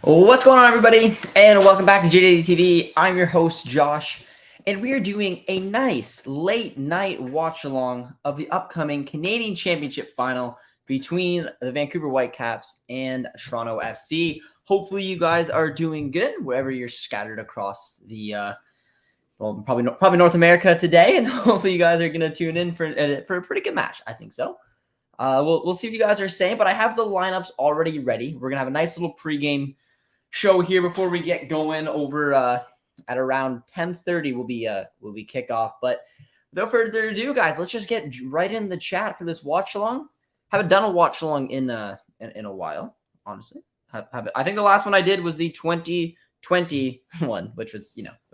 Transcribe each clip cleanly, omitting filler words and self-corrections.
What's going on, everybody? And welcome back to JJD TV. I'm your host, Josh, and we are doing a nice late night watch along of the upcoming Canadian Championship final between the Vancouver Whitecaps and Toronto FC. Hopefully, you guys are doing good wherever you're scattered across the probably North America today, and hopefully, you guys are going to tune in for a pretty good match. I think so. We'll see what you guys are saying, but I have the lineups already ready. We're gonna have a nice little pregame show here before we get going. Over at around 10:30 will be kickoff. But without further ado, guys, let's just get right in the chat for this watch along. Haven't done a watch along in a while, honestly. I think the last one I did was the 2020 one, which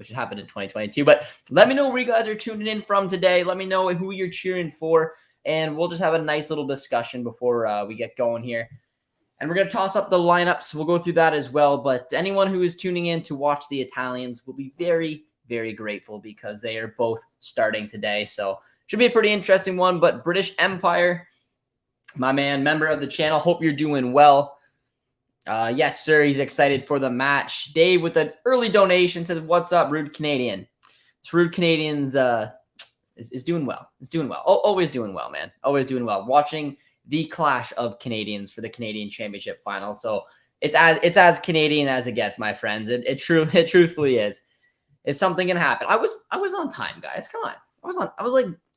happened in 2022. But let me know where you guys are tuning in from today. Let me know who you're cheering for. And we'll just have a nice little discussion before we get going here. And we're going to toss up the lineups. We'll go through that as well. But anyone who is tuning in to watch the Italians will be very, very grateful because they are both starting today. So should be a pretty interesting one. But British Empire, my man, member of the channel, hope you're doing well. Yes, sir. He's excited for the match. Dave with an early donation says, "What's up, Rude Canadian?" This Rude Canadian's is doing well. It's doing well. Always doing well, man. Always doing well. Watching the clash of Canadians for the Canadian Championship final. So it's as Canadian as it gets, my friends. It truthfully is. It's something can happen. I was on time, guys. Come on. I was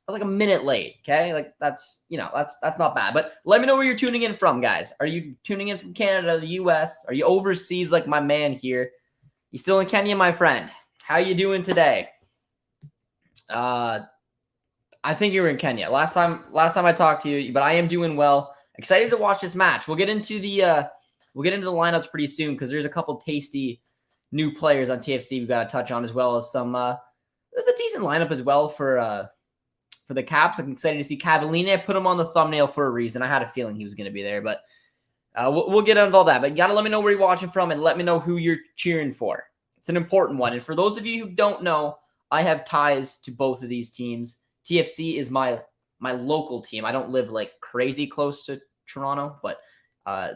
like a minute late. Okay. Like that's not bad. But let me know where you're tuning in from, guys. Are you tuning in from Canada, the US? Are you overseas like my man here? You still in Kenya, my friend? How you doing today? I think you were in Kenya last time I talked to you, but I am doing well. Excited to watch this match. We'll get into the lineups pretty soon because there's a couple tasty new players on TFC we've got to touch on, as well as some there's a decent lineup as well for the Caps. I'm excited to see Cavallini. I put him on the thumbnail for a reason. I had a feeling he was going to be there, but we'll get into all that. But you got to let me know where you're watching from and let me know who you're cheering for. It's an important one. And for those of you who don't know, I have ties to both of these teams. TFC is my local team. I don't live like crazy close to Toronto, but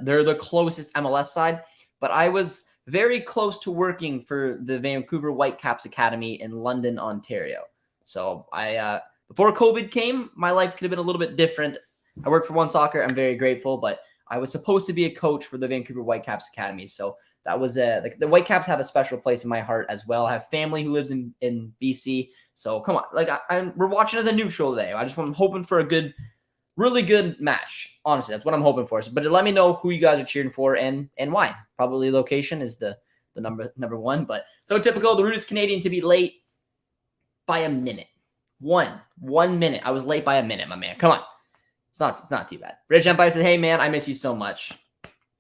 they're the closest MLS side. But I was very close to working for the Vancouver Whitecaps Academy in London, Ontario. So I before COVID came, my life could have been a little bit different. I worked for One Soccer. I'm very grateful, but I was supposed to be a coach for the Vancouver Whitecaps Academy. So that was the Whitecaps have a special place in my heart as well. I have family who lives in BC. So come on, like we're watching as a neutral today. I'm hoping for a really good match. Honestly, that's what I'm hoping for. But let me know who you guys are cheering for and why. Probably location is the number one. But so typical, the rudest Canadian to be late by a minute. One minute. I was late by a minute, my man. Come on, it's not too bad. British Empire said, "Hey man, I miss you so much."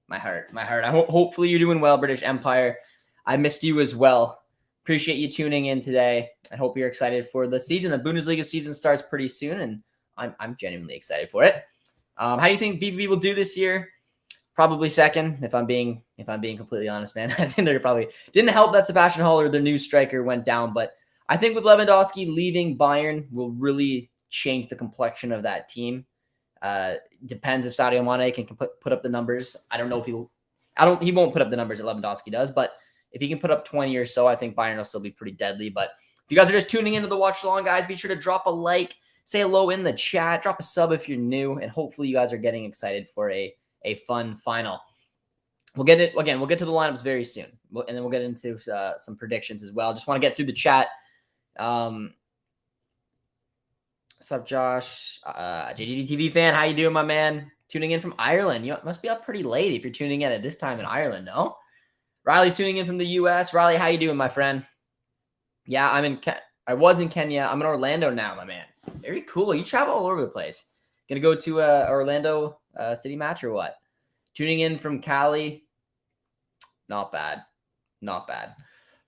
My heart. Hopefully you're doing well, British Empire. I missed you as well. Appreciate you tuning in today. I hope you're excited for the season. The Bundesliga season starts pretty soon, and I'm genuinely excited for it. How do you think BBB will do this year? Probably second, if I'm being completely honest, man. I think they're probably didn't help that Sebastian Haller, their new striker, went down, but I think with Lewandowski leaving Bayern will really change the complexion of that team. Depends if Sadio Mane can put up the numbers. I don't know if he won't put up the numbers that Lewandowski does, but if he can put up 20 or so, I think Bayern will still be pretty deadly. But if you guys are just tuning into the watch along, guys, be sure to drop a like, say hello in the chat, drop a sub if you're new, and hopefully you guys are getting excited for a fun final. We'll get to the lineups very soon, and then we'll get into some predictions as well. Just want to get through the chat. What's up, Josh? JJD TV fan, how you doing, my man? Tuning in from Ireland. You must be up pretty late if you're tuning in at this time in Ireland, no? Riley's tuning in from the U.S. Riley, how you doing, my friend? Yeah, I was in Kenya. I'm in Orlando now, my man. Very cool. You travel all over the place. Gonna go to Orlando City match or what? Tuning in from Cali. Not bad.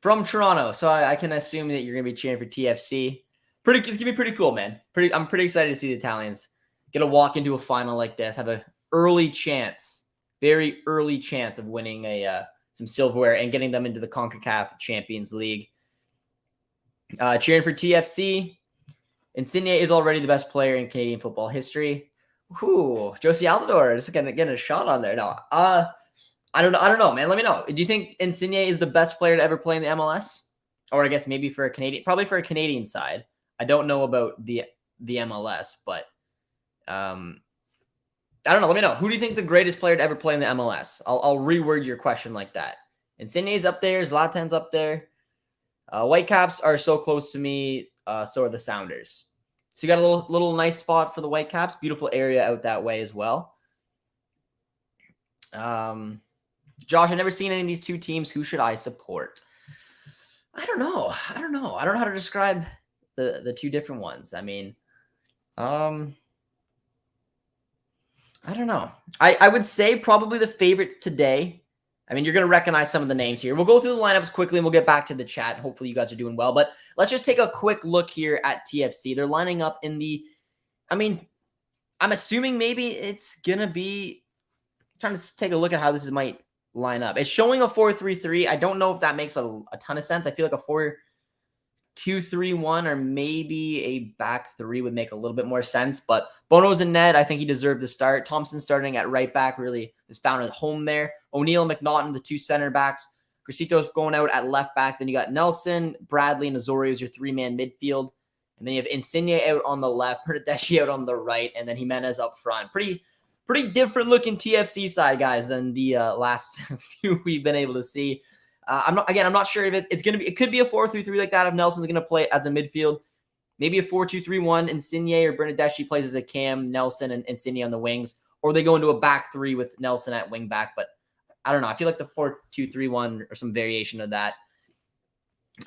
From Toronto. So I can assume that you're gonna be cheering for TFC. It's gonna be pretty cool, man. I'm pretty excited to see the Italians get a walk into a final like this, have a very early chance of winning some silverware and getting them into the CONCACAF Champions League. Cheering for TFC. Insigne is already the best player in Canadian football history. Ooh, Josie Altidore just getting a shot on there. No, I don't know. I don't know, man. Let me know. Do you think Insigne is the best player to ever play in the MLS? Or I guess maybe for a Canadian, probably for a Canadian side. I don't know about the MLS, but I don't know. Let me know. Who do you think is the greatest player to ever play in the MLS? I'll reword your question like that. Insigne's up there. Zlatan's up there. Whitecaps are so close to me. So are the Sounders. So you got a little nice spot for the Whitecaps. Beautiful area out that way as well. Josh, I've never seen any of these two teams. Who should I support? I don't know. I don't know how to describe the two different ones. I mean, I don't know. I would say probably the favorites today. I mean, you're going to recognize some of the names here. We'll go through the lineups quickly and we'll get back to the chat. Hopefully you guys are doing well. But let's just take a quick look here at TFC. They're lining up in the, I mean, I'm assuming maybe it's going to be, trying to take a look at how this might line up. It's showing a 4-3-3. I don't know if that makes a ton of sense. I feel like a 4-2-3-1 or maybe a back three would make a little bit more sense. But Bono's in net. I think he deserved the start. Thompson starting at right back really has found a home there. O'Neal, McNaughton, the two center backs. Crescito's going out at left back. Then you got Nelson, Bradley, and Osorio as your three-man midfield. And then you have Insigne out on the left, Bernardeschi out on the right, and then Jimenez up front. Pretty different looking TFC side, guys, than the last few we've been able to see. I'm not sure if it's going to be, it could be a 4-3-3 like that if Nelson's going to play as a midfield. Maybe a 4-2-3-1, Insigne or Bernardeschi plays as a cam, Nelson and Insigne on the wings, or they go into a back three with Nelson at wing back. But I don't know. I feel like the 4-2-3-1 or some variation of that.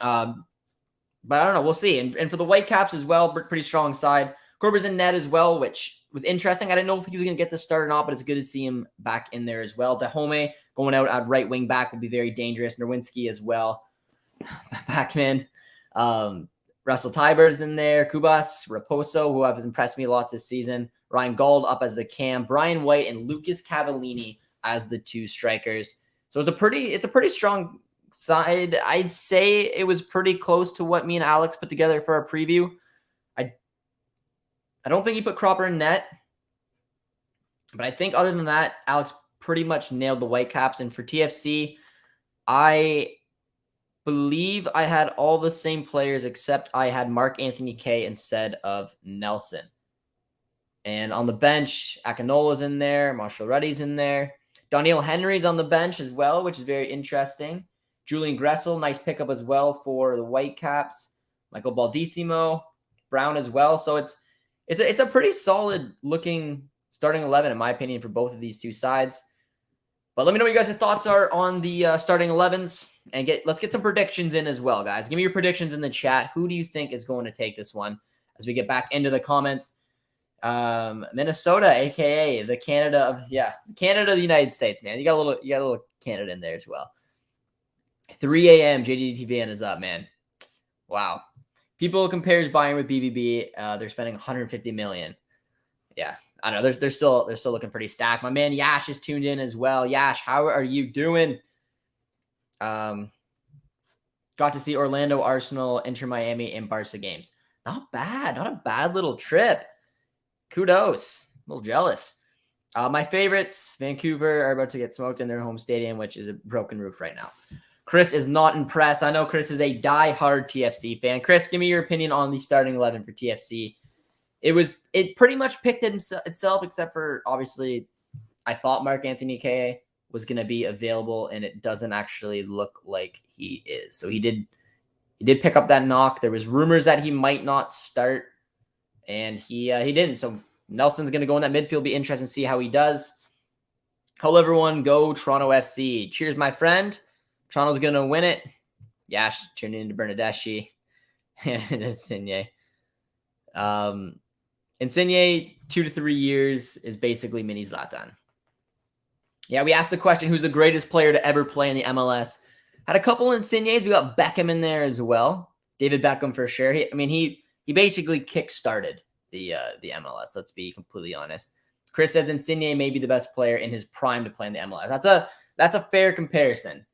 But I don't know. We'll see. And for the Whitecaps as well, pretty strong side. Korver's in net as well, which was interesting. I didn't know if he was going to get the start or not, but it's good to see him back in there as well. Dahome going out at right wing back would be very dangerous. Nerwinski as well. Backman. Russell Tyber's in there. Kubas, Raposo, who has impressed me a lot this season. Ryan Gauld up as the cam. Brian White and Lucas Cavallini as the two strikers. So it's a pretty strong side. I'd say it was pretty close to what me and Alex put together for our preview. I don't think he put Cropper in net. But I think other than that, Alex pretty much nailed the Whitecaps. And for TFC, I believe I had all the same players except I had Mark Anthony Kaye instead of Nelson. And on the bench, Akinola's in there. Marshall Ruddy's in there. Daniel Henry's on the bench as well, which is very interesting. Julian Gressel, nice pickup as well for the Whitecaps. Michael Baldissimo, Brown as well. So it's a pretty solid looking starting 11, in my opinion, for both of these two sides. But let me know what you guys' thoughts are on the starting 11s. And let's get some predictions in as well, guys. Give me your predictions in the chat. Who do you think is going to take this one as we get back into the comments? Minnesota, aka the Canada of the United States, man. You got a little Canada in there as well. 3 a.m. JJD TV is up, man. Wow. People compares Bayern with BVB. They're spending 150 million. Yeah, I know. They're still looking pretty stacked. My man Yash is tuned in as well. Yash, how are you doing? Got to see Orlando, Arsenal, Inter Miami, and Barca games. Not bad. Not a bad little trip. Kudos. A little jealous. My favorites, Vancouver, are about to get smoked in their home stadium, which is a broken roof right now. Chris is not impressed. I know Chris is a die-hard TFC fan. Chris, give me your opinion on the starting 11 for TFC. It pretty much picked itself, except for, obviously, I thought Mark Anthony Kaye was going to be available, and it doesn't actually look like he is. So he did pick up that knock. There was rumors that he might not start, and he didn't. So Nelson's going to go in that midfield. Be interesting to see how he does. Hello, everyone. Go Toronto FC. Cheers, my friend. Toronto's going to win it. Yash turned into Bernardeschi and Insigne. Insigne, 2 to 3 years, is basically mini Zlatan. Yeah, we asked the question, who's the greatest player to ever play in the MLS? Had a couple Insignes. We got Beckham in there as well. David Beckham for sure. He basically kick-started the MLS, let's be completely honest. Chris says Insigne may be the best player in his prime to play in the MLS. That's a fair comparison.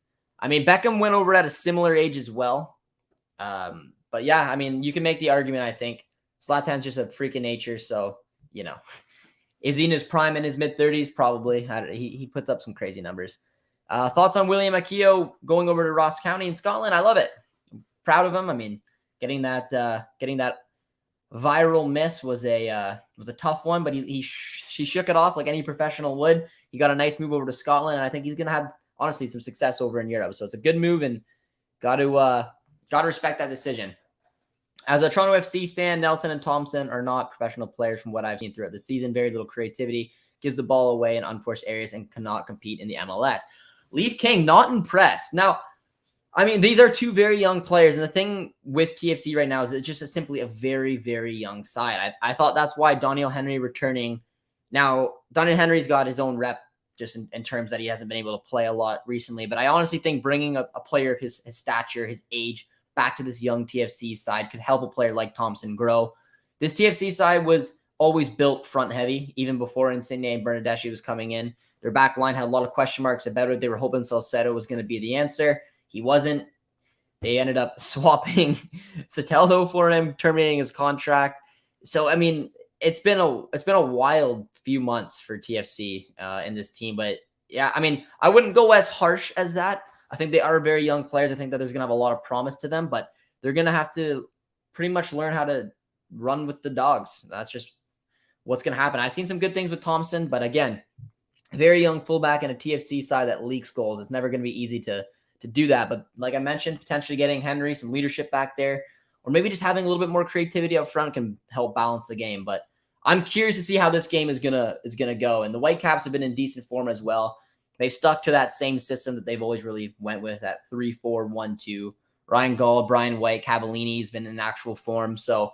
I mean, Beckham went over at a similar age as well. But yeah, I mean, you can make the argument, I think. Zlatan's just a freak of nature, so, you know. Is he in his prime in his mid-30s? Probably. He puts up some crazy numbers. Thoughts on William Akio going over to Ross County in Scotland? I love it. I'm proud of him. I mean, getting that viral miss was a tough one, but she shook it off like any professional would. He got a nice move over to Scotland, and I think he's gonna have honestly some success over in Europe. So it's a good move, and got to respect that decision. As a Toronto FC fan, Nelson and Thompson are not professional players from what I've seen throughout the season. Very little creativity, gives the ball away in unforced areas, and cannot compete in the MLS. Leaf King, not impressed. Now, I mean, these are two very young players, and the thing with TFC right now is it's just simply a very, very young side. I thought that's why Daniel Henry returning. Now, Daniel Henry's got his own rep just in terms that he hasn't been able to play a lot recently, but I honestly think bringing a player of his stature, his age, back to this young TFC side could help a player like Thompson grow. This TFC side was always built front heavy, even before Insigne and Bernardeschi was coming in. Their back line had a lot of question marks about it. They were hoping Salcedo was going to be the answer. He wasn't. They ended up swapping Soteldo for him, terminating his contract. So, I mean, it's been a wild few months for TFC in this team. But, yeah, I mean, I wouldn't go as harsh as that. I think they are very young players. I think that there's going to have a lot of promise to them. But they're going to have to pretty much learn how to run with the dogs. That's just what's going to happen. I've seen some good things with Thompson. But, again, very young fullback and a TFC side that leaks goals. It's never going to be easy to do that. But like I mentioned, potentially getting Henry some leadership back there, or maybe just having a little bit more creativity up front can help balance the game. But I'm curious to see how this game is gonna go. And the Whitecaps have been in decent form as well. They've stuck to that same system that they've always really went with, at 3-4-1-2. Ryan Gaul, Brian White, Cavallini's been in actual form. So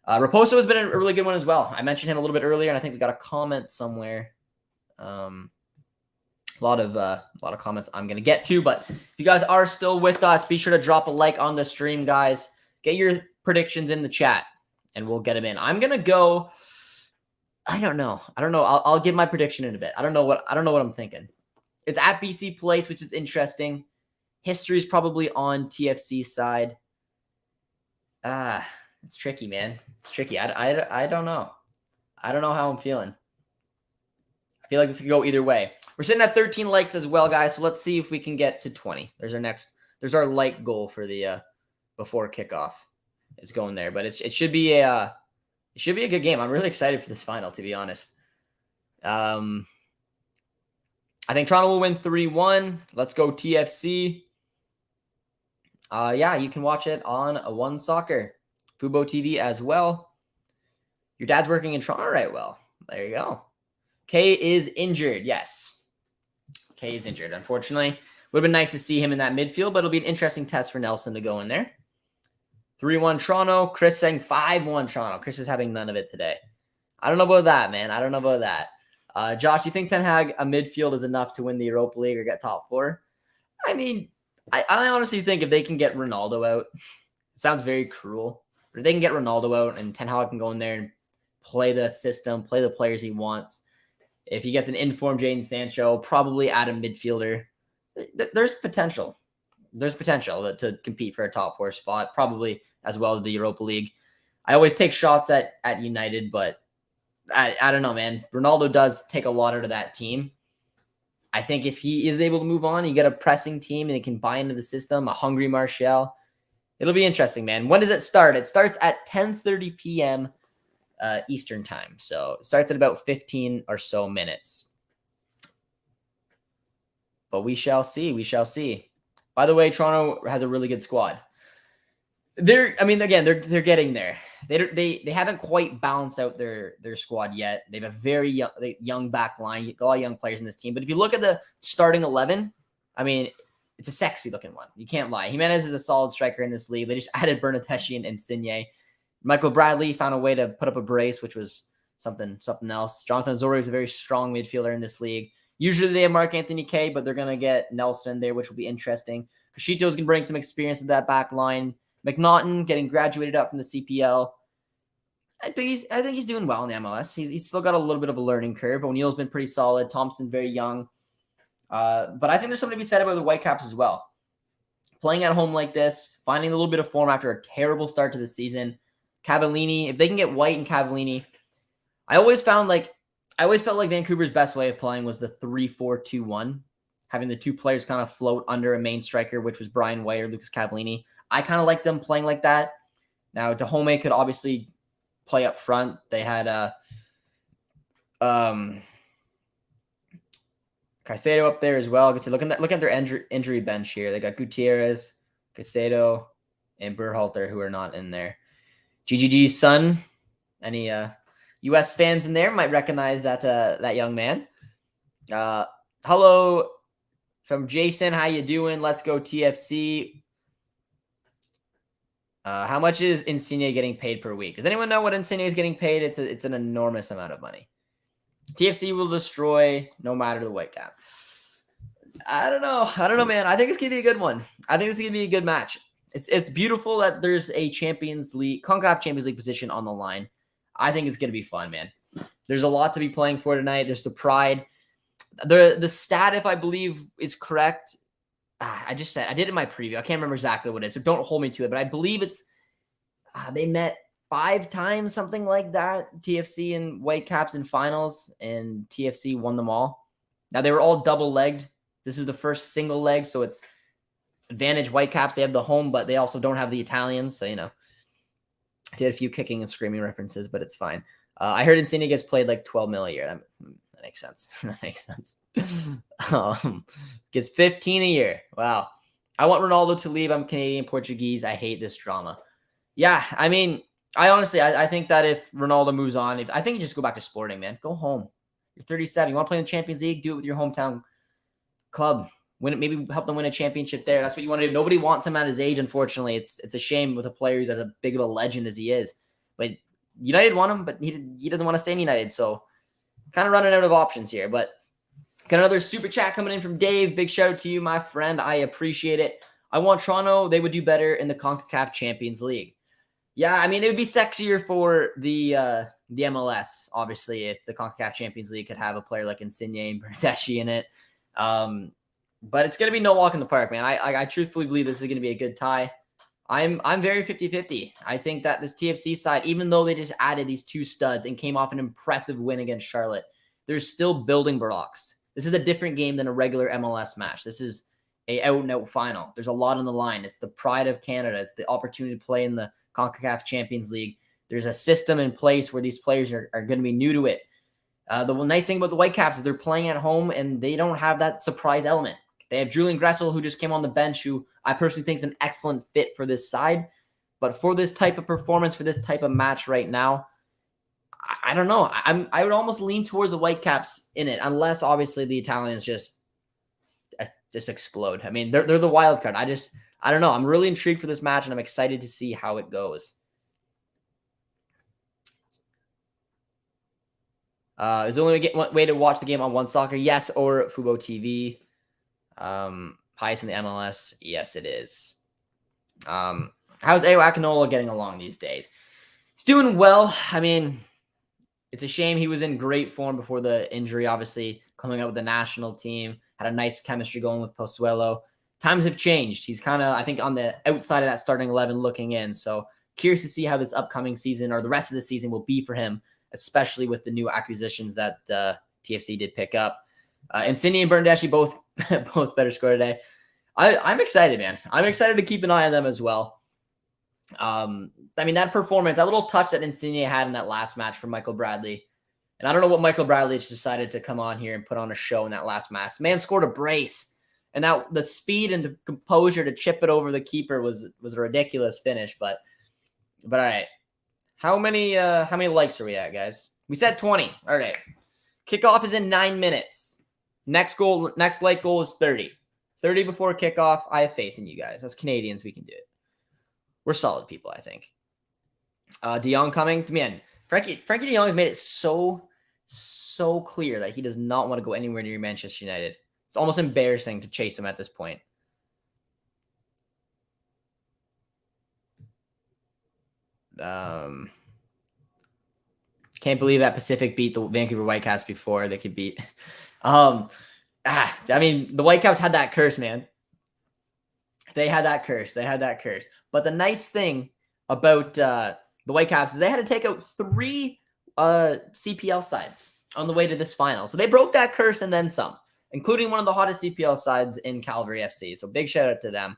Raposo has been a really good one as well. I mentioned him a little bit earlier, and I think we got a comment somewhere. A lot of comments I'm going to get to, but if you guys are still with us, be sure to drop a like on the stream, guys. Get your predictions in the chat, and we'll get them in. I'm going to go, I don't know. I'll give my prediction in a bit. I don't know what I'm thinking. It's at BC Place, which is interesting. History is probably on TFC side. It's tricky, man. It's tricky. I don't know. I don't know how I'm feeling. I feel like this could go either way. We're sitting at 13 likes as well, guys. So let's see if we can get to 20. There's our like goal for the before kickoff. It's going there, but it should be a good game. I'm really excited for this final, to be honest. I think Toronto will win 3-1. Let's go TFC. Yeah, you can watch it on One Soccer, Fubo TV as well. Your dad's working in Toronto, right? Well, there you go. Kay is injured. Yes. Kay is injured, unfortunately. Would have been nice to see him in that midfield, but it'll be an interesting test for Nelson to go in there. 3-1 Toronto. Chris saying 5-1 Toronto. Chris is having none of it today. I don't know about that, man. I don't know about that. Josh, you think Ten Hag, a midfield is enough to win the Europa League or get top four? I mean, I honestly think if they can get Ronaldo out, it sounds very cruel, but if they can get Ronaldo out and Ten Hag can go in there and play the system, play the players he wants, if he gets an informed Jadon Sancho, probably add a midfielder, there's potential. There's potential to compete for a top four spot, probably as well as the Europa League. I always take shots at United, but I don't know, man. Ronaldo does take a lot out of that team. I think if he is able to move on, you get a pressing team and they can buy into the system, a hungry Martial. It'll be interesting, man. When does it start? It starts at 10:30 p.m. Eastern time. So it starts at about 15 or so minutes. But we shall see. We shall see. By the way, Toronto has a really good squad. They're getting there. They haven't quite balanced out their squad yet. They have a very young back line. You got a lot of young players in this team. But if you look at the starting 11, I mean, it's a sexy looking one. You can't lie. Jimenez is a solid striker in this league. They just added Bernardeschi and Insigne. Michael Bradley found a way to put up a brace, which was something else. Jonathan Azori is a very strong midfielder in this league. Usually they have Mark-Anthony Kaye, but they're going to get Nelson in there, which will be interesting. Cachito's going to bring some experience to that back line. McNaughton getting graduated up from the CPL. I think he's doing well in the MLS. He's still got a little bit of a learning curve. O'Neill's been pretty solid. Thompson very young. But I think there's something to be said about the Whitecaps as well. Playing at home like this, finding a little bit of form after a terrible start to the season. Cavallini, if they can get White and Cavallini, I always felt like Vancouver's best way of playing was the 3-4-2-1. having the two players kind of float under a main striker, which was Brian White or Lucas Cavallini. I kind of like them playing like that. Now, Dahomey could obviously play up front. They had Caicedo up there as well. Look at their injury bench here. They got Gutierrez, Caicedo, and Berhalter, who are not in there. JJD's son. Any U.S. fans in there might recognize that young man. Hello from Jason. How you doing? Let's go TFC. How much is Insigne getting paid per week? Does anyone know what Insigne is getting paid? It's an enormous amount of money. TFC will destroy no matter the Whitecap. I don't know, man. I think it's gonna be a good one. I think this is gonna be a good match. It's beautiful that there's a Champions League, CONCACAF Champions League position on the line. I think it's gonna be fun, man. There's a lot to be playing for tonight. There's the pride. The stat, if I believe, is correct. I did it in my preview. I can't remember exactly what it is, so don't hold me to it. But I believe it's they met 5 times, something like that. TFC and Whitecaps in finals, and TFC won them all. Now they were all double-legged. This is the first single leg, so it's advantage Whitecaps. They have the home, but they also don't have the Italians, so did a few kicking and screaming references, but it's fine. I heard Insigne gets played like 12 mil a year. That makes sense. That makes sense. Gets 15 a year. Wow. I want Ronaldo to leave. I'm Canadian Portuguese. I hate this drama. Yeah, I mean, I think that if Ronaldo moves on, I think you just go back to Sporting, man. Go home. You're 37. You want to play in the Champions League? Do it with your hometown club. Win it. Maybe help them win a championship there. That's what you want to do. Nobody wants him at his age, unfortunately. It's a shame with a player who's as big of a legend as he is. But United want him, but he doesn't want to stay in United. So kind of running out of options here. But got another super chat coming in from Dave. Big shout out to you, my friend. I appreciate it. I want Toronto. They would do better in the CONCACAF Champions League. Yeah, I mean, it would be sexier for the MLS, obviously, if the CONCACAF Champions League could have a player like Insigne and Bernardeschi in it. But it's going to be no walk in the park, man. I truthfully believe this is going to be a good tie. I'm very 50-50. I think that this TFC side, even though they just added these 2 studs and came off an impressive win against Charlotte, they're still building blocks. This is a different game than a regular MLS match. This is a out-and-out final. There's a lot on the line. It's the pride of Canada. It's the opportunity to play in the CONCACAF Champions League. There's a system in place where these players are going to be new to it. The nice thing about the Whitecaps is they're playing at home and they don't have that surprise element. They have Julian Gressel, who just came on the bench, who I personally think is an excellent fit for this side. But for this type of performance, for this type of match right now, I don't know. I would almost lean towards the Whitecaps in it, unless obviously the Italians just explode. I mean, they're the wild card. I don't know. I'm really intrigued for this match, and I'm excited to see how it goes. Is the only way to watch the game on One Soccer? Yes, or Fubo TV. Highest in the MLS? Yes, it is. How's Ayo Akinola getting along these days? He's doing well. I mean, it's a shame he was in great form before the injury, obviously, coming up with the national team. Had a nice chemistry going with Pozuelo. Times have changed. He's kind of, I think, on the outside of that starting 11 looking in. So curious to see how this upcoming season or the rest of the season will be for him, especially with the new acquisitions that TFC did pick up. And Cindy and Bernardeschi both better score today. I'm excited, man. I'm excited to keep an eye on them as well. I mean, that performance, that little touch that Insigne had in that last match for Michael Bradley. And I don't know what Michael Bradley decided to come on here and put on a show in that last match. Man scored a brace. And that the speed and the composure to chip it over the keeper was a ridiculous finish. But all right. How many likes are we at, guys? We said 20. All right. Kickoff is in 9 minutes. Next late goal is 30. 30 before kickoff. I have faith in you guys. As Canadians, we can do it. We're solid people, I think. De Jong coming. Man, Frankie De Jong has made it so clear that he does not want to go anywhere near Manchester United. It's almost embarrassing to chase him at this point. Can't believe that Pacific beat the Vancouver Whitecaps before they could beat. I mean, the Whitecaps had that curse, man. They had that curse. But the nice thing about the Whitecaps is they had to take out 3 CPL sides on the way to this final. So they broke that curse and then some. including one of the hottest CPL sides in Calgary FC. So big shout out to them.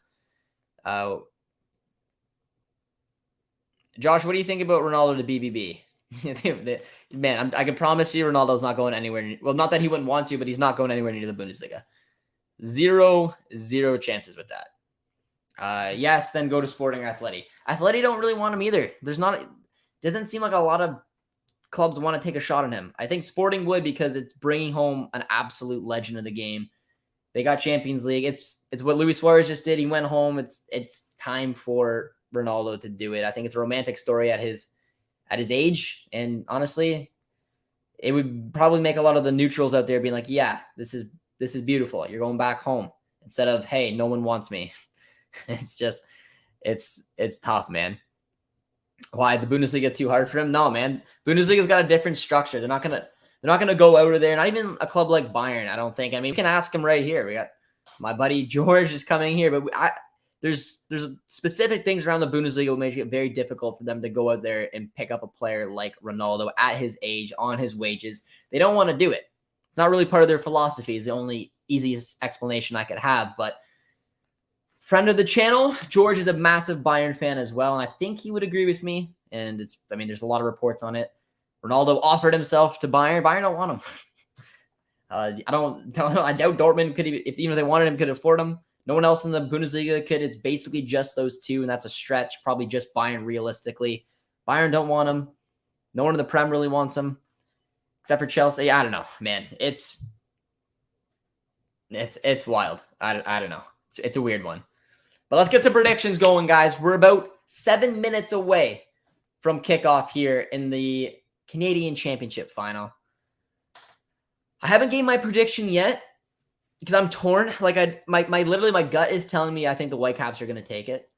Josh, what do you think about Ronaldo to BBB? Man, I can promise you Ronaldo's not going anywhere. Well, not that he wouldn't want to, but he's not going anywhere near the Bundesliga. Zero chances with that. Yes, then go to Sporting or Atleti. Atleti don't really want him either. Doesn't seem like a lot of clubs want to take a shot on him. I think Sporting would because it's bringing home an absolute legend of the game. They got Champions League. It's what Luis Suarez just did. He went home. It's time for Ronaldo to do it. I think it's a romantic story at his age. And honestly, it would probably make a lot of the neutrals out there being like, yeah, this is beautiful. You're going back home instead of, hey, no one wants me. It's tough, man. Why, the Bundesliga too hard for him? No, man. Bundesliga's got a different structure. They're not gonna go out of there. Not even a club like Bayern, I don't think. I mean, we can ask him right here. We got my buddy George is coming here, but there's specific things around the Bundesliga that make it very difficult for them to go out there and pick up a player like Ronaldo at his age, on his wages. They don't want to do it. It's not really part of their philosophy is the only easiest explanation I could have. But friend of the channel, George is a massive Bayern fan as well, and I think he would agree with me. And there's a lot of reports on it. Ronaldo offered himself to Bayern. Bayern don't want him. I doubt Dortmund could even, if they wanted him, could afford him. No one else in the Bundesliga could. It's basically just those two, and that's a stretch. Probably just Bayern realistically. Bayern don't want him. No one in the Prem really wants him, except for Chelsea. I don't know, man. It's wild. I don't know. It's a weird one. But let's get some predictions going, guys. We're about 7 minutes away from kickoff here in the Canadian Championship final. I haven't gave my prediction yet because I'm torn. Like my gut is telling me I think the Whitecaps are going to take it.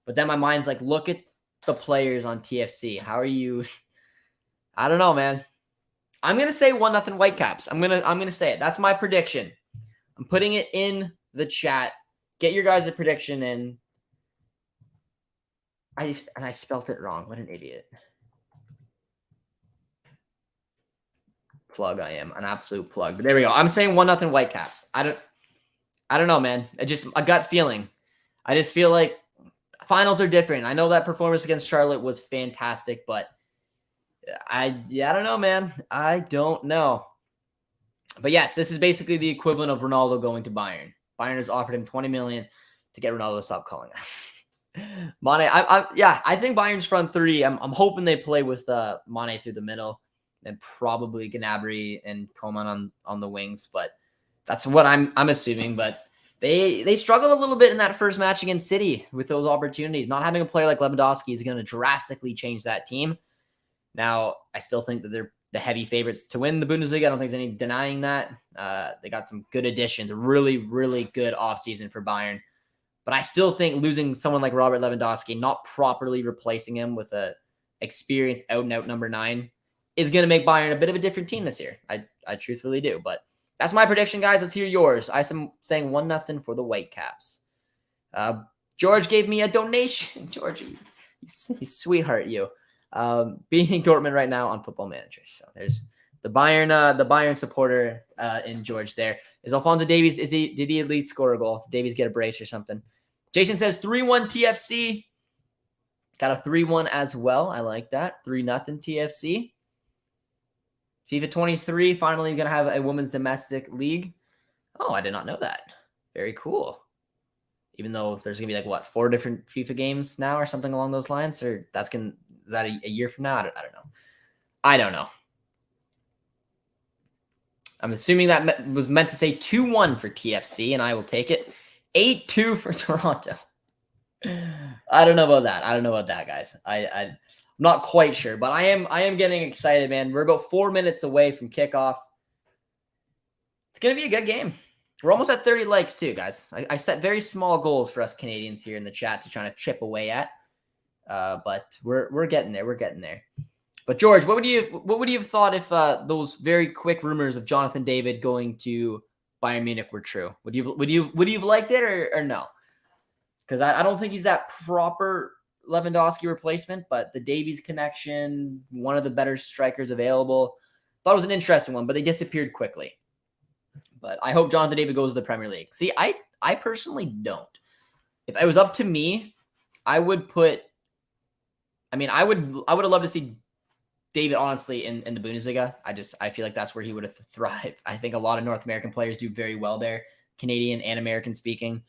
But then my mind's like, look at the players on TFC. How are you? I don't know, man. I'm going to say 1-0 Whitecaps. I'm going to say it. That's my prediction. I'm putting it in the chat. Get your guys' prediction in. I spelled it wrong. What an idiot. Plug I am. An absolute plug. But there we go. I'm saying 1-0 Whitecaps. I don't know, man. A gut feeling. I just feel like finals are different. I know that performance against Charlotte was fantastic, but I don't know, man. I don't know. But yes, this is basically the equivalent of Ronaldo going to Bayern. Bayern has offered him $20 million to get Ronaldo to stop calling us. Mane, I think Bayern's front three. I'm hoping they play with Mane through the middle, and probably Gnabry and Coman on the wings. But that's what I'm assuming. But they struggled a little bit in that first match against City with those opportunities. Not having a player like Lewandowski is going to drastically change that team. Now, I still think that they're the heavy favorites to win the Bundesliga. I don't think there's any denying that. They got some good additions, a really, really good offseason for Bayern. But I still think losing someone like Robert Lewandowski, not properly replacing him with a experienced out-and-out number 9, is going to make Bayern a bit of a different team this year. I truthfully do. But that's my prediction, guys. Let's hear yours. I'm saying 1-0 for the Whitecaps. George gave me a donation. George, you sweetheart, you. Being Dortmund right now on Football Manager. So there's the Bayern supporter in George there. Is Alphonso Davies, did he at least score a goal? Did Davies get a brace or something? Jason says 3-1 TFC. Got a 3-1 as well. I like that. 3-0 TFC. FIFA 23 finally going to have a women's domestic league. Oh, I did not know that. Very cool. Even though there's going to be 4 different FIFA games now or something along those lines, or is that a year from now? I don't know. I'm assuming that was meant to say 2-1 for TFC, and I will take it. 8-2 for Toronto. I don't know about that, guys. I'm not quite sure, but I am getting excited, man. We're about 4 minutes away from kickoff. It's going to be a good game. We're almost at 30 likes too, guys. I set very small goals for us Canadians here in the chat to try to chip away at. But we're getting there. We're getting there. But George, what would you have thought if those very quick rumors of Jonathan David going to Bayern Munich were true? Would you have liked it or no? Because I don't think he's that proper Lewandowski replacement, but the Davies connection, one of the better strikers available. Thought it was an interesting one, but they disappeared quickly. But I hope Jonathan David goes to the Premier League. See, I personally don't. If it was up to me, I would put. I mean, I would have loved to see David, honestly, in the Bundesliga. I feel like that's where he would have thrived. I think a lot of North American players do very well there, Canadian and American speaking.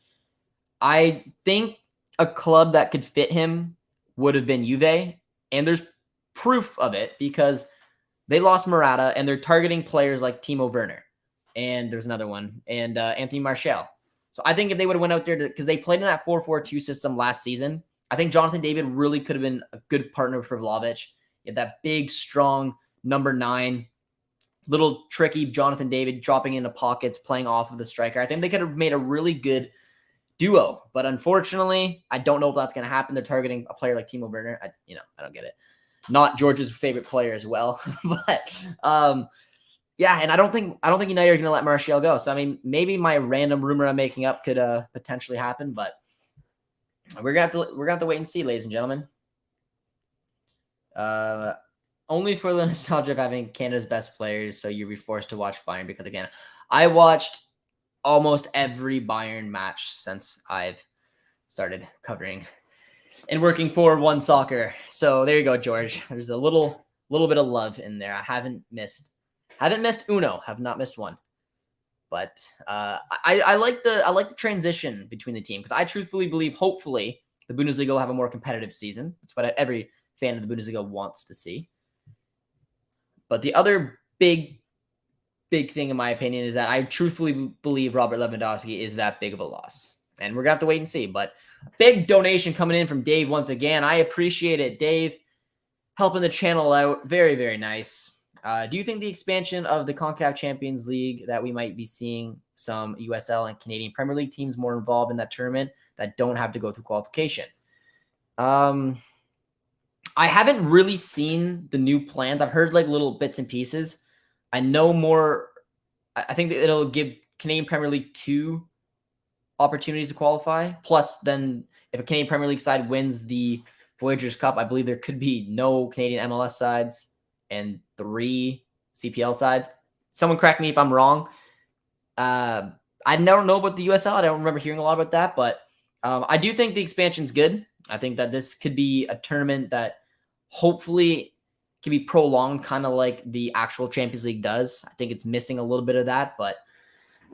I think a club that could fit him would have been Juve, and there's proof of it because they lost Murata, and they're targeting players like Timo Werner, and there's another one, and Anthony Martial. So I think if they would have went out there, because they played in that 4-4-2 system last season, I think Jonathan David really could have been a good partner for Vlahovic. He had that big, strong number 9, little tricky Jonathan David dropping into pockets, playing off of the striker. I think they could have made a really good duo, but unfortunately, I don't know if that's going to happen. They're targeting a player like Timo Werner. I don't get it. Not George's favorite player as well, but yeah, and I don't think United are going to let Martial go. So I mean, maybe my random rumor I'm making up could potentially happen, but we're gonna have to wait and see, ladies and gentlemen. Only for the nostalgia of having Canada's best players, so you'll be forced to watch Bayern because again, I watched almost every Bayern match since I've started covering and working for One Soccer. So there you go, George. There's a little bit of love in there. I haven't missed Uno. Have not missed one. But I like the transition between the team because I truthfully believe, hopefully, the Bundesliga will have a more competitive season. That's what every fan of the Bundesliga wants to see. But the other big thing, in my opinion, is that I truthfully believe Robert Lewandowski is that big of a loss. And we're going to have to wait and see. But big donation coming in from Dave once again. I appreciate it, Dave, helping the channel out. Very, very nice. Do you think the expansion of the CONCACAF Champions League that we might be seeing some USL and Canadian Premier League teams more involved in that tournament that don't have to go through qualification? I haven't really seen the new plans. I've heard like little bits and pieces. I know more. I think that it'll give Canadian Premier League 2 opportunities to qualify. Plus, then if a Canadian Premier League side wins the Voyageurs Cup, I believe there could be no Canadian MLS sides and 3 CPL sides. Someone correct me if I'm wrong. I don't know about the USL. I don't remember hearing a lot about that, but I do think the expansion's good. I think that this could be a tournament that hopefully can be prolonged, kind of like the actual Champions League does. I think it's missing a little bit of that, but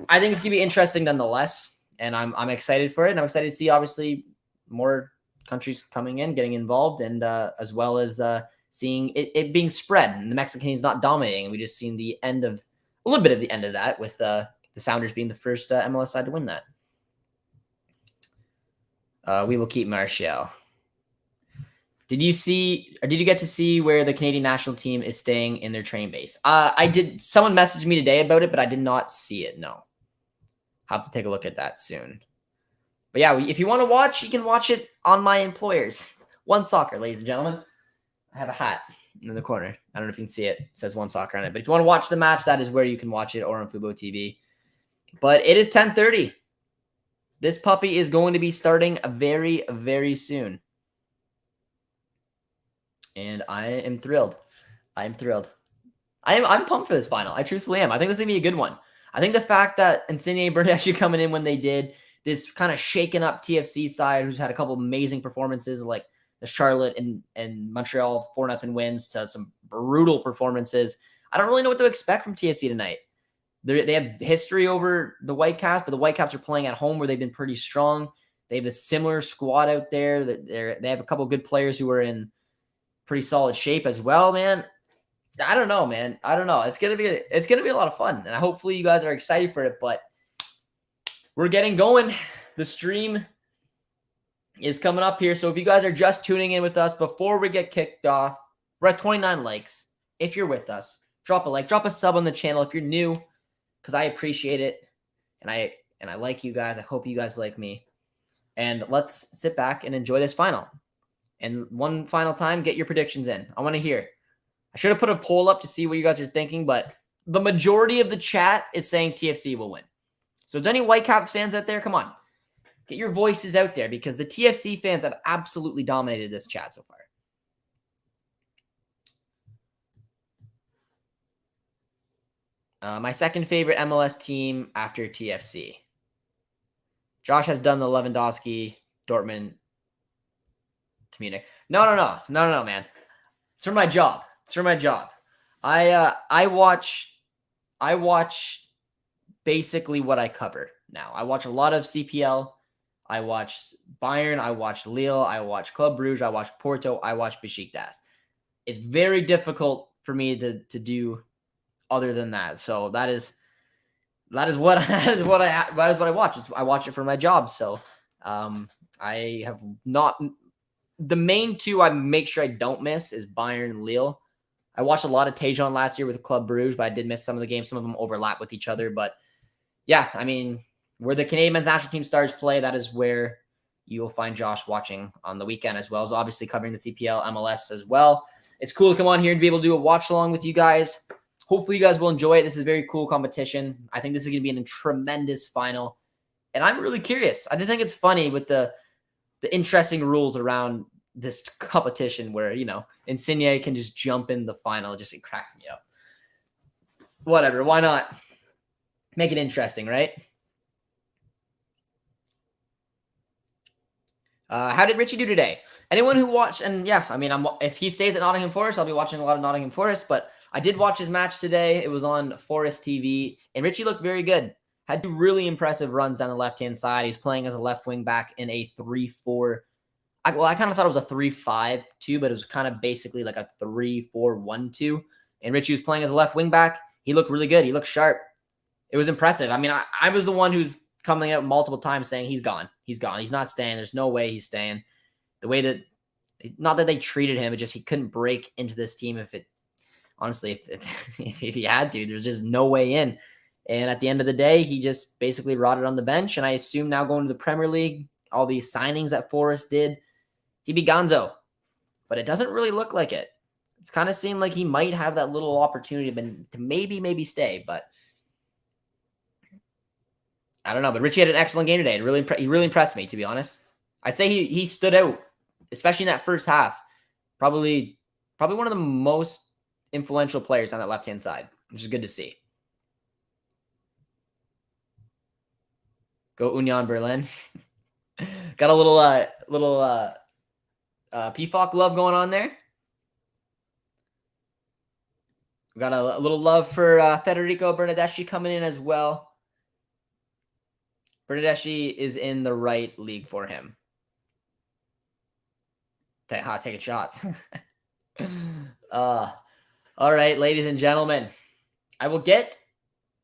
I think it's going to be interesting nonetheless, and I'm excited for it, and I'm excited to see, obviously, more countries coming in, getting involved, and as well as seeing it being spread, and the Mexicans not dominating, and we just seen a little bit of the end of that with the Sounders being the first MLS side to win that. We will keep Martial. Did you get to see where the Canadian national team is staying in their training base? I did. Someone messaged me today about it, but I did not see it. No. I'll have to take a look at that soon. But yeah, if you want to watch, you can watch it on my employers. One Soccer, ladies and gentlemen. I have a hat in the corner. I don't know if you can see it. It says One Soccer on it. But if you want to watch the match, that is where you can watch it, or on Fubo TV. But it is 10:30. This puppy is going to be starting very, very soon. And I am thrilled. I'm pumped for this final. I truthfully am. I think this is going to be a good one. I think the fact that Insigne and Burnley actually coming in when they did, this kind of shaken up TFC side, who's had a couple of amazing performances, like the Charlotte and Montreal 4-0 wins, to some brutal performances. I don't really know what to expect from TFC tonight. They have history over the Whitecaps, but the Whitecaps are playing at home where they've been pretty strong. They have a similar squad out there. They have a couple of good players who are in pretty solid shape as well, man. I don't know, man. I don't know. It's gonna be a lot of fun, and hopefully you guys are excited for it. But we're getting going. The stream is coming up here, so if you guys are just tuning in with us before we get kicked off, we're at 29 likes. If you're with us, drop a like, drop a sub on the channel if you're new, because I appreciate it, and I like you guys. I hope you guys like me, and let's sit back and enjoy this final. And one final time, get your predictions in. I want to hear. I should have put a poll up to see what you guys are thinking, but the majority of the chat is saying TFC will win. So if there's any Whitecaps fans out there, come on. Get your voices out there, because the TFC fans have absolutely dominated this chat so far. My second favorite MLS team after TFC. Josh has done the Lewandowski, Dortmund, to Munich. No, man. It's for my job. It's for my job. I watch basically what I cover now. I watch a lot of CPL. I watch Bayern. I watch Lille. I watch Club Brugge. I watch Porto. I watch Besiktas. It's very difficult for me to do other than that. So that is what I watch. I watch it for my job. So I have not. The main two I make sure I don't miss is Bayern and Lille. I watched a lot of Tejon last year with Club Brugge, but I did miss some of the games. Some of them overlap with each other. But yeah, I mean, where the Canadian men's national team stars play, that is where you will find Josh watching on the weekend, as well as obviously covering the CPL, MLS as well. It's cool to come on here and be able to do a watch along with you guys. Hopefully you guys will enjoy it. This is a very cool competition. I think this is going to be a tremendous final. And I'm really curious. I just think it's funny with the interesting rules around this competition where, Insigne can just jump in the final. It cracks me up. Whatever. Why not make it interesting, right? How did Richie do today? Anyone who watched, and yeah, I mean, if he stays at Nottingham Forest, I'll be watching a lot of Nottingham Forest, but I did watch his match today. It was on Forest TV, and Richie looked very good. Had two really impressive runs down the left-hand side. He's playing as a left wing back in a 3-4. I kind of thought it was a 3-5-2, but it was kind of basically like a 3-4-1-2. And Richie was playing as a left wing back. He looked really good. He looked sharp. It was impressive. I mean, I was the one who's coming out multiple times saying he's gone. He's gone. He's not staying. There's no way he's staying. The way that, not that they treated him, it just he couldn't break into this team if he had to. There's just no way in. And at the end of the day, he just basically rotted on the bench. And I assume now going to the Premier League, all these signings that Forrest did, he'd be gonzo. But it doesn't really look like it. It's kind of seemed like he might have that little opportunity to maybe stay. But I don't know. But Richie had an excellent game today. He really impressed me, to be honest. I'd say he stood out, especially in that first half. Probably one of the most influential players on that left-hand side, which is good to see. Go Union Berlin. Got a little PFOC love going on there. We got a little love for Federico Bernardeschi coming in as well. Bernardeschi is in the right league for him. Taking shots. All right, ladies and gentlemen. I will get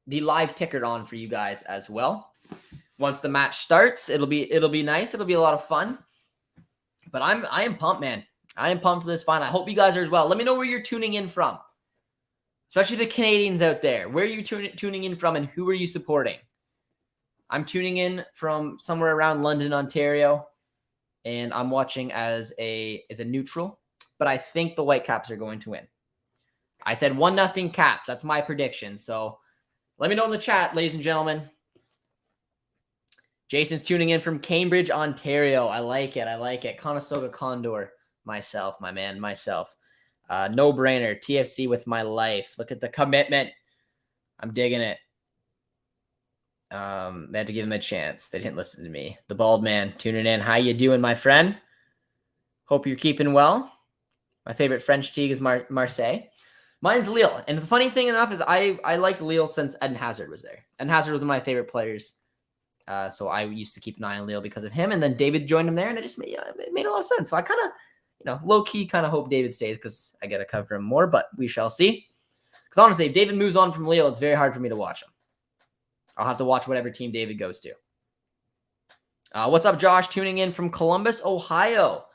the live ticker on for you guys as well. Once the match starts, it'll be nice. It'll be a lot of fun. But I am pumped, man. I am pumped for this final. I hope you guys are as well. Let me know where you're tuning in from. Especially the Canadians out there. Where are you tuning in from and who are you supporting? I'm tuning in from somewhere around London, Ontario. And I'm watching as a neutral. But I think the Whitecaps are going to win. I said 1-0 Caps. That's my prediction. So let me know in the chat, ladies and gentlemen. Jason's tuning in from Cambridge, Ontario. I like it. Conestoga Condor. Myself. No brainer. TFC with my life. Look at the commitment. I'm digging it. They had to give him a chance. They didn't listen to me. The bald man tuning in. How you doing, my friend? Hope you're keeping well. My favorite French team is Marseille. Mine's Lille. And the funny thing enough is I liked Lille since Eden Hazard was there. Eden Hazard was one of my favorite players. So I used to keep an eye on Lille because of him. And then David joined him there, and it made a lot of sense. So I kind of, low-key kind of hope David stays because I get to cover him more, but we shall see. Because honestly, if David moves on from Lille, it's very hard for me to watch him. I'll have to watch whatever team David goes to. What's up, Josh? Tuning in from Columbus, Ohio.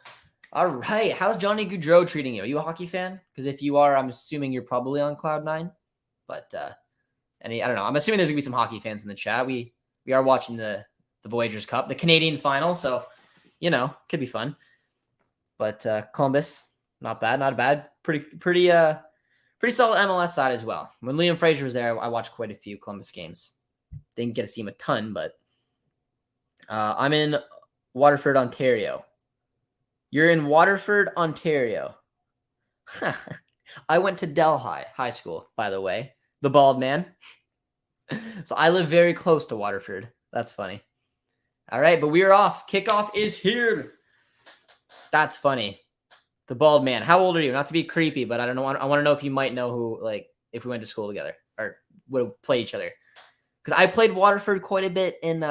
All right. How's Johnny Gaudreau treating you? Are you a hockey fan? Because if you are, I'm assuming you're probably on Cloud 9. But I don't know. I'm assuming there's going to be some hockey fans in the chat. We are watching the Voyageurs Cup, the Canadian final. So, could be fun. But Columbus, not bad. Pretty solid MLS side as well. When Liam Fraser was there, I watched quite a few Columbus games. Didn't get to see him a ton, but I'm in Waterford, Ontario. You're in Waterford, Ontario. I went to Delhi High School, by the way. The bald man. So I live very close to Waterford. That's funny. All right, but we are off. Kickoff is here. That's funny. The bald man. How old are you? Not to be creepy, but I don't know. I want to know if you might know who, like, if we went to school together or would play each other. Because I played Waterford quite a bit in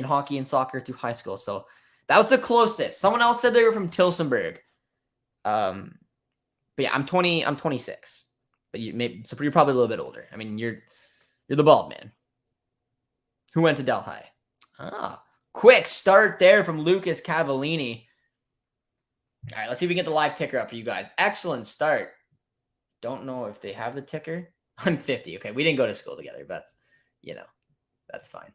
hockey and soccer through high school. So that was the closest. Someone else said they were from Tilsonburg. But yeah, I'm 20. I'm 26. But so you're probably a little bit older. I mean, you're the bald man who went to Del High. Ah, quick start there from Lucas Cavallini. All right, let's see if we can get the live ticker up for you guys. Excellent start. Don't know if they have the ticker. I'm 50. Okay, we didn't go to school together, but that's fine.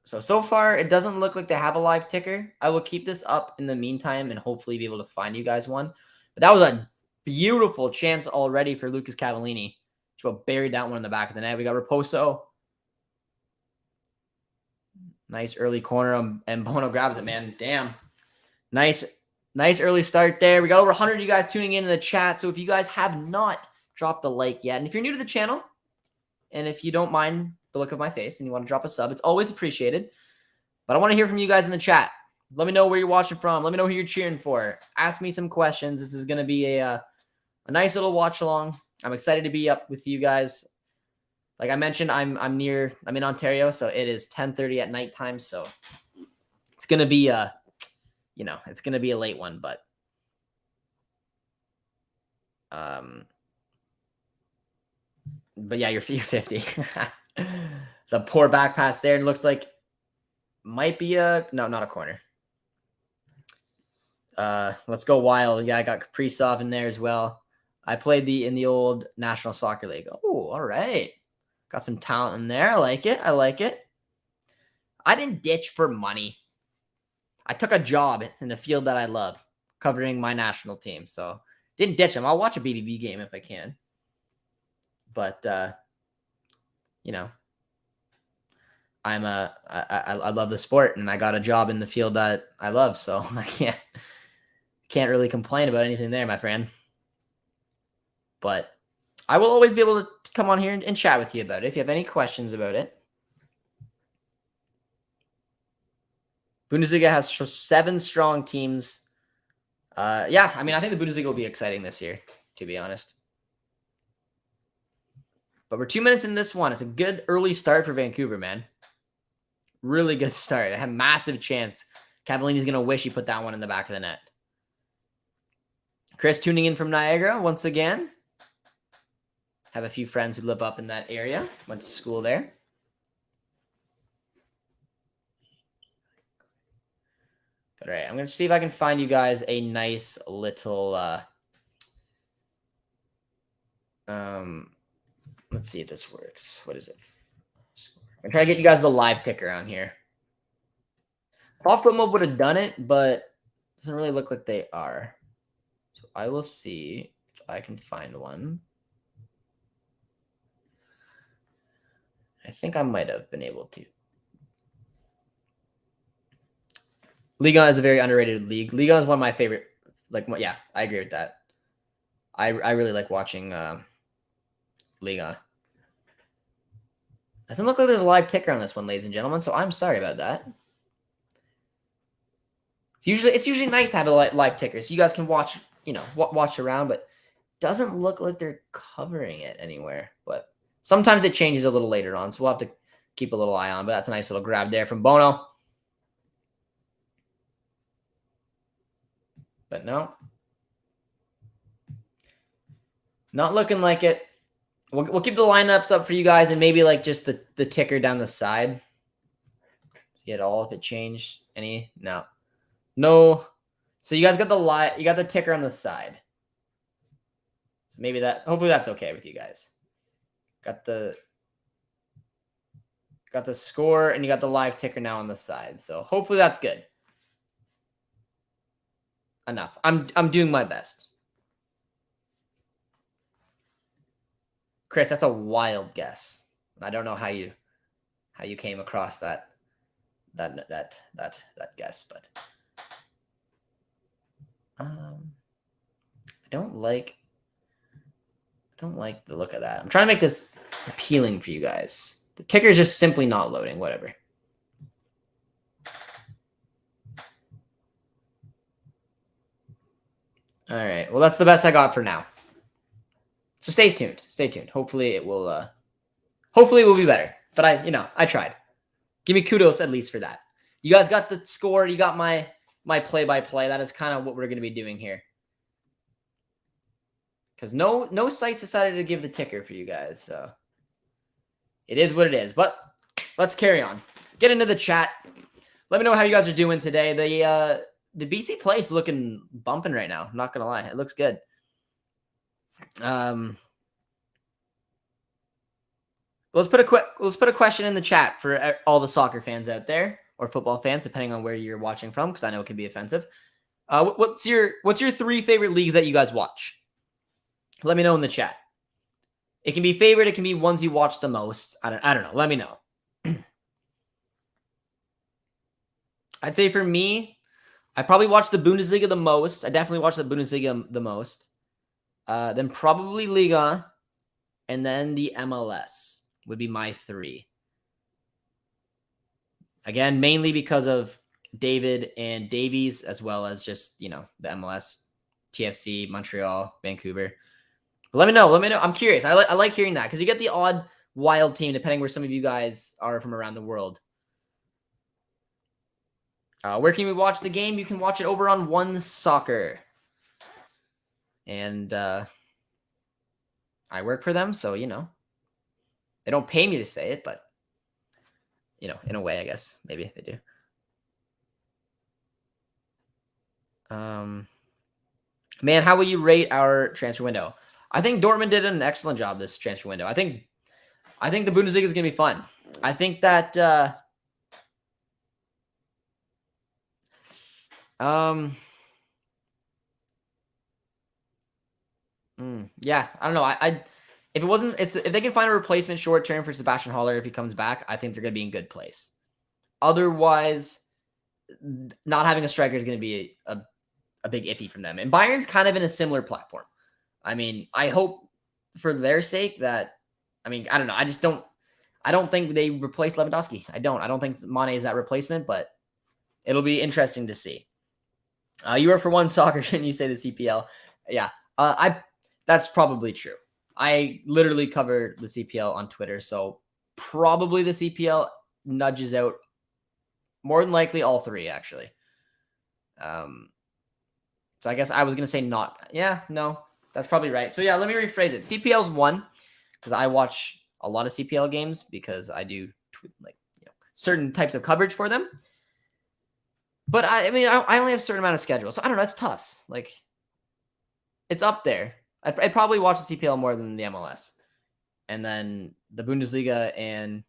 So far, it doesn't look like they have a live ticker. I will keep this up in the meantime and hopefully be able to find you guys one. But that was a beautiful chance already for Lucas Cavallini. Just buried that one in the back of the net. We got Raposo. Nice early corner, and Bono grabs it, man. Damn. Nice early start there. We got over 100 of you guys tuning in the chat. So if you guys have not dropped the like yet, and if you're new to the channel, and if you don't mind the look of my face and you want to drop a sub, it's always appreciated. But I want to hear from you guys in the chat. Let me know where you're watching from. Let me know who you're cheering for. Ask me some questions. This is going to be a nice little watch along. I'm excited to be up with you guys. Like I mentioned, I'm in Ontario, so it is 10:30 at nighttime. So it's going to be it's going to be a late one, but yeah, you're 50. It's a poor back pass there. It looks like might be not a corner. Let's go wild. Yeah, I got Kaprizov in there as well. I played in the old National Soccer League. Oh, all right. Got some talent in there. I like it. I didn't ditch for money. I took a job in the field that I love, covering my national team. So didn't ditch them. I'll watch a BBB game if I can. But I love the sport, and I got a job in the field that I love, so I can't really complain about anything there, my friend. But I will always be able to come on here and chat with you about it if you have any questions about it. Bundesliga has 7 strong teams. Yeah, I mean, I think the Bundesliga will be exciting this year, to be honest. But we're 2 minutes in this one. It's a good early start for Vancouver, man. Really good start. They have a massive chance. Cavallini's going to wish he put that one in the back of the net. Chris tuning in from Niagara once again. Have a few friends who live up in that area. Went to school there. All right, I'm going to see if I can find you guys a nice little let's see if this works. What is it? I'm trying to get you guys the live picker on here. Thought Footmob would have done it, but it doesn't really look like they are. So I will see if I can find one. I think I might have been able to. Liga is a very underrated league. Liga is one of my favorite. Yeah, I agree with that. I really like watching Liga. Doesn't look like there's a live ticker on this one, ladies and gentlemen. So I'm sorry about that. It's usually nice to have a live ticker, so you guys can watch watch around. But doesn't look like they're covering it anywhere. But sometimes it changes a little later on, so we'll have to keep a little eye on. But that's a nice little grab there from Bono. But no. Not looking like it. We'll keep the lineups up for you guys and maybe like just the ticker down the side. See it all if it changed any? No. No. So you guys got the ticker on the side. So maybe hopefully that's okay with you guys. Got the score and you got the live ticker now on the side. So hopefully that's good. Enough. I'm doing my best. Chris, that's a wild guess. I don't know how you came across that guess, but I don't like I don't like the look of that. I'm trying to make this appealing for you guys. The ticker is just simply not loading. Whatever. All right. Well, that's the best I got for now. So stay tuned. Stay tuned. Hopefully it will. Hopefully it will be better. But I tried. Give me kudos at least for that. You guys got the score. You got my play-by-play. That is kind of what we're going to be doing here. Because no sites decided to give the ticker for you guys. So it is what it is. But let's carry on. Get into the chat. Let me know how you guys are doing today. The BC play is looking bumping right now. I'm not going to lie. It looks good. Let's put a question in the chat for all the soccer fans out there, or football fans, depending on where you're watching from, because I know it can be offensive. What's your 3 favorite leagues that you guys watch? Let me know in the chat. It can be favorite. It can be ones you watch the most. I don't know. Let me know. I'd say for me, I probably watch the Bundesliga the most. I definitely watch the Bundesliga the most. Then probably Liga, and then the MLS would be my 3. Again, mainly because of David and Davies, as well as just, the MLS, TFC, Montreal, Vancouver. But let me know. I'm curious. I like hearing that because you get the odd wild team depending where some of you guys are from around the world. Where can we watch the game? You can watch it over on One Soccer. And I work for them, so, they don't pay me to say it, but, in a way, I guess, maybe they do. Man, how will you rate our transfer window? I think Dortmund did an excellent job this transfer window. I think the Bundesliga is going to be fun. I think that yeah, I don't know. If they can find a replacement short term for Sebastian Haller if he comes back, I think they're going to be in good place. Otherwise, not having a striker is going to be a big iffy from them. And Bayern's kind of in a similar platform. I mean, I hope for their sake that, I don't know. I don't think they replace Lewandowski. I don't think Mane is that replacement, but it'll be interesting to see. You are for One Soccer, shouldn't you say the CPL? Yeah, that's probably true. I literally cover the CPL on Twitter, so probably the CPL nudges out more than likely all 3, actually. So I guess I was going to say not. Yeah, no, that's probably right. So yeah, let me rephrase it. CPL's 1 because I watch a lot of CPL games because I do certain types of coverage for them. But I only have a certain amount of schedule, so I don't know. It's tough. It's up there. I'd probably watch the CPL more than the MLS, and then the Bundesliga, and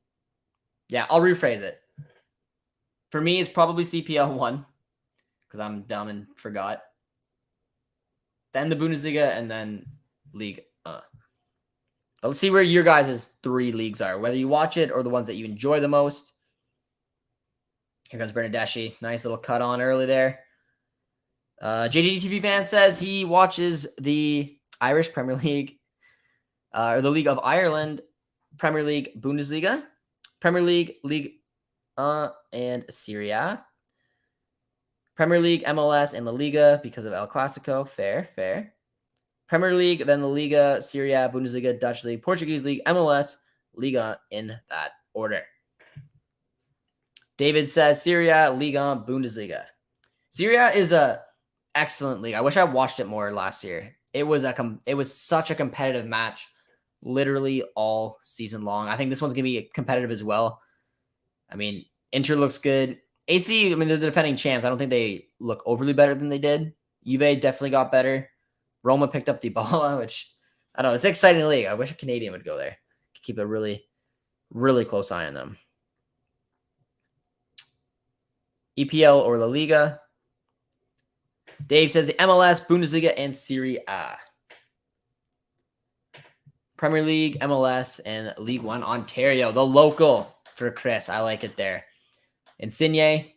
yeah, I'll rephrase it. For me, it's probably CPL 1 because I'm dumb and forgot. Then the Bundesliga, and then League. Let's see where your guys' 3 leagues are, whether you watch it or the ones that you enjoy the most. Here comes Bernadeschi. Nice little cut on early there. JJD TV fan says he watches the Irish Premier League, or the League of Ireland, Premier League, Bundesliga, Premier League, and Serie A. Premier League, MLS, and La Liga because of El Clasico. Fair. Premier League, then La Liga, Serie A, Bundesliga, Dutch League, Portuguese League, MLS, Liga in that order. David says Serie A, Liga, Bundesliga. Serie A is a excellent league. I wish I watched it more last year. It was such a competitive match, literally all season long. I think this one's gonna be competitive as well. Inter looks good. AC, they're the defending champs. I don't think they look overly better than they did. Juve definitely got better. Roma picked up Dybala, which I don't know. It's an exciting league. I wish a Canadian would go there. Keep a really, really close eye on them. EPL or La Liga. Dave says the MLS, Bundesliga, and Serie A. Premier League, MLS, and League One Ontario. The local for Chris. I like it there. Insigne.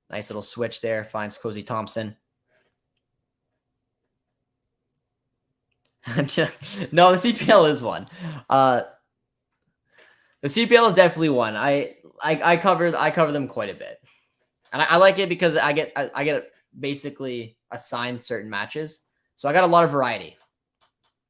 Nice little switch there. Finds Cozy Thompson. No, the CPL is one. The CPL is definitely one. I cover them quite a bit, and I like it because I get basically assigned certain matches, so I got a lot of variety.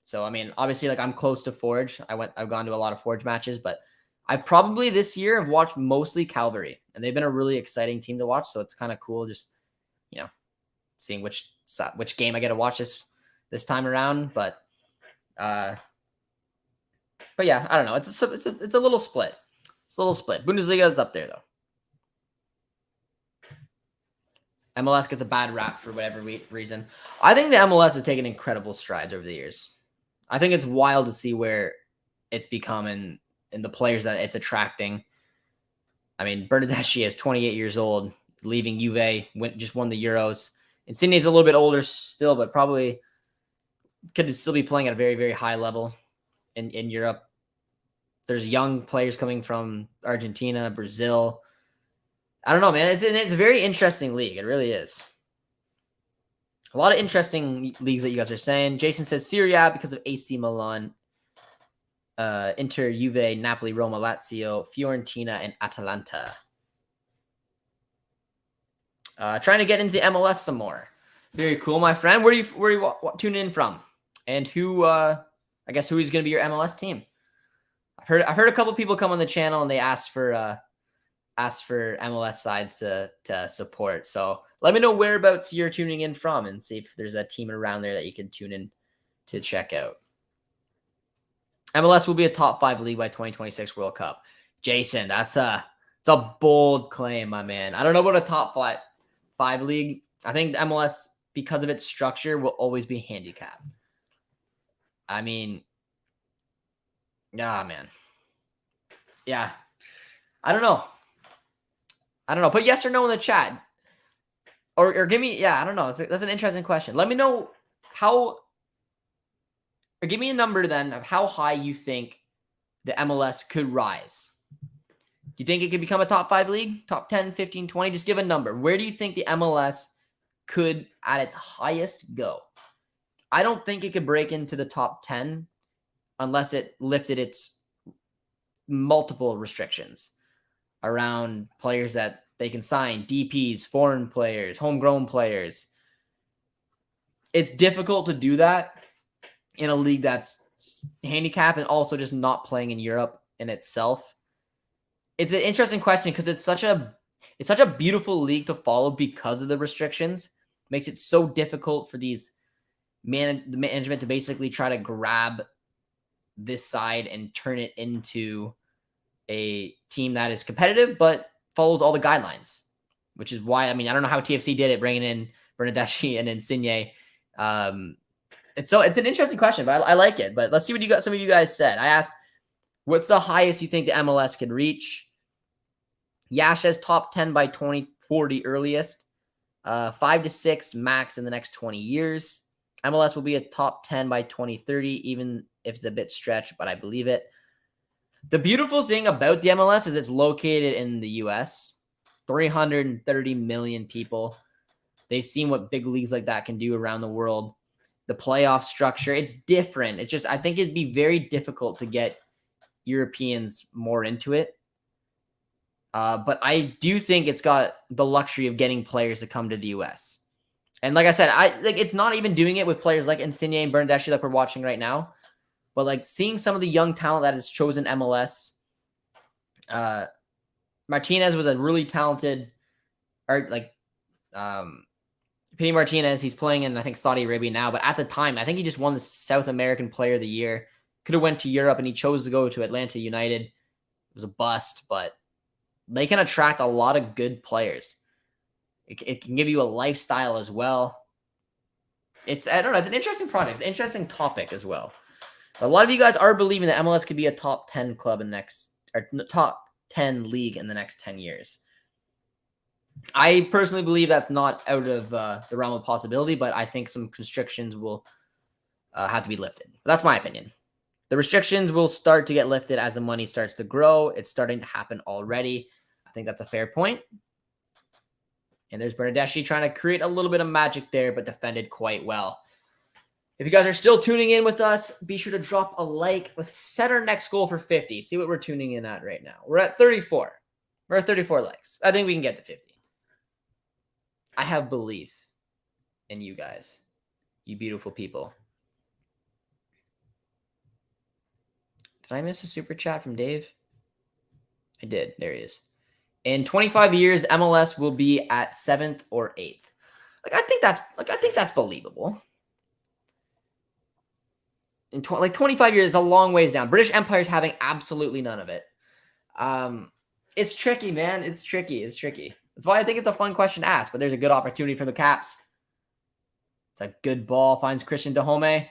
So I mean, obviously, like I'm close to Forge. I've gone to a lot of Forge matches, but I probably this year have watched mostly Calvary, and they've been a really exciting team to watch. So it's kind of cool, just seeing which game I get to watch this time around. But yeah, I don't know. It's a little split. It's a little split. Bundesliga is up there though. MLS gets a bad rap for whatever reason. I think the MLS has taken incredible strides over the years. I think it's wild to see where it's becoming and the players that it's attracting. I mean, Bernardeschi is 28 years old, leaving Juve, just won the Euros. And Sydney's a little bit older still, but probably could still be playing at a very, very high level in Europe. There's young players coming from Argentina, Brazil. I don't know, man. It's a very interesting league. It really is. A lot of interesting leagues that you guys are saying. Jason says Serie A because of AC Milan, Inter, Juve, Napoli, Roma, Lazio, Fiorentina, and Atalanta. Trying to get into the MLS some more. Very cool, my friend. Where are you tuning in from? And who is going to be your MLS team? I've heard a couple people come on the channel and they asked for MLS sides to support. So let me know whereabouts you're tuning in from and see if there's a team around there that you can tune in to check out. MLS will be a top 5 league by 2026 World Cup. Jason, it's a bold claim, my man. I don't know about a top 5 league. I think MLS, because of its structure, will always be handicapped. I mean, yeah, man. Yeah. I don't know. Put yes or no in the chat. Or give me, I don't know. That's an interesting question. Let me know or give me a number then of how high you think the MLS could rise. Do you think it could become a top 5 league? Top 10, 15, 20? Just give a number. Where do you think the MLS could, at its highest, go? I don't think it could break into the top 10 unless it lifted its multiple restrictions around players that they can sign, DPs, foreign players, homegrown players. It's difficult to do that in a league that's handicapped and also just not playing in Europe in itself. It's an interesting question because it's such a beautiful league to follow because of the restrictions. It makes it so difficult for the management to basically try to grab this side and turn it into a team that is competitive but follows all the guidelines, which is why, I don't know how TFC did it, bringing in Bernardeschi and Insigne. It's an interesting question, but I like it. But let's see what some of you guys said. I asked, what's the highest you think the MLS could reach? Yash says top 10 by 2040 earliest. 5 to 6 max in the next 20 years. MLS will be a top 10 by 2030, even if it's a bit stretched, but I believe it. The beautiful thing about the MLS is it's located in the U.S. 330 million people. They've seen what big leagues like that can do around the world. The playoff structure, it's different. It's just, I think it'd be very difficult to get Europeans more into it. But I do think it's got the luxury of getting players to come to the U.S. And like I said, it's not even doing it with players like Insigne and Bernardeschi like we're watching right now. But like seeing some of the young talent that has chosen MLS, Martinez was a really talented, Pini Martinez. He's playing in, I think, Saudi Arabia now. But at the time, I think he just won the South American Player of the Year. Could have went to Europe, and he chose to go to Atlanta United. It was a bust, but they can attract a lot of good players. It can give you a lifestyle as well. I don't know. It's an interesting product. It's an interesting topic as well. A lot of you guys are believing that MLS could be a top 10 club top 10 league in the next 10 years. I personally believe that's not out of the realm of possibility, but I think some restrictions will have to be lifted. But that's my opinion. The restrictions will start to get lifted as the money starts to grow. It's starting to happen already. I think that's a fair point. And there's Bernardeschi trying to create a little bit of magic there, but defended quite well. If you guys are still tuning in with us, be sure to drop a like. Let's set our next goal for 50. See what we're tuning in at right now. We're at 34. We're at 34 likes. I think we can get to 50. I have belief in you guys, you beautiful people. Did I miss a super chat from Dave? I did. There he is. In 25 years, MLS will be at 7th or 8th. I think that's believable. In 25 years is a long ways down. British Empire's having absolutely none of it. It's tricky, man. It's tricky. That's why I think it's a fun question to ask, but there's a good opportunity for the Caps. It's a good ball. Finds Christian Dahome.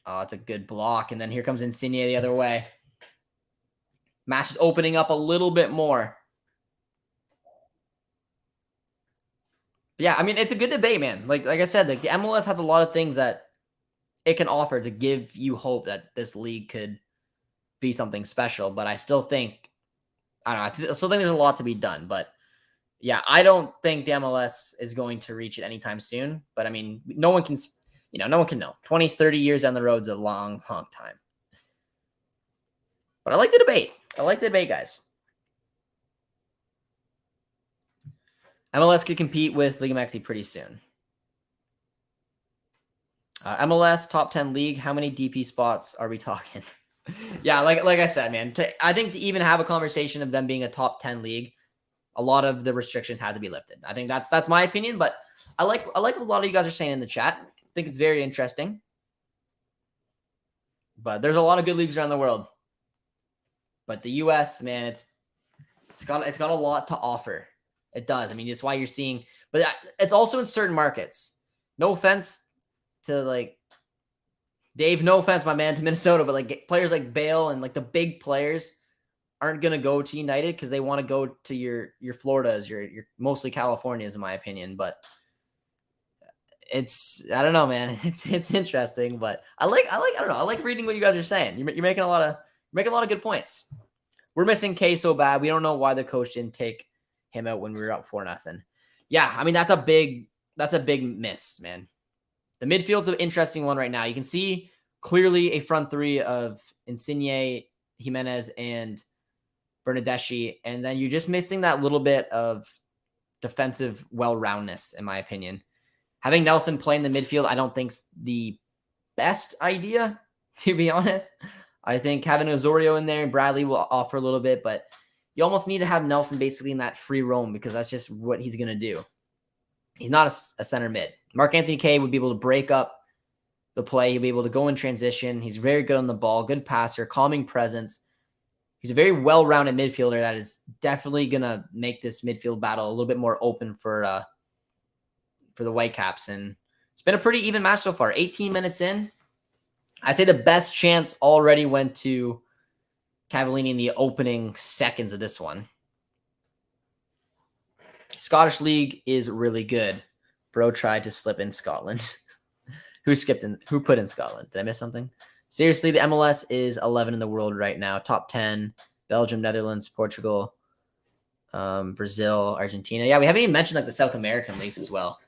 Oh, it's a good block. And then here comes Insigne the other way. Match is opening up a little bit more. But yeah, I mean, it's a good debate, man. Like I said, the MLS has a lot of things that it can offer to give you hope that this league could be something special. But I still think, I don't know, I still think there's a lot to be done. But yeah, I don't think the MLS is going to reach it anytime soon. But I mean, no one can know. 20, 30 years down the road is a long, long time. But I like the debate. Guys. MLS could compete with Liga MX pretty soon. MLS top 10 league. How many DP spots are we talking? Yeah, like I said, man. I think to even have a conversation of them being a top 10 league, a lot of the restrictions had to be lifted. I think that's my opinion, but I like what a lot of you guys are saying in the chat. I think it's very interesting. But there's a lot of good leagues around the world. But the US, man, it's got a lot to offer. It does. I mean, it's why you're seeing, but it's also in certain markets. No offense to Dave, no offense, my man, to Minnesota, but players like Bale and the big players aren't gonna go to United because they want to go to your Floridas, your mostly Californias, in my opinion. But I don't know, man. It's interesting, but I don't know. I like reading what you guys are saying. You're making a lot of good points. We're missing K so bad. We don't know why the coach didn't take him out when we were up 4-0. Yeah, I mean that's a big miss, man. The midfield's an interesting one right now. You can see clearly a front three of Insigne, Jimenez, and Bernadeschi, and then you're just missing that little bit of defensive well-roundness, in my opinion. Having Nelson play in the midfield, I don't think's the best idea, to be honest. I think having Osorio in there and Bradley will offer a little bit, but you almost need to have Nelson basically in that free roam because that's just what he's going to do. He's not a center mid. Mark-Anthony Kaye would be able to break up the play. He'll be able to go in transition. He's very good on the ball, good passer, calming presence. He's a very well-rounded midfielder that is definitely going to make this midfield battle a little bit more open for the Whitecaps. And it's been a pretty even match so far. 18 minutes in. I'd say the best chance already went to Cavallini in the opening seconds of this one. Scottish League is really good. Bro tried to slip in Scotland. Who put in Scotland? Did I miss something? Seriously, the MLS is 11 in the world right now. Top 10, Belgium, Netherlands, Portugal, Brazil, Argentina. Yeah, we haven't even mentioned the South American leagues as well.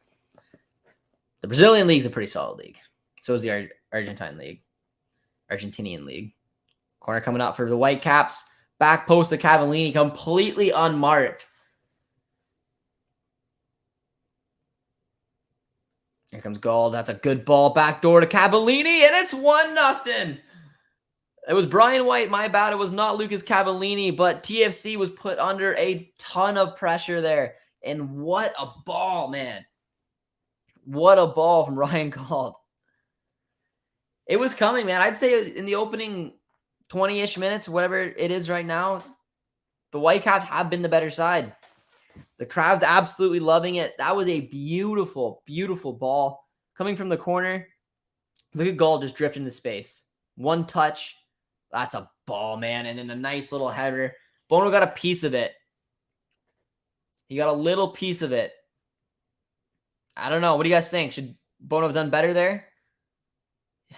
The Brazilian league is a pretty solid league. So is the Argentinian league. Corner coming out for the Whitecaps. Back post to Cavallini, completely unmarked. Here comes Gold. That's a good ball. Back door to Cavallini, and it's 1-0. It was Brian White. My bad. It was not Lucas Cavallini, but TFC was put under a ton of pressure there. And what a ball, man. What a ball from Ryan Gold. It was coming, man. I'd say in the opening 20-ish minutes, whatever it is right now, the Whitecaps have been the better side. The crowd's absolutely loving it. That was a beautiful, beautiful ball coming from the corner. Look at Gold just drift into space. One touch. That's a ball, man. And then a nice little header. Bono got a piece of it. He got a little piece of it. I don't know. What do you guys think? Should Bono have done better there?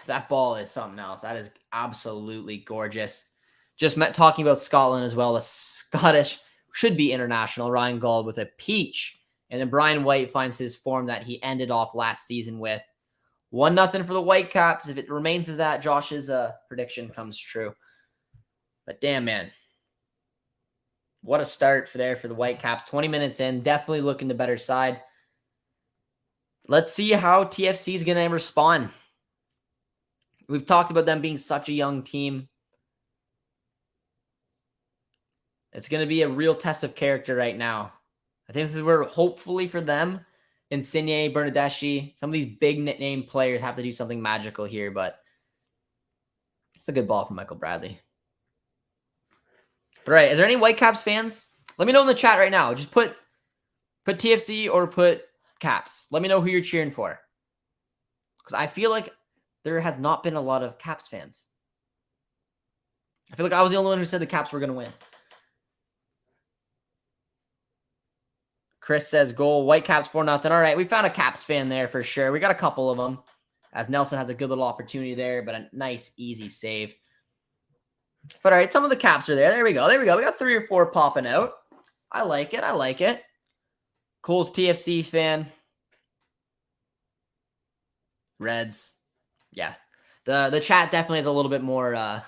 That ball is something else. That is absolutely gorgeous. Just talking about Scotland as well. The Scottish should be international. Ryan Gold with a peach. And then Brian White finds his form that he ended off last season with. 1-0 for the Whitecaps. If it remains as that, Josh's prediction comes true. But damn, man. What a start for the Whitecaps. 20 minutes in, definitely looking the better side. Let's see how TFC is going to respond. We've talked about them being such a young team. It's going to be a real test of character right now. I think this is where, hopefully for them, Insigne, Bernardeschi, some of these big name players have to do something magical here, but it's a good ball from Michael Bradley. But right, is there any Whitecaps fans? Let me know in the chat right now. Just put TFC or put Caps. Let me know who you're cheering for. Because I feel like there has not been a lot of Caps fans. I feel like I was the only one who said the Caps were going to win. Chris says goal. Whitecaps 4-0. All right, we found a Caps fan there for sure. We got a couple of them. As Nelson has a good little opportunity there, but a nice, easy save. But all right, some of the Caps are there. There we go. There we go. We got 3 or 4 popping out. I like it. I like it. Cole's TFC fan. Reds. Yeah. The chat definitely has a little bit more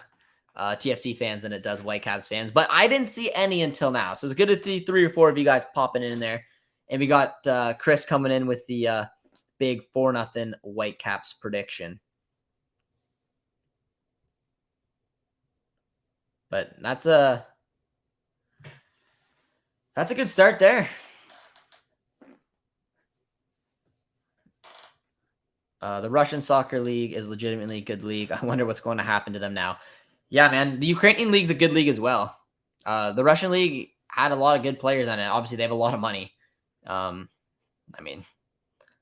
TFC fans than it does Whitecaps fans. But I didn't see any until now. So it's good to see 3 or 4 of you guys popping in there. And we got Chris coming in with the big 4-0 Whitecaps prediction. But that's a good start there. The Russian soccer league is legitimately a good league. I wonder what's going to happen to them now. Yeah, man. The Ukrainian league's a good league as well. The Russian league had a lot of good players on it. Obviously, they have a lot of money. I mean,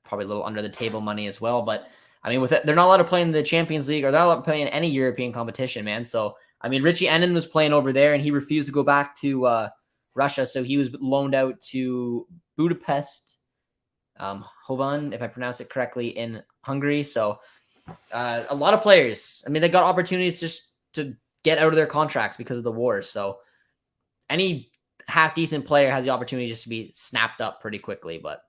probably a little under the table money as well. But I mean, with it, they're not allowed to play in the Champions League, or they're not allowed to play in any European competition, man. So I mean, Richie Ennen was playing over there, and he refused to go back to Russia, so he was loaned out to Budapest, Hovan, if I pronounce it correctly, in Hungary. So a lot of players. I mean, they got opportunities just to get out of their contracts because of the war. So any half decent player has the opportunity just to be snapped up pretty quickly. But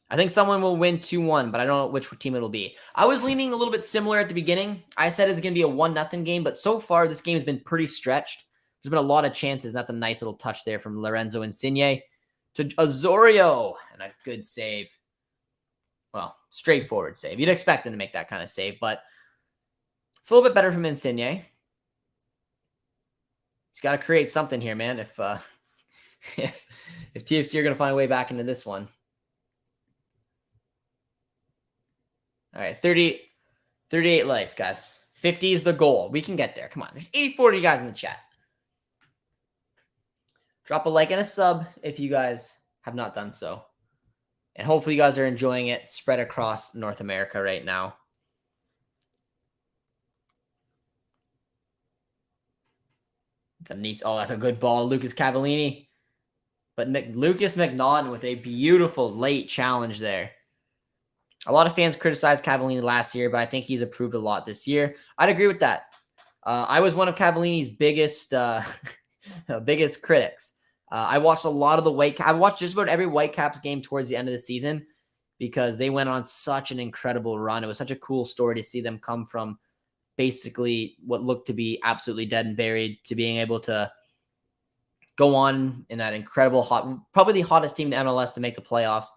I think someone will win 2-1, but I don't know which team it'll be. I was leaning a little bit similar at the beginning. I said it's going to be a 1-0 game, but so far this game has been pretty stretched. There's been a lot of chances, and that's a nice little touch there from Lorenzo Insigne to Osorio, and a good save. Well, straightforward save. You'd expect him to make that kind of save, but it's a little bit better from Insigne. He's got to create something here, man, if TFC are going to find a way back into this one. All right, 38 likes, guys. 50 is the goal. We can get there. Come on. There's 84 of you guys in the chat. Drop a like and a sub if you guys have not done so. And hopefully you guys are enjoying it spread across North America right now. That's a good ball, Lucas Cavallini. But Lucas McNaughton with a beautiful late challenge there. A lot of fans criticized Cavallini last year, but I think he's improved a lot this year. I'd agree with that. I was one of Cavallini's biggest biggest critics. I watched a lot of the Whitecaps. I watched just about every Whitecaps game towards the end of the season because they went on such an incredible run. It was such a cool story to see them come from basically what looked to be absolutely dead and buried to being able to go on in that incredible probably the hottest team in MLS to make the playoffs.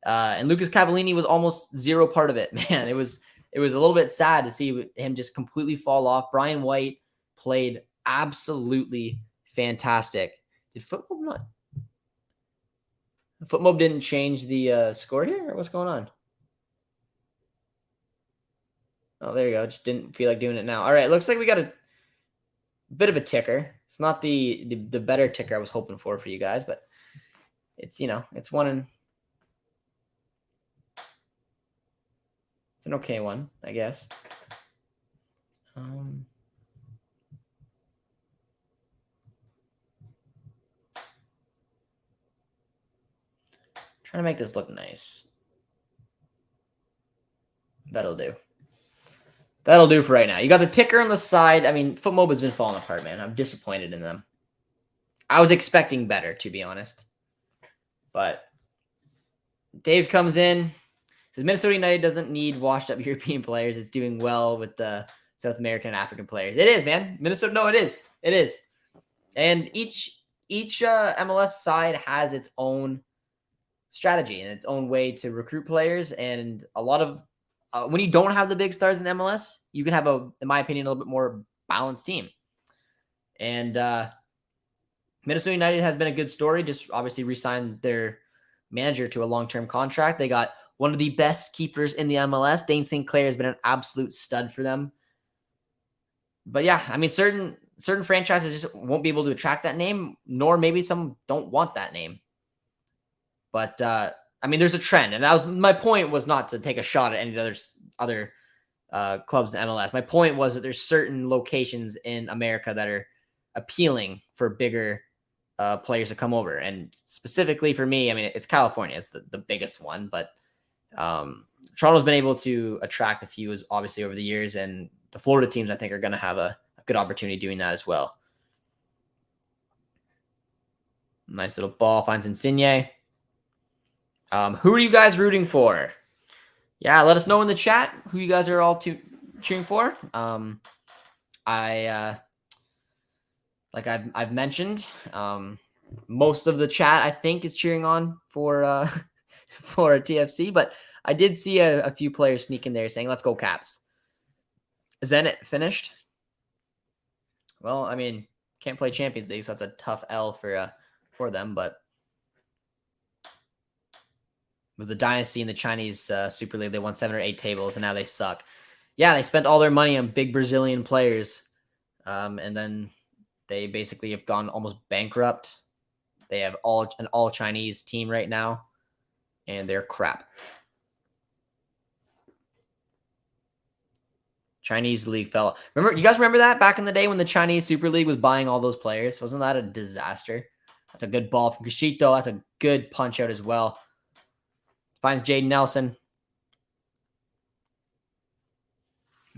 And Lucas Cavallini was almost zero part of it, man. It was a little bit sad to see him just completely fall off. Brian White played absolutely fantastic. Did Footmob didn't change the score here, or what's going on? Oh, there you go. Just didn't feel like doing it now. All right, looks like we got a bit of a ticker. It's not the better ticker I was hoping for you guys, but it's, it's one in. It's an okay one, I guess. Trying to make this look nice. That'll do. That'll do for right now. You got the ticker on the side. I mean, Footmob has been falling apart, man. I'm disappointed in them. I was expecting better, to be honest. But Dave comes in. Because Minnesota United doesn't need washed up European players. It's doing well with the South American and African players. It is, man. Minnesota, no, it is. It is. And each MLS side has its own strategy and its own way to recruit players. And a lot of when you don't have the big stars in the MLS, you can have in my opinion, a little bit more balanced team. And Minnesota United has been a good story. Just obviously re-signed their manager to a long-term contract. They got one of the best keepers in the MLS. Dane St. Clair has been an absolute stud for them. But yeah, I mean, certain franchises just won't be able to attract that name, nor maybe some don't want that name. But I mean, there's a trend, and that was my point. Was not to take a shot at any other clubs in MLS. My point was that there's certain locations in America that are appealing for bigger players to come over, and specifically for me, I mean, it's California. It's the biggest one, but Toronto's been able to attract a few, obviously, over the years, and the Florida teams, I think, are going to have a good opportunity doing that as well. Nice little ball, finds Insigne. Who are you guys rooting for? Yeah, let us know in the chat who you guys are all cheering for. Like I've mentioned, most of the chat I think is cheering on for for TFC, but I did see a few players sneak in there saying, "Let's go Caps." Is then it finished? Well, I mean, can't play Champions League, so that's a tough L for them. But with the dynasty in the Chinese Super League, they won 7 or 8 tables, and now they suck. Yeah, they spent all their money on big Brazilian players, and then they basically have gone almost bankrupt. They have an all Chinese team right now, and they're crap. Chinese league fell. You guys remember that back in the day when the Chinese Super League was buying all those players? Wasn't that a disaster? That's a good ball from Kishito. That's a good punch out as well. Finds Jaden Nelson.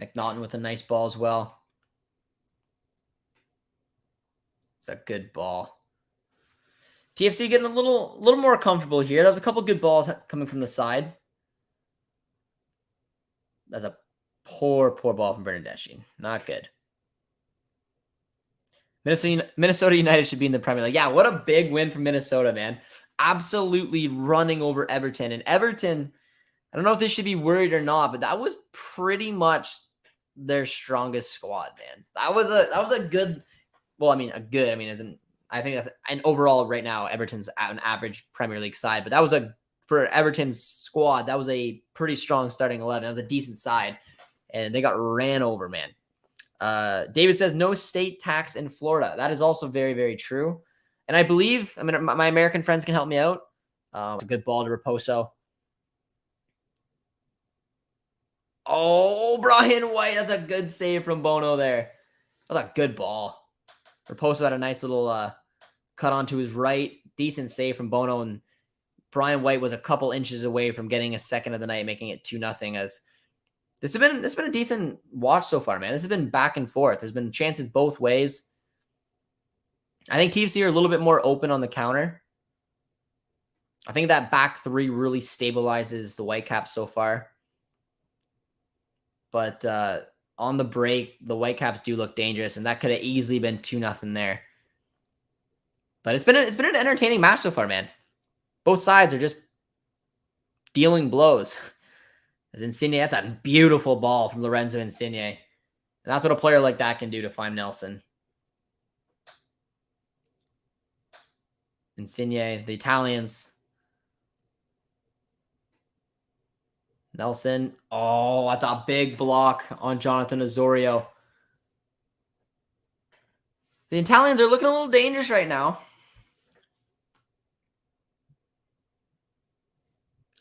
McNaughton with a nice ball as well. It's a good ball. TFC getting a little more comfortable here. That was a couple good balls coming from the side. That's a poor ball from Bernardeschi. Not good. Minnesota United should be in the Premier League. Yeah, what a big win from Minnesota, man. Absolutely running over Everton. And Everton, I don't know if they should be worried or not, but that was pretty much their strongest squad, man. That was a good, well, I mean, I think that's an overall right now, Everton's an average Premier League side, but that was for Everton's squad, that was a pretty strong starting 11. That was a decent side. And they got ran over, man. David says no state tax in Florida. That is also very, very true. And I believe, my American friends can help me out. It's a good ball to Raposo. Oh, Brian White. That's a good save from Bono there. That was a good ball. Raposo had a nice little cut onto his right. Decent save from Bono. And Brian White was a couple inches away from getting a second of the night, making it 2-0 as this has been a decent watch so far, man. This has been back and forth. There's been chances both ways. I think TFC are a little bit more open on the counter. I think that back three really stabilizes the Whitecaps so far. But on the break, the Whitecaps do look dangerous, and that could have easily been 2-0 there. But it's been an entertaining match so far, man. Both sides are just dealing blows. As Insigne, that's a beautiful ball from Lorenzo Insigne. And that's what a player like that can do to find Nelson. Insigne, the Italians. Nelson. Oh, that's a big block on Jonathan Osorio. The Italians are looking a little dangerous right now.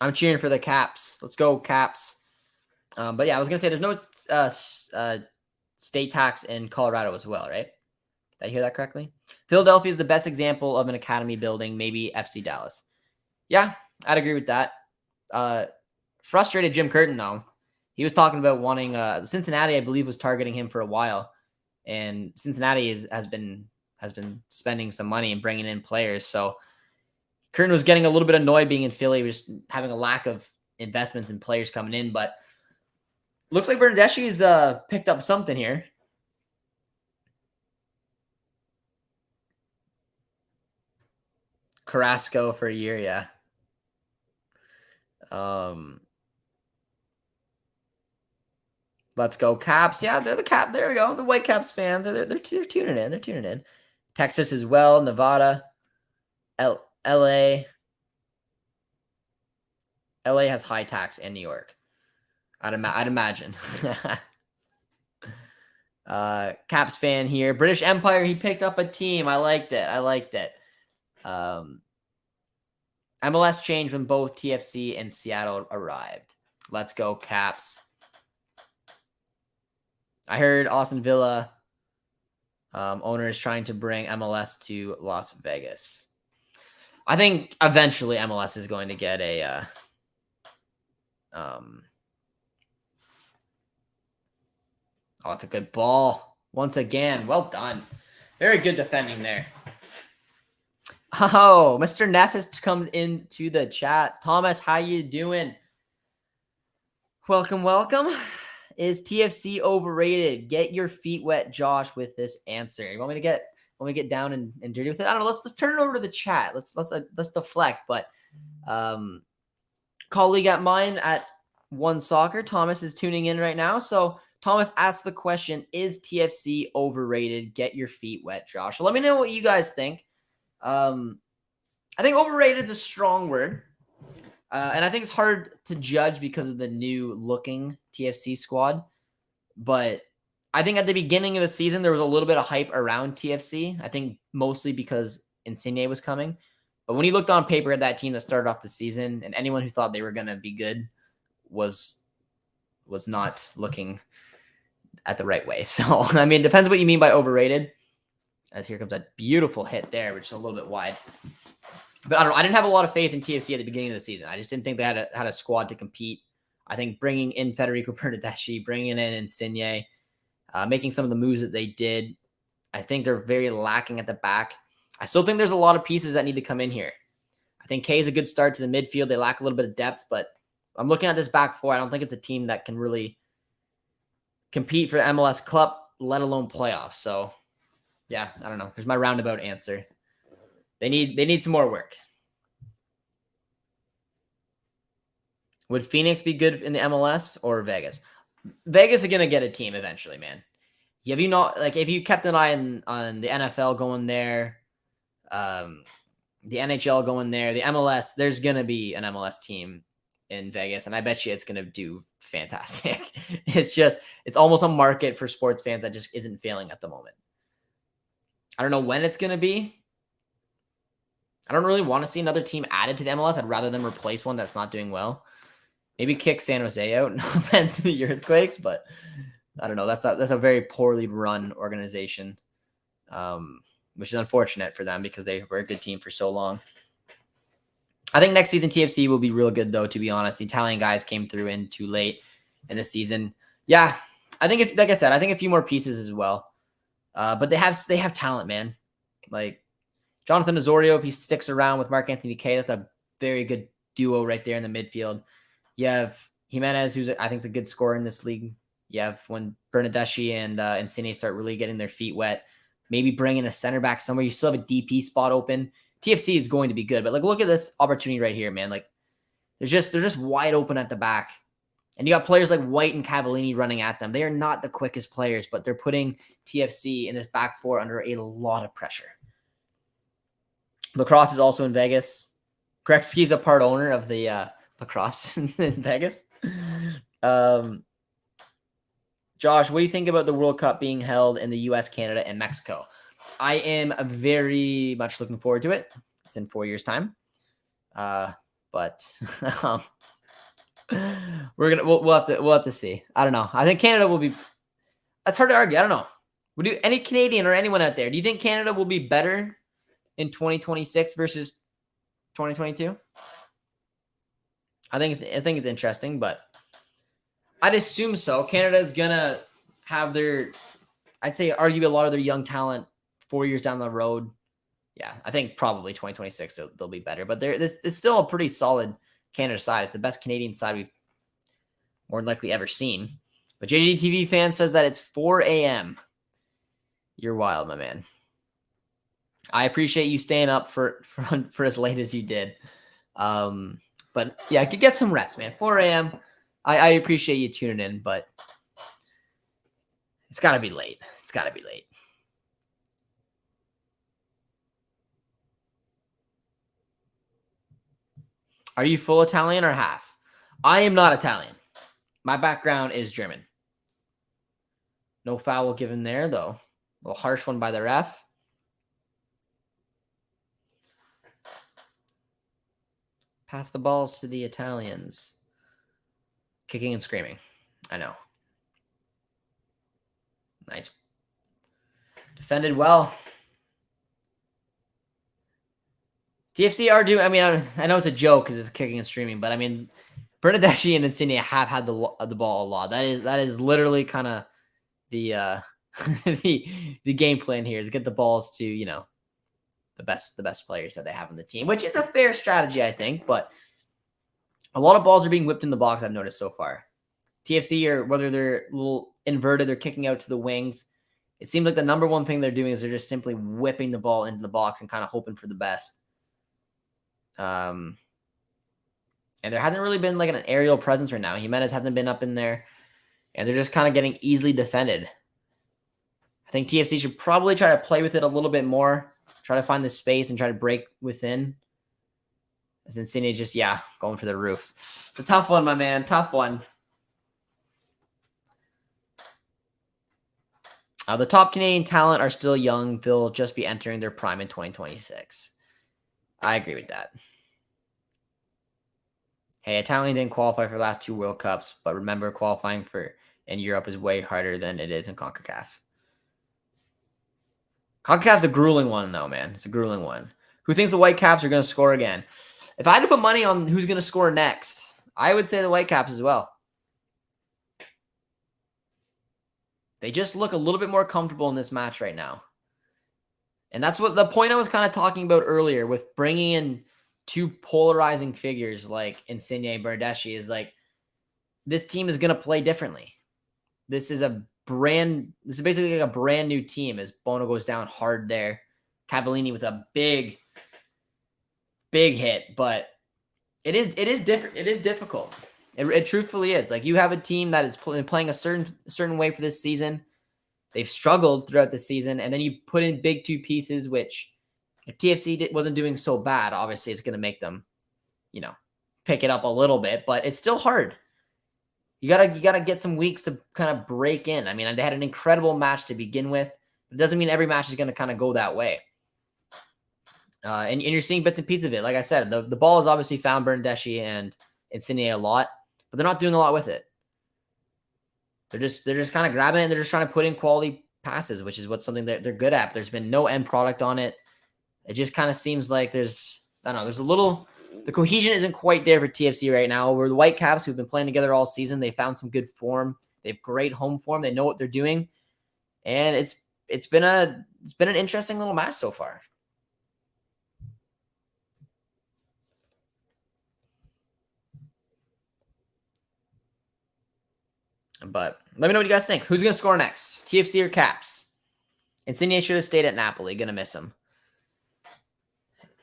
I'm cheering for the Caps. Let's go, Caps. But yeah, I was going to say there's no state tax in Colorado as well, right? Did I hear that correctly? Philadelphia is the best example of an academy building, maybe FC Dallas. Yeah, I'd agree with that. Frustrated Jim Curtin, though. He was talking about wanting Cincinnati, I believe, was targeting him for a while. And Cincinnati has been spending some money and bringing in players. So Curtin was getting a little bit annoyed being in Philly, just having a lack of investments and players coming in, but looks like Bernardeschi's picked up something here. Carrasco for a year, yeah. Let's go Caps. Yeah, they're the Cap. There we go. The Whitecaps fans they're tuning in. They're tuning in. Texas as well. Nevada, LA. LA has high tax in New York. I'd imagine. Caps fan here. British Empire. He picked up a team. I liked it. MLS changed when both TFC and Seattle arrived. Let's go Caps. I heard Austin Villa owner is trying to bring MLS to Las Vegas. I think eventually MLS is going to get a oh, it's a good ball. Once again, well done. Very good defending there. Oh, Mr. Neff has come into the chat. Thomas, how you doing? Welcome. Is TFC overrated? Get your feet wet, Josh, with this answer. You want me to get down and dirty with it? I don't know. Let's turn it over to the chat. Let's deflect. But colleague at mine at One Soccer, Thomas, is tuning in right now. So Thomas asked the question: is TFC overrated? Get your feet wet, Josh. So let me know what you guys think. I think overrated is a strong word. And I think it's hard to judge because of the new looking TFC squad. But I think at the beginning of the season, there was a little bit of hype around TFC. I think mostly because Insigne was coming. But when you looked on paper at that team that started off the season, and anyone who thought they were going to be good was not looking at the right way. So, I mean, it depends what you mean by overrated. As here comes that beautiful hit there, which is a little bit wide. But I don't know. I didn't have a lot of faith in TFC at the beginning of the season. I just didn't think they had a squad to compete. I think bringing in Federico Bernardeschi, bringing in Insigne, making some of the moves that they did, I think they're very lacking at the back. I still think there's a lot of pieces that need to come in here. I think Kay is a good start to the midfield. They lack a little bit of depth, but I'm looking at this back four. I don't think it's a team that can really compete for the MLS Cup, let alone playoffs. So, yeah, I don't know. Here's my roundabout answer. They need some more work. Would Phoenix be good in the MLS or Vegas? Vegas is gonna get a team eventually, man. Have you not if you kept an eye on the NFL going there, the NHL going there, the MLS, there's gonna be an MLS team in Vegas, and I bet you it's gonna do fantastic. It's almost a market for sports fans that just isn't failing at the moment. I don't know when it's gonna be. I don't really want to see another team added to the MLS. I'd rather them replace one that's not doing well. Maybe kick San Jose out. No offense to the Earthquakes, but I don't know. That's a very poorly run organization, which is unfortunate for them because they were a good team for so long. I think next season TFC will be real good, though, to be honest. The Italian guys came through in too late in the season. Yeah, I think, like I said, I think a few more pieces as well. But they have talent, man. Like, Jonathan Osorio, if he sticks around with Mark-Anthony Kaye, that's a very good duo right there in the midfield. You have Jimenez, who's I think is a good scorer in this league. You have when Bernardeschi and Insigne start really getting their feet wet, maybe bring in a center back somewhere. You still have a DP spot open. TFC is going to be good, but look at this opportunity right here, man. They're just wide open at the back, and you got players like White and Cavallini running at them. They are not the quickest players, but they're putting TFC in this back four under a lot of pressure. Lacrosse is also in Vegas. Gretzky's a part owner of the Lacrosse in Vegas. Josh, what do you think about the World Cup being held in the U.S., Canada, and Mexico? I am very much looking forward to it. It's in 4 years' time. But we'll have to see. I don't know. I think Canada will be. That's hard to argue. I don't know. Would you any Canadian or anyone out there? Do you think Canada will be better in 2026 versus 2022? I think it's interesting, but I'd assume so. Canada's gonna have I'd say arguably a lot of their young talent 4 years down the road. Yeah, I think probably 2026 they'll be better, but it's still a pretty solid Canada side. It's the best Canadian side we've more than likely ever seen. But JJD TV fan says that it's 4 a.m. You're wild, my man. I appreciate you staying up for as late as you did. But yeah, I could get some rest, man. 4 a.m. I appreciate you tuning in, but it's got to be late. It's got to be late. Are you full Italian or half? I am not Italian. My background is German. No foul given there, though. A little harsh one by the ref. Pass the balls to the Italians. Kicking and screaming. I know. Nice. Defended well. TFC are doing, I mean, I know it's a joke because it's kicking and streaming, but I mean, Bernardeschi and Insigne have had the ball a lot. That is literally kind of the the game plan here, is get the balls to, you know, the best players that they have on the team, which is a fair strategy, I think. But a lot of balls are being whipped in the box, I've noticed so far. TFC, or whether they're a little inverted, they're kicking out to the wings. It seems like the number one thing they're doing is they're just simply whipping the ball into the box and kind of hoping for the best. And there hasn't really been like an aerial presence right now. Jimenez hasn't been up in there, and they're just kind of getting easily defended. I think TFC should probably try to play with it a little bit more, try to find the space and try to break within. As Insigne just, going for the roof. It's a tough one, my man. Tough one. The top Canadian talent are still young. They'll just be entering their prime in 2026. I agree with that. Hey, Italian didn't qualify for the last 2 World Cups, but remember, qualifying for in Europe is way harder than it is in CONCACAF. CONCACAF's a grueling one, though, man. It's a grueling one. Who thinks the Whitecaps are going to score again? If I had to put money on who's going to score next, I would say the Whitecaps as well. They just look a little bit more comfortable in this match right now. And that's what the point I was kind of talking about earlier with bringing in 2 polarizing figures like Insigne and Bernardeschi, is like, this team is going to play differently. This is basically like a brand new team as Bono goes down hard there. Cavallini with a big hit, but it is different. It is difficult. It truthfully is. Like, you have a team that is playing a certain way for this season. They've struggled throughout the season, and then you put in big 2 pieces, which if TFC wasn't doing so bad, obviously it's going to make them, you know, pick it up a little bit, but it's still hard. You gotta get some weeks to kind of break in. I mean, they had an incredible match to begin with. It doesn't mean every match is going to kind of go that way. And you're seeing bits and pieces of it. Like I said, the ball has obviously found Bernardeschi and Insigne a lot, but they're not doing a lot with it. They're just kind of grabbing it, and they're just trying to put in quality passes, which is something they're good at. There's been no end product on it. It just kind of seems like there's a little, the cohesion isn't quite there for TFC right now. Where the Whitecaps, who've been playing together all season, they found some good form. They have great home form. They know what they're doing, and it's been an interesting little match so far. But let me know what you guys think. Who's going to score next? TFC or Caps? Insigne should have stayed at Napoli. Going to miss him.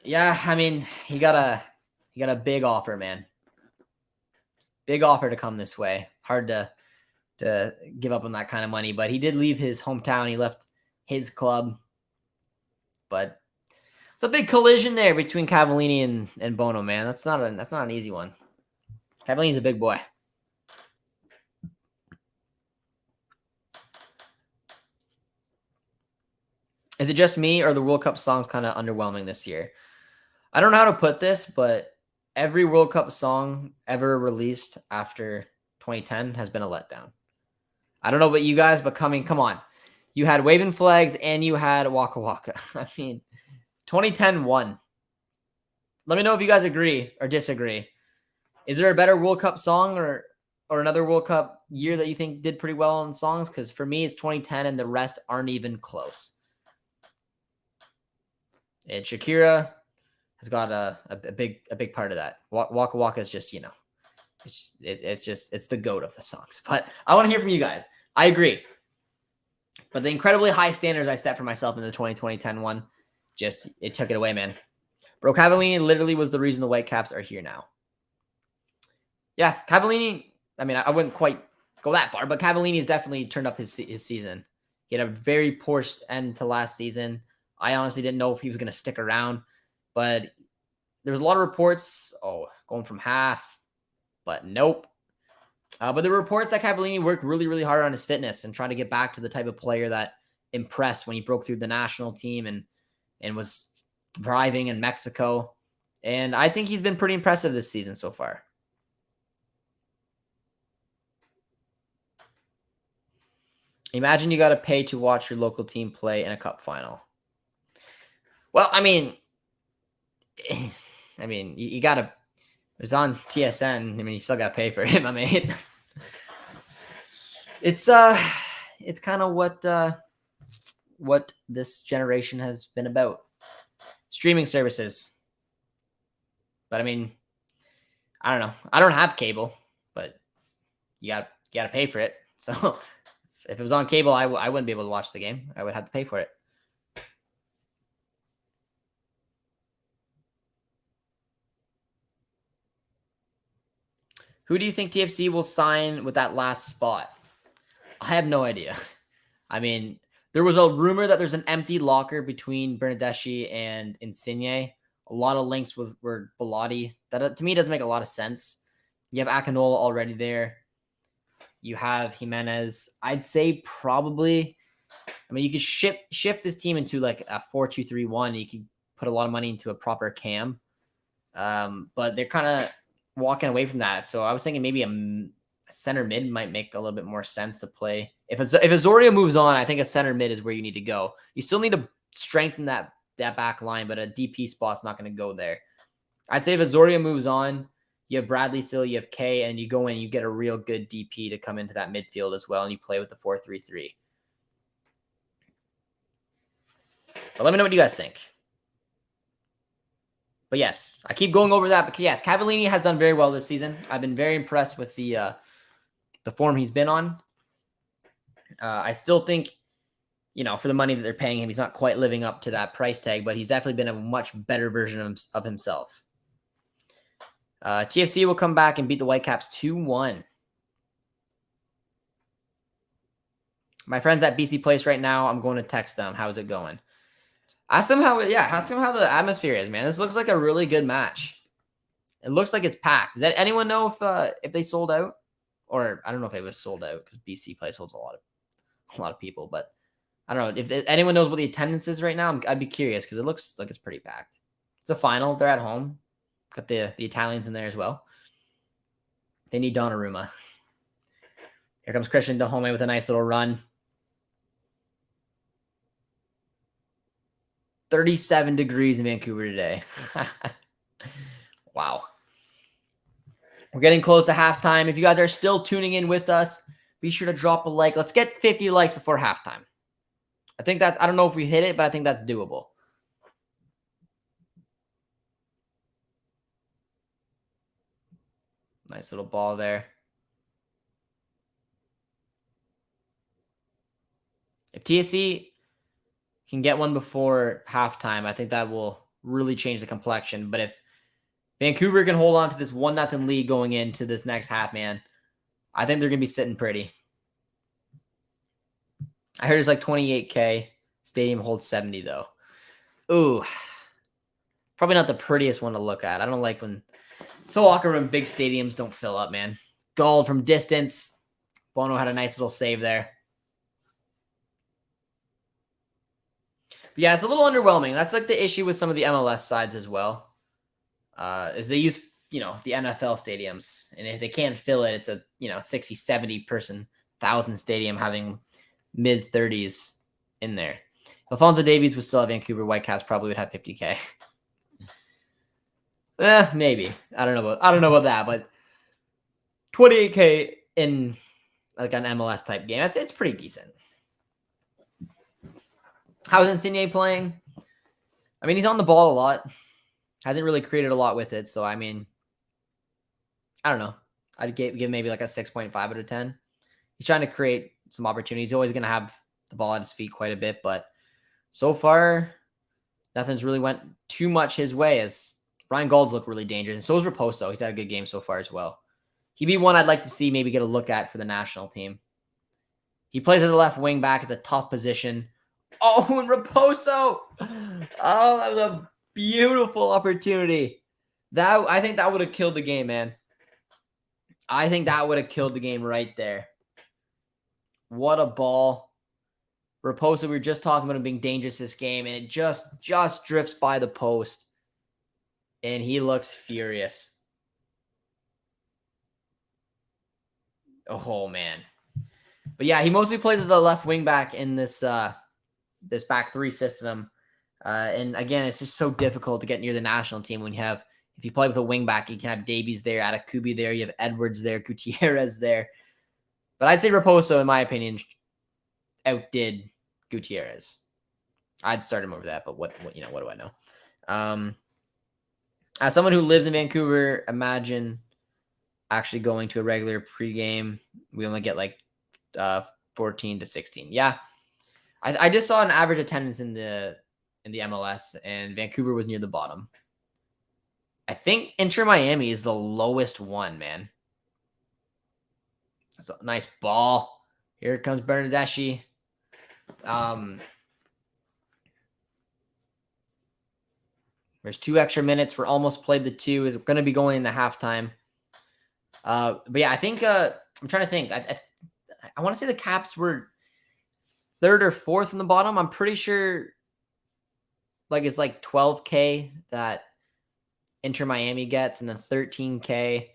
Yeah, I mean, he got a big offer, man. Big offer to come this way. Hard to give up on that kind of money, but he did leave his hometown. He left his club. But it's a big collision there between Cavallini and Bono, man. That's not an easy one. Cavallini's a big boy. Is it just me, or the World Cup songs kind of underwhelming this year? I don't know how to put this, but every World Cup song ever released after 2010 has been a letdown. I don't know about you guys, but come on. You had Waving Flags and you had Waka Waka. I mean, 2010 won. Let me know if you guys agree or disagree. Is there a better World Cup song or another World Cup year that you think did pretty well on songs? Because for me, it's 2010 and the rest aren't even close. And Shakira has got a big part of that. Waka Waka is just, it's the goat of the songs. But I want to hear from you guys. I agree. But the incredibly high standards I set for myself in the 2020-10 one, it took it away, man. Bro, Cavallini literally was the reason the Whitecaps are here now. Yeah, Cavallini, I mean, I wouldn't quite go that far, but Cavallini has definitely turned up his season. He had a very poor end to last season. I honestly didn't know if he was going to stick around, but there was a lot of reports, going from half, but nope. But there were reports that Cavallini worked really, really hard on his fitness and trying to get back to the type of player that impressed when he broke through the national team and was thriving in Mexico. And I think he's been pretty impressive this season so far. Imagine you got to pay to watch your local team play in a cup final. Well, I mean, you got to. It's on TSN. I mean, you still got to pay for it, my mate. It's kind of what this generation has been about. Streaming services. But I mean, I don't know. I don't have cable, but you got to pay for it. So if it was on cable, I wouldn't be able to watch the game. I would have to pay for it. Who do you think TFC will sign with that last spot? I have no idea. I mean, there was a rumor that there's an empty locker between Bernardeschi and Insigne. A lot of links were Bellotti. That to me doesn't make a lot of sense. You have Akinola already there. You have Jimenez. I'd say probably. I mean, you could shift this team into like a 4-2-3-1. You could put a lot of money into a proper cam, but they're kind of walking away from that. So I was thinking maybe a center mid might make a little bit more sense to play. If Azorio moves on, I think a center mid is where you need to go. You still need to strengthen that back line, but a DP spot's not going to go there. I'd say if Azorio moves on, you have Bradley still, you have Kay, and you go in, you get a real good DP to come into that midfield as well, and you play with the 4-3-3. But let me know what you guys think. But yes, I keep going over that. But yes, Cavallini has done very well this season. I've been very impressed with the form he's been on. I still think, for the money that they're paying him, he's not quite living up to that price tag, but he's definitely been a much better version of himself. TFC will come back and beat the Whitecaps 2-1. My friends at BC Place right now, I'm going to text them. How's it going? Ask them how the atmosphere is, man. This looks like a really good match. It looks like it's packed. Does anyone know if they sold out? Or I don't know if it was sold out because BC Place holds a lot of people, but I don't know. If anyone knows what the attendance is right now, I'd be curious because it looks like it's pretty packed. It's a final. They're at home. Got the Italians in there as well. They need Donnarumma. Here comes Christian Dahome with a nice little run. 37 degrees in Vancouver today. Wow. We're getting close to halftime. If you guys are still tuning in with us, be sure to drop a like. Let's get 50 likes before halftime. I don't know if we hit it, but I think that's doable. Nice little ball there. If TSC can get one before halftime, I think that will really change the complexion. But if Vancouver can hold on to this 1-0 lead going into this next half, man, I think they're going to be sitting pretty. I heard it's like 28K. Stadium holds 70, though. Ooh. Probably not the prettiest one to look at. I don't like when soccer when big stadiums don't fill up, man. Gold from distance. Bono had a nice little save there. But yeah, it's a little underwhelming. That's like the issue with some of the MLS sides as well. Is they use, the NFL stadiums. And if they can't fill it, it's a, 60, 70 person, 1,000 stadium having mid-30s in there. If Alphonso Davies was still at Vancouver Whitecaps, probably would have 50K. Maybe. I don't know about that, but 28K in like an MLS type game, it's pretty decent. How's Insigne playing? I mean, he's on the ball a lot. Hasn't really created a lot with it. So, I mean, I don't know. I'd give maybe like a 6.5 out of 10. He's trying to create some opportunities. He's always going to have the ball at his feet quite a bit, but so far, nothing's really went too much his way, as Ryan Gauld's looked really dangerous. And so is Raposo. He's had a good game so far as well. He'd be one I'd like to see maybe get a look at for the national team. He plays as a left wing back. It's a tough position. Oh, and Raposo. Oh, that was a beautiful opportunity. I think that would have killed the game, man. I think that would have killed the game right there. What a ball. Raposo, we were just talking about him being dangerous this game, and it just drifts by the post. And he looks furious. Oh, man. But yeah, he mostly plays as a left wing back in this this back three system. And again, it's just so difficult to get near the national team when you have, if you play with a wing back, you can have Davies there, Atakubi there, you have Edwards there, Gutierrez there. But I'd say Raposo, in my opinion, outdid Gutierrez. I'd start him over that, but what do I know? As someone who lives in Vancouver, imagine actually going to a regular pregame. We only get like 14 to 16. Yeah. I just saw an average attendance in the MLS, and Vancouver was near the bottom. I think Inter Miami is the lowest one, man. That's a nice ball. Here comes Bernardeschi. There's 2 extra minutes. We're almost played the 2. It's going to be going into halftime. But yeah, I think I'm trying to think. I want to say the Caps were 3rd or 4th from the bottom. I'm pretty sure like it's like $12K that Inter Miami gets, and then $13K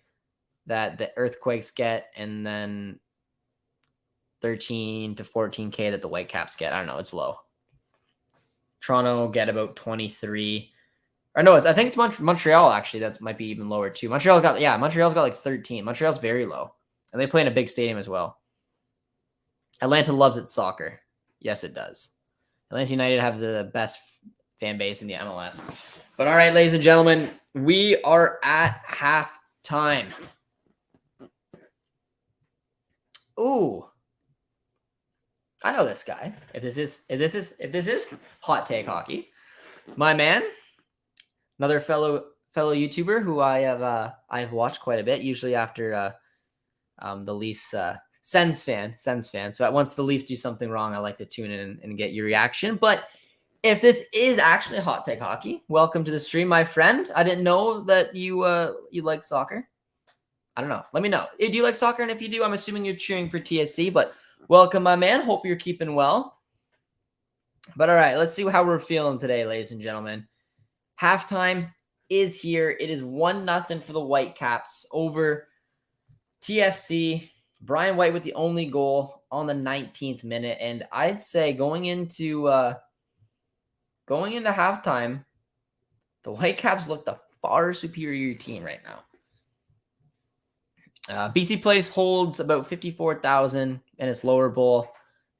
that the Earthquakes get, and then $13 to $14K that the Whitecaps get. I don't know. It's low. Toronto get about 23. Or no, I think it's Montreal, actually. That might be even lower, too. Montreal's got like 13. Montreal's very low. And they play in a big stadium as well. Atlanta loves its soccer. Yes, it does. Atlanta United have the best fan base in the MLS. But all right, ladies and gentlemen, we are at halftime. Ooh. I know this guy. If this is hot take hockey, my man, another fellow YouTuber who I've watched quite a bit, usually after the Leafs Sens fan. So once the Leafs do something wrong, I like to tune in and get your reaction. But if this is actually hot take hockey, welcome to the stream, my friend. I didn't know that you like soccer. I don't know. Let me know. Do you like soccer? And if you do, I'm assuming you're cheering for TSC. But welcome, my man. Hope you're keeping well. But all right, let's see how we're feeling today, ladies and gentlemen. Halftime is here. It is 1-0 for the Whitecaps over TFC. Brian White with the only goal on the 19th minute. And I'd say going into halftime, the Whitecaps look the far superior team right now. BC Place holds about 54,000 in its lower bowl.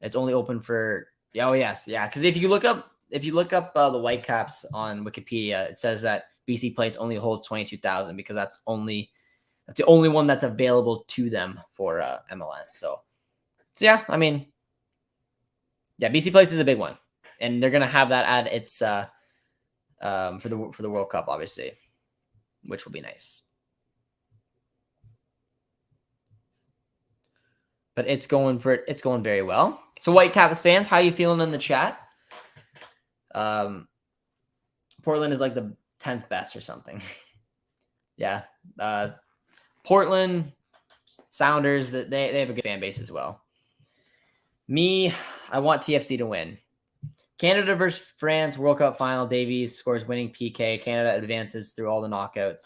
It's only open for because if you look up the Whitecaps on Wikipedia, it says that BC Place only holds 22,000 because that's the only one that's available to them for MLS. So yeah, I mean, yeah, BC Place is a big one, and they're gonna have that at its for the World Cup, obviously, which will be nice. But it's going very well. So Whitecaps fans, how you feeling in the chat? Portland is like the 10th best or something. Yeah. Portland Sounders, they have a good fan base as well. Me, I want TFC to win. Canada versus France World Cup final. Davies scores winning PK. Canada advances through all the knockouts.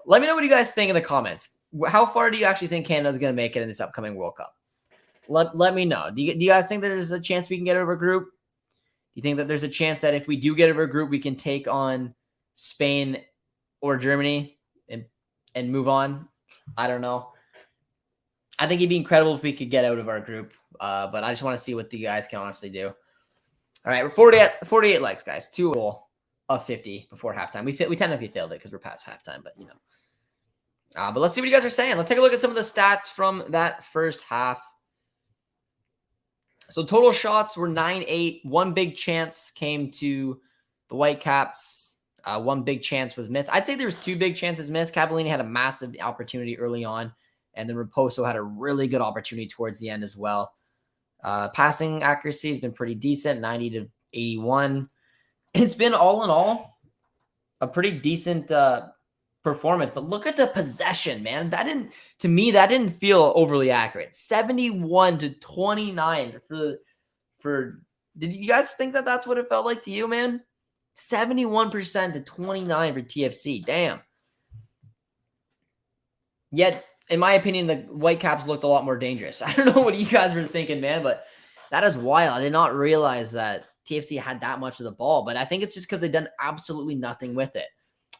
Let me know what you guys think in the comments. How far do you actually think Canada's going to make it in this upcoming World Cup? Let me know. Do you guys think that there's a chance we can get over a group? Do you think that there's a chance that if we do get over a group, we can take on Spain or Germany and move on? I don't know. I think it'd be incredible if we could get out of our group. But I just want to see what the guys can honestly do. All right, we're 48 likes, guys. 2 goal. of 50 before halftime. We technically failed it because we're past halftime, but you know. But let's see what you guys are saying. Let's take a look at some of the stats from that first half. So total shots were 9-8. One big chance came to the Whitecaps. One big chance was missed. I'd say there was 2 big chances missed. Cavallini had a massive opportunity early on, and then Raposo had a really good opportunity towards the end as well. Passing accuracy has been pretty decent, 90 to 81. It's been all in all a pretty decent performance, but look at the possession, man. That didn't feel overly accurate. 71 to 29 for did you guys think that that's what it felt like to you, man? 71% to 29 for TFC. Damn. Yet, in my opinion, the Whitecaps looked a lot more dangerous. I don't know what you guys were thinking, man, but that is wild. I did not realize that TFC had that much of the ball, but I think it's just because they've done absolutely nothing with it.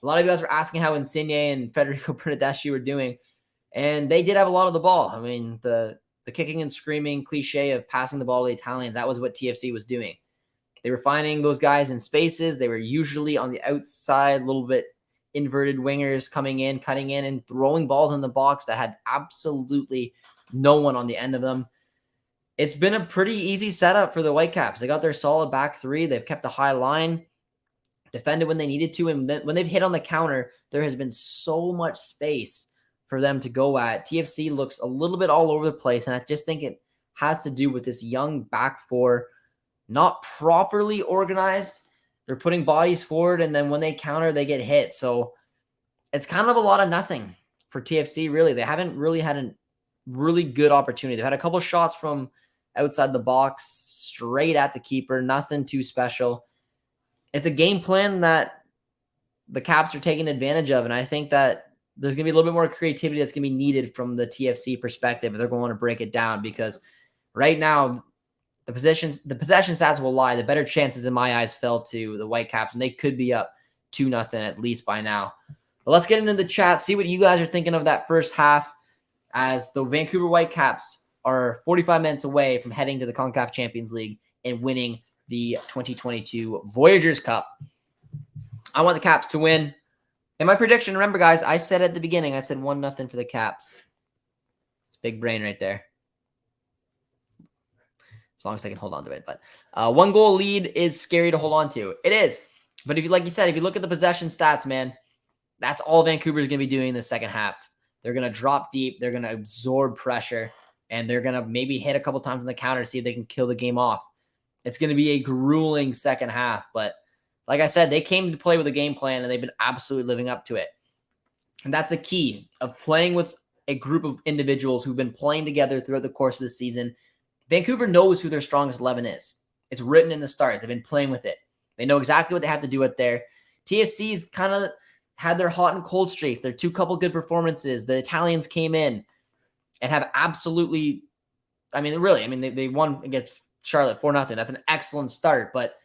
A lot of you guys were asking how Insigne and Federico Bernardeschi were doing, and they did have a lot of the ball. I mean, the kicking and screaming cliche of passing the ball to the Italians, that was what TFC was doing. They were finding those guys in spaces. They were usually on the outside, a little bit inverted wingers coming in, cutting in, and throwing balls in the box that had absolutely no one on the end of them. It's been a pretty easy setup for the Whitecaps. They got their solid back three. They've kept a high line, defended when they needed to, and when they've hit on the counter, there has been so much space for them to go at. TFC looks a little bit all over the place, and I just think it has to do with this young back four not properly organized. They're putting bodies forward, and then when they counter, they get hit. So it's kind of a lot of nothing for TFC, really. They haven't really had a really good opportunity. They've had a couple shots from outside the box, straight at the keeper, nothing too special. It's a game plan that the Caps are taking advantage of, and I think that there's going to be a little bit more creativity that's going to be needed from the TFC perspective if they're going to break it down, because right now the possession stats will lie. The better chances in my eyes fell to the Whitecaps, and they could be up 2-0 at least by now. But let's get into the chat, see what you guys are thinking of that first half, as the Vancouver Whitecaps are 45 minutes away from heading to the CONCACAF Champions League and winning the 2022 Voyageurs Cup. I want the Caps to win. And my prediction, remember, guys, I said at the beginning, I said 1-0 for the Caps. It's big brain right there. As long as I can hold on to it. But 1-goal lead is scary to hold on to. It is. But if you, like you said, if you look at the possession stats, man, that's all Vancouver is going to be doing in the second half. They're going to drop deep. They're going to absorb pressure. And they're going to maybe hit a couple times on the counter to see if they can kill the game off. It's going to be a grueling second half. But like I said, they came to play with a game plan, and they've been absolutely living up to it. And that's the key of playing with a group of individuals who've been playing together throughout the course of the season. Vancouver knows who their strongest 11 is. It's written in the start. They've been playing with it. They know exactly what they have to do out there. TFC's kind of had their hot and cold streaks. Their couple good performances. The Italians came in and have absolutely, they won against Charlotte 4-0. That's an excellent start, but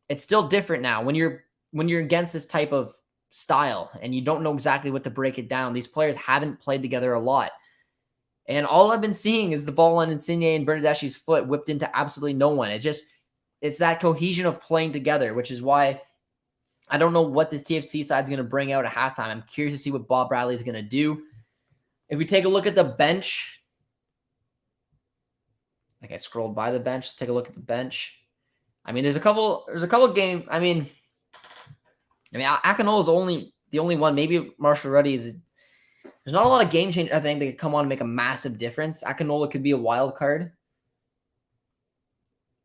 it's still different now when you're against this type of style and you don't know exactly what to break it down. These players haven't played together a lot. And all I've been seeing is the ball on Insigne and Bernardeschi's foot whipped into absolutely no one. It's that cohesion of playing together, which is why I don't know what this TFC side is going to bring out at halftime. I'm curious to see what Bob Bradley is going to do. If we take a look at the bench, like I scrolled by the bench, let's take a look at the bench. I mean, there's a couple games. I mean, Akinola's the only one. Maybe Marshall Ruddy is. There's not a lot of game change, I think, that could come on and make a massive difference. Akinola could be a wild card.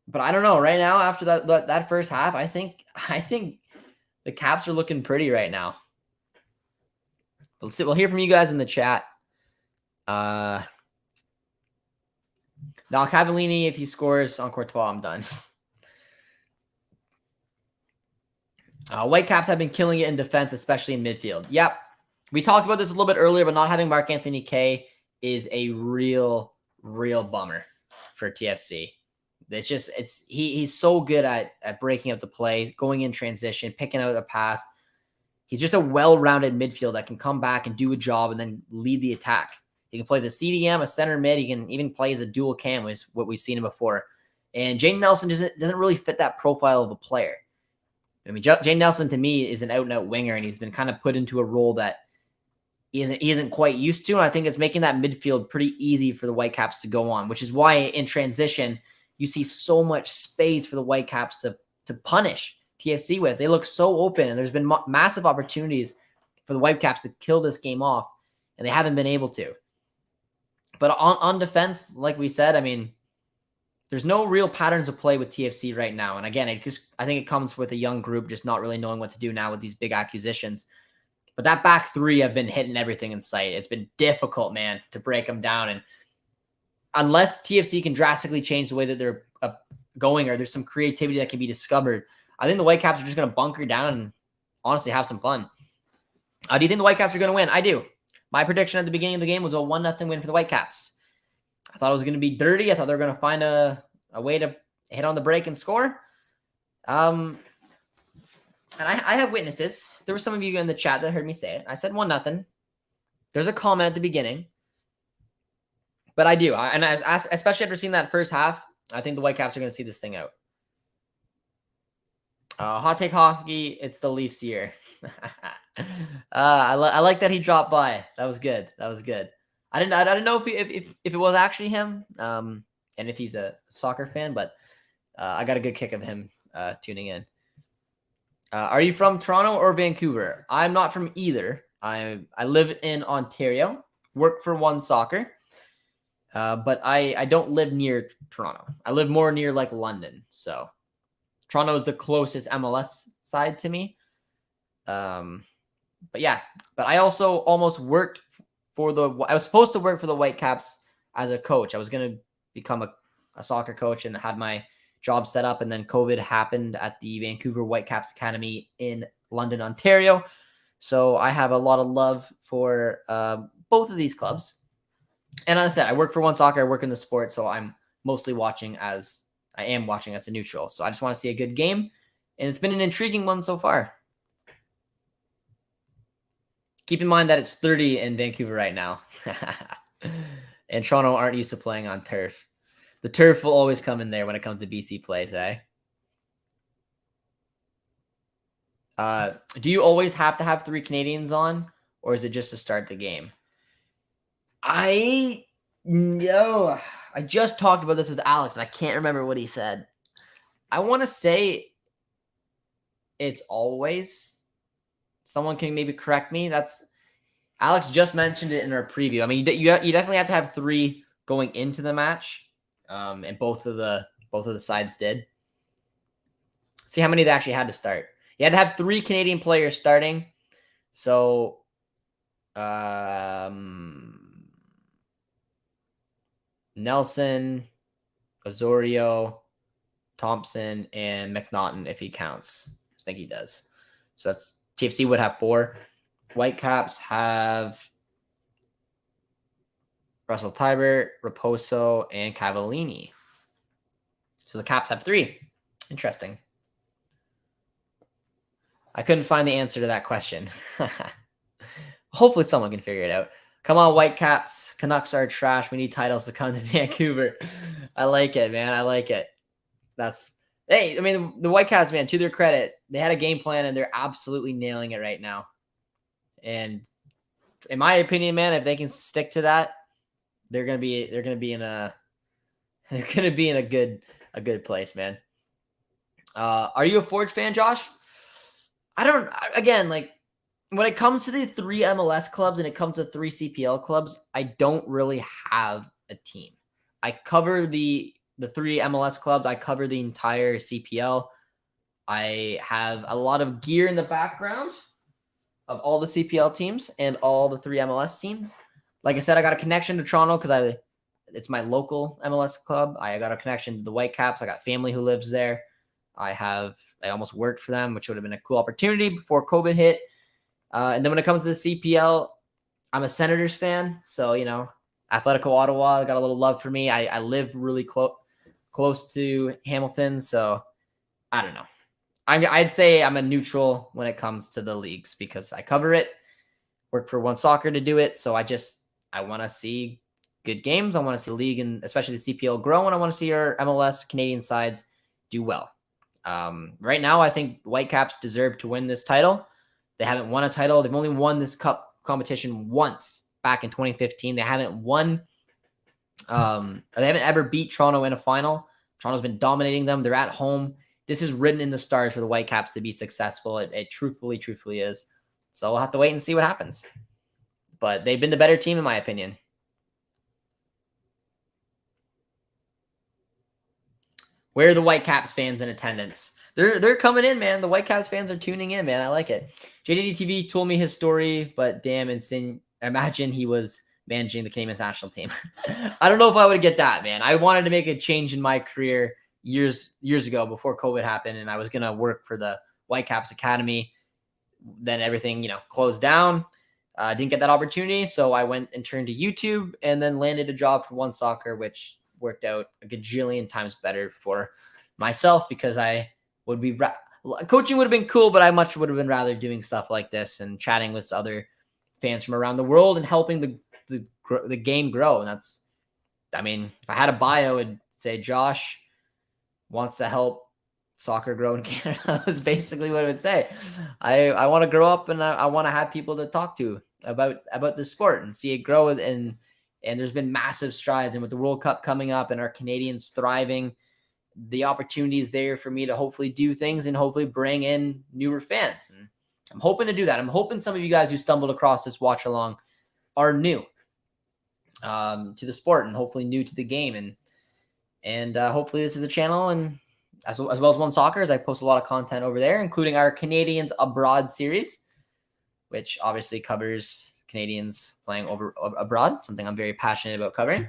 But I don't know. Right now, after that first half, I think the Caps are looking pretty right now. But let's see. We'll hear from you guys in the chat. Now, Cavallini, if he scores on Courtois, I'm done. Whitecaps have been killing it in defense, especially in midfield. Yep. We talked about this a little bit earlier, but not having Marc-Anthony Kaye is a real bummer for TFC. He's so good at breaking up the play, going in transition, picking out a pass. He's just a well-rounded midfield that can come back and do a job and then lead the attack. He can play as a CDM, a center mid. He can even play as a dual cam, which is what we've seen him before. And Jayden Nelson doesn't really fit that profile of a player. I mean, Jay Nelson to me is an out-and-out winger, and he's been kind of put into a role that he isn't quite used to. And I think it's making that midfield pretty easy for the Whitecaps to go on, which is why in transition, you see so much space for the Whitecaps to punish TFC with. They look so open, and there's been massive opportunities for the Whitecaps to kill this game off, and they haven't been able to. But on defense, like we said, I mean, there's no real patterns of play with TFC right now. And again, I think it comes with a young group just not really knowing what to do now with these big acquisitions. But that back three have been hitting everything in sight. It's been difficult, man, to break them down. And unless TFC can drastically change the way that they're going, or there's some creativity that can be discovered, I think the Whitecaps are just going to bunker down and honestly have some fun. Do you think the Whitecaps are going to win? I do. My prediction at the beginning of the game was a 1-0 win for the Whitecaps. I thought it was going to be dirty. I thought they were going to find a way to hit on the break and score. And I have witnesses. There were some of you in the chat that heard me say it. I said 1-0. There's a comment at the beginning. But I do. Especially after seeing that first half, I think the Whitecaps are going to see this thing out. Hot take hockey, it's the Leafs year. I like that he dropped by. That was good. I didn't know if it was actually him, and if he's a soccer fan, but I got a good kick of him tuning in. Are you from Toronto or Vancouver? I'm not from either. I live in Ontario, work for One Soccer, but I don't live near Toronto. I live more near like London, so Toronto is the closest MLS side to me. But I also almost worked I was supposed to work for the Whitecaps as a coach. I was going to become a soccer coach and had my job set up. And then COVID happened at the Vancouver Whitecaps Academy in London, Ontario. So I have a lot of love for both of these clubs. And as I said, I work for One Soccer. I work in the sport. So I'm mostly watching as a neutral. So I just want to see a good game. And it's been an intriguing one so far. Keep in mind that it's 30 in Vancouver right now. And Toronto aren't used to playing on turf. The turf will always come in there when it comes to BC plays, eh? Do you always have to have 3 Canadians on, or is it just to start the game? I just talked about this with Alex, and I can't remember what he said. I want to say it's always. Someone can maybe correct me. That's Alex just mentioned it in our preview. I mean, you definitely have to have 3 going into the match, and both of the sides did. See how many they actually had to start. You had to have 3 Canadian players starting. So, Nelson, Osorio, Thompson, and McNaughton, if he counts. I think he does. So that's TFC would have 4. Whitecaps have Russell Tybert, Raposo, and Cavallini. So the Caps have 3. Interesting. I couldn't find the answer to that question. Hopefully someone can figure it out. Come on, Whitecaps. Canucks are trash. We need titles to come to Vancouver. I like it, man. I like it. Hey, I mean, the Whitecaps, man, to their credit, they had a game plan, and they're absolutely nailing it right now. And in my opinion, man, if they can stick to that, they're gonna be in a good place, man. Are you a Forge fan, Josh? Like when it comes to the 3 MLS clubs and it comes to 3 CPL clubs, I don't really have a team. I cover the 3 MLS clubs. I cover the entire CPL. I have a lot of gear in the background of all the CPL teams and all the 3 MLS teams. Like I said, I got a connection to Toronto because it's my local MLS club. I got a connection to the Whitecaps. I got family who lives there. I almost worked for them, which would have been a cool opportunity before COVID hit. And then when it comes to the CPL, I'm a Senators fan. So, Atletico Ottawa got a little love for me. I live really close to Hamilton. So I don't know. I'd say I'm a neutral when it comes to the leagues because I cover it, work for One Soccer to do it. So I want to see good games. I want to see the league and especially the CPL grow, and I want to see our MLS Canadian sides do well. Right now, I think the Whitecaps deserve to win this title. They haven't won a title. They've only won this cup competition once back in 2015. They haven't won. They haven't ever beat Toronto in a final. Toronto's been dominating them. They're at home. This is written in the stars for the Whitecaps to be successful. It truthfully is. So we'll have to wait and see what happens. But they've been the better team, in my opinion. Where are the Whitecaps fans in attendance? They're coming in, man. The Whitecaps fans are tuning in, man. I like it. JJD TV told me his story, but damn, imagine he was managing the Canadian national team. I don't know if I would get that, man. I wanted to make a change in my career years ago before COVID happened, and I was going to work for the Whitecaps Academy. Then everything, closed down. Didn't get that opportunity, so I went and turned to YouTube and then landed a job for One Soccer, which worked out a gajillion times better for myself because I would be coaching would have been cool, but I much would have been rather doing stuff like this and chatting with other fans from around the world and helping the game grow. And that's, if I had a bio, it'd say Josh wants to help soccer grow in Canada. Is basically what it would say. I want to grow up and I want to have people to talk to about the sport and see it grow. And there's been massive strides. And with the World Cup coming up and our Canadians thriving, the opportunity is there for me to hopefully do things and hopefully bring in newer fans. And I'm hoping to do that. I'm hoping some of you guys who stumbled across this watch along are new to the sport and hopefully new to the game. And hopefully this is a channel and as well as One Soccer, as I post a lot of content over there, including our Canadians Abroad series, which obviously covers Canadians playing abroad, something I'm very passionate about covering.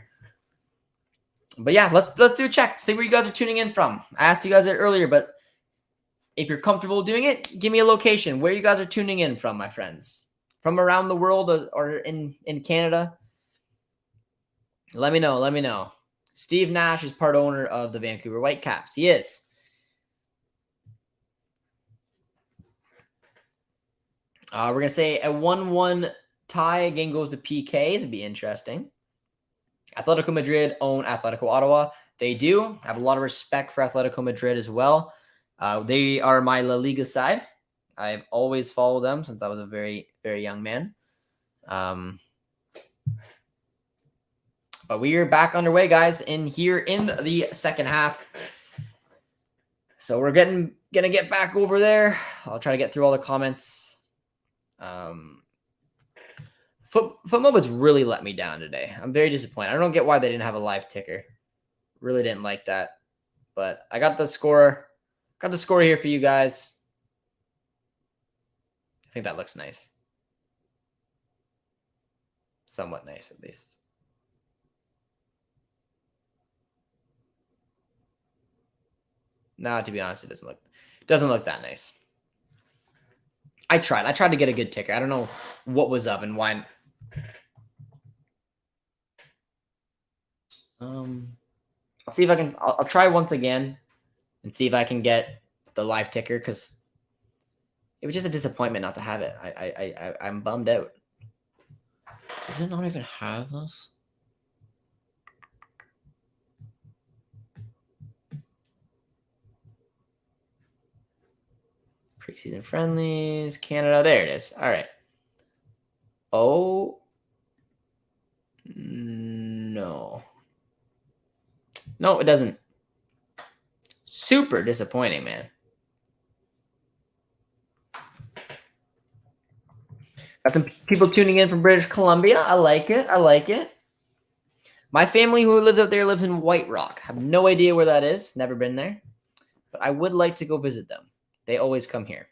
But yeah, let's do a check. See where you guys are tuning in from. I asked you guys that earlier, but if you're comfortable doing it, give me a location where you guys are tuning in from, my friends. From around the world or in Canada. Let me know. Steve Nash is part owner of the Vancouver Whitecaps. He is. We're going to say a 1-1 tie. Again goes to PKs. It'd be interesting. Atletico Madrid own Atletico Ottawa. They do. I have a lot of respect for Atletico Madrid as well. They are my La Liga side. I've always followed them since I was a very, very young man. But we are back underway, guys, in the second half. So we're gonna get back over there. I'll try to get through all the comments. FootMobile's really let me down today. I'm very disappointed. I don't get why they didn't have a live ticker. Really didn't like that. But I got the score. Got the score here for you guys. I think that looks nice. Somewhat nice, at least. No, to be honest, it doesn't look that nice. I tried to get a good ticker. I don't know what was up and why. I'll see if I can. I'll try once again and see if I can get the live ticker because it was just a disappointment not to have it. I'm bummed out. Does it not even have this? Preseason friendlies, Canada. There it is. All right. Oh, no. No, it doesn't. Super disappointing, man. Got some people tuning in from British Columbia. I like it. My family who lives out there lives in White Rock. I have no idea where that is. Never been there. But I would like to go visit them. They always come here.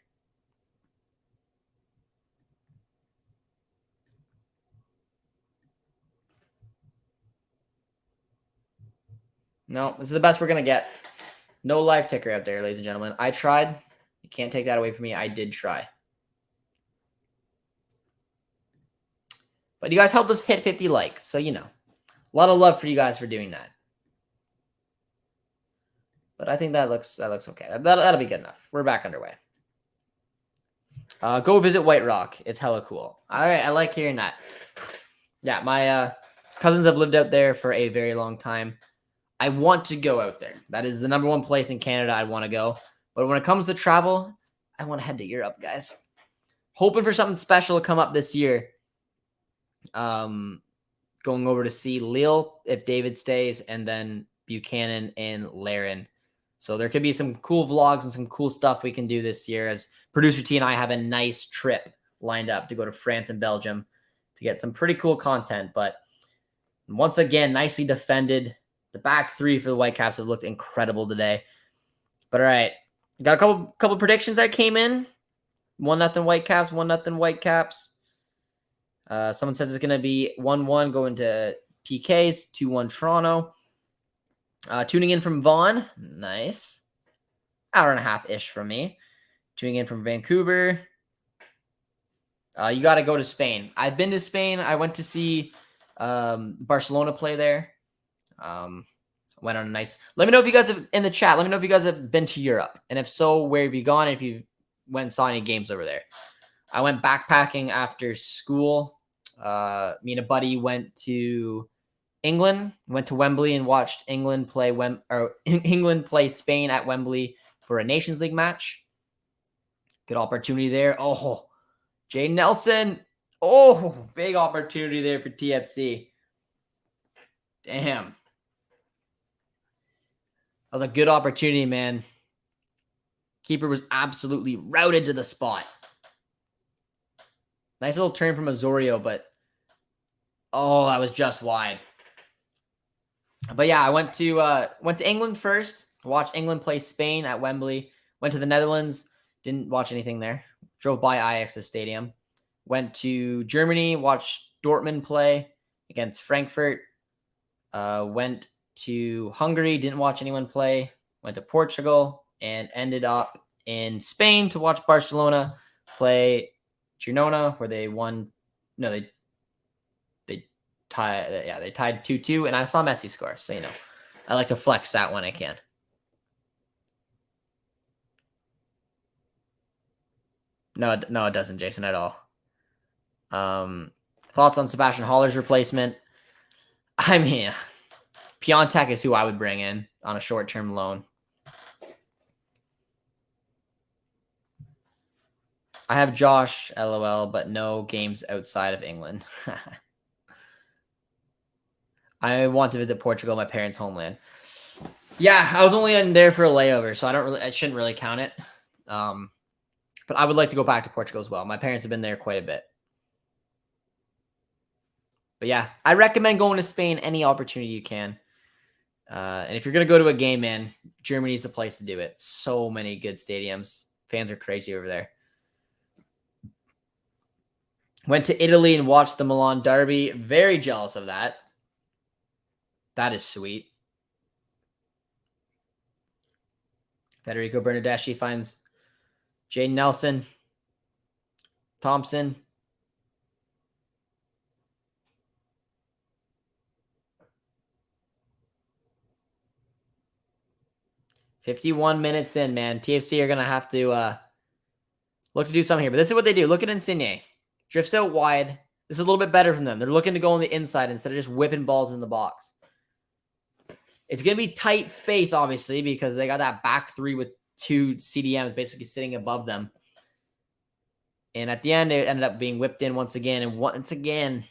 No, this is the best we're going to get. No live ticker out there, ladies and gentlemen. I tried. You can't take that away from me. I did try. But you guys helped us hit 50 likes. So, a lot of love for you guys for doing that. But I think that looks okay. That'll be good enough. We're back underway. Go visit White Rock. It's hella cool. All right, I like hearing that. Yeah, my cousins have lived out there for a very long time. I want to go out there. That is the number one place in Canada I'd want to go. But when it comes to travel, I want to head to Europe, guys. Hoping for something special to come up this year. Going over to see Lille if David stays, and then Buchanan and Laren. So there could be some cool vlogs and some cool stuff we can do this year, as producer T and I have a nice trip lined up to go to France and Belgium to get some pretty cool content. But once again, nicely defended. The back three for the Whitecaps have looked incredible today. But all right, got a couple predictions that came in. 1-0 Whitecaps, 1-0 Whitecaps. Someone says it's going to be 1-1 going to PKs, 2-1 Toronto. Tuning in from Vaughn. Nice. Hour and a half-ish from me. Tuning in from Vancouver. You got to go to Spain. I've been to Spain. I went to see Barcelona play there. Went on a nice... Let me know if you guys have, in the chat, let me know if you guys have been to Europe. And if so, where have you gone? If you went and saw any games over there. I went backpacking after school. Me and a buddy went to England, went to Wembley and watched England play England play Spain at Wembley for a Nations League match. Good opportunity there. Oh, Jay Nelson. Oh, big opportunity there for TFC. Damn. That was a good opportunity, man. Keeper was absolutely routed to the spot. Nice little turn from Osorio, but oh, that was just wide. But yeah, I went to England first to watch England play Spain at Wembley. Went to the Netherlands, didn't watch anything there. Drove by Ajax's stadium. Went to Germany, watched Dortmund play against Frankfurt. Went to Hungary, didn't watch anyone play. Went to Portugal and ended up in Spain to watch Barcelona play Girona, where they won. No, they tied. Yeah, they tied 2-2, and I saw Messi score. So I like to flex that when I can. No, it doesn't, Jason, at all. Thoughts on Sebastian Haller's replacement? I mean, Piontek is who I would bring in on a short-term loan. I have Josh, LOL, but no games outside of England. I want to visit Portugal, my parents' homeland. Yeah, I was only in there for a layover, so I shouldn't really count it. But I would like to go back to Portugal as well. My parents have been there quite a bit. But yeah, I recommend going to Spain any opportunity you can. And if you're going to go to a game, man, Germany's the place to do it. So many good stadiums. Fans are crazy over there. Went to Italy and watched the Milan derby. Very jealous of that. That is sweet. Federico Bernardeschi finds Jay Nelson. Thompson. $51 minutes in, man. TFC are going to have to look to do something here. But this is what they do. Look at Insigne. Drifts out wide. This is a little bit better from them. They're looking to go on the inside instead of just whipping balls in the box. It's going to be tight space, obviously, because they got that back three with two CDMs basically sitting above them. And at the end, it ended up being whipped in once again. And once again,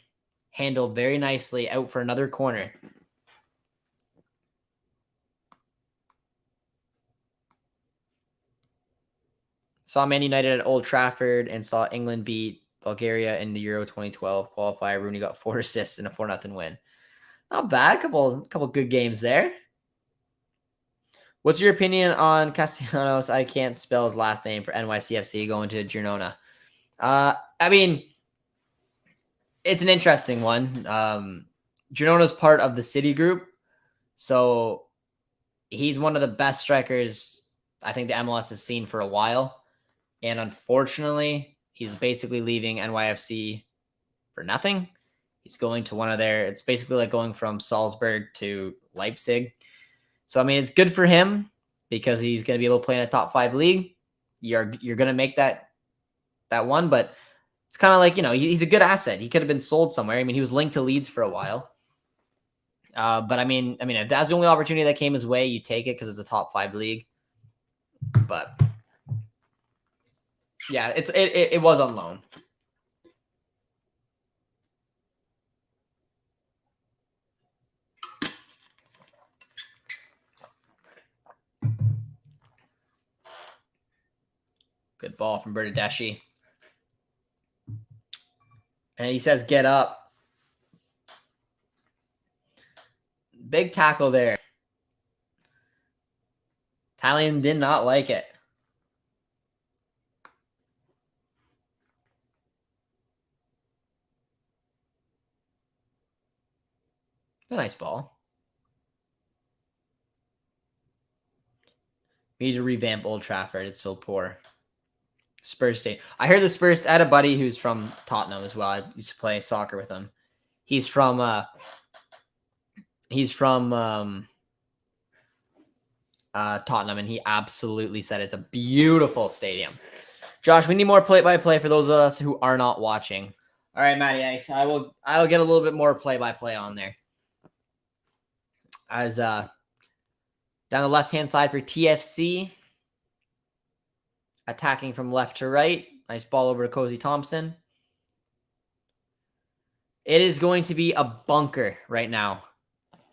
handled very nicely out for another corner. Saw Man United at Old Trafford and saw England beat Bulgaria in the Euro 2012 qualifier. Rooney got 4 assists in a 4-0 win. Not bad. Couple good games there. What's your opinion on Castellanos? I can't spell his last name for NYCFC going to Girona. I mean, it's an interesting one. Girona's part of the City Group, so he's one of the best strikers I think the MLS has seen for a while. And unfortunately, he's basically leaving NYFC for nothing. He's going to one of their, it's basically like going from Salzburg to Leipzig. So, I mean, it's good for him because he's going to be able to play in a top 5 league. You're going to make that one, but it's kind of like, he's a good asset. He could have been sold somewhere. I mean, he was linked to Leeds for a while. But I mean, if that's the only opportunity that came his way, you take it because it's a top 5 league. But yeah, it was on loan. Good ball from Bernardeschi. And he says, get up. Big tackle there. Italian did not like it. It's a nice ball. We need to revamp Old Trafford. It's so poor. Spurs State. I heard the Spurs. I had a buddy who's from Tottenham as well. I used to play soccer with him. He's from Tottenham, and he absolutely said it's a beautiful stadium. Josh, we need more play-by-play for those of us who are not watching. All right, Matty Ice. I'll get a little bit more play-by-play on there. As down the left-hand side for TFC. Attacking from left to right. Nice ball over to Cozy Thompson. It is going to be a bunker right now.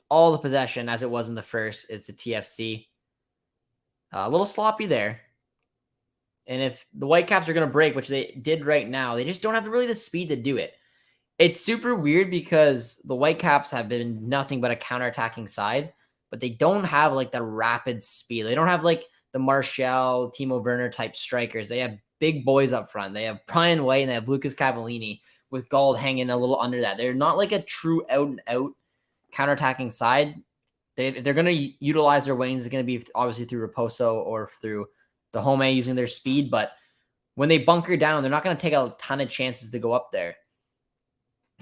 All the possession as it was in the first. It's a TFC. A little sloppy there. And if the Whitecaps are going to break, which they did right now, they just don't have really the speed to do it. It's super weird because the Whitecaps have been nothing but a counterattacking side, but they don't have like the rapid speed. They don't have like the Martial, Timo Werner type strikers. They have big boys up front. They have Brian White and they have Lucas Cavallini with Gold hanging a little under that. They're not like a true out-and-out counterattacking side. If they're going to utilize their wings, it's going to be obviously through Raposo or through the Home using their speed. But when they bunker down, they're not going to take a ton of chances to go up there.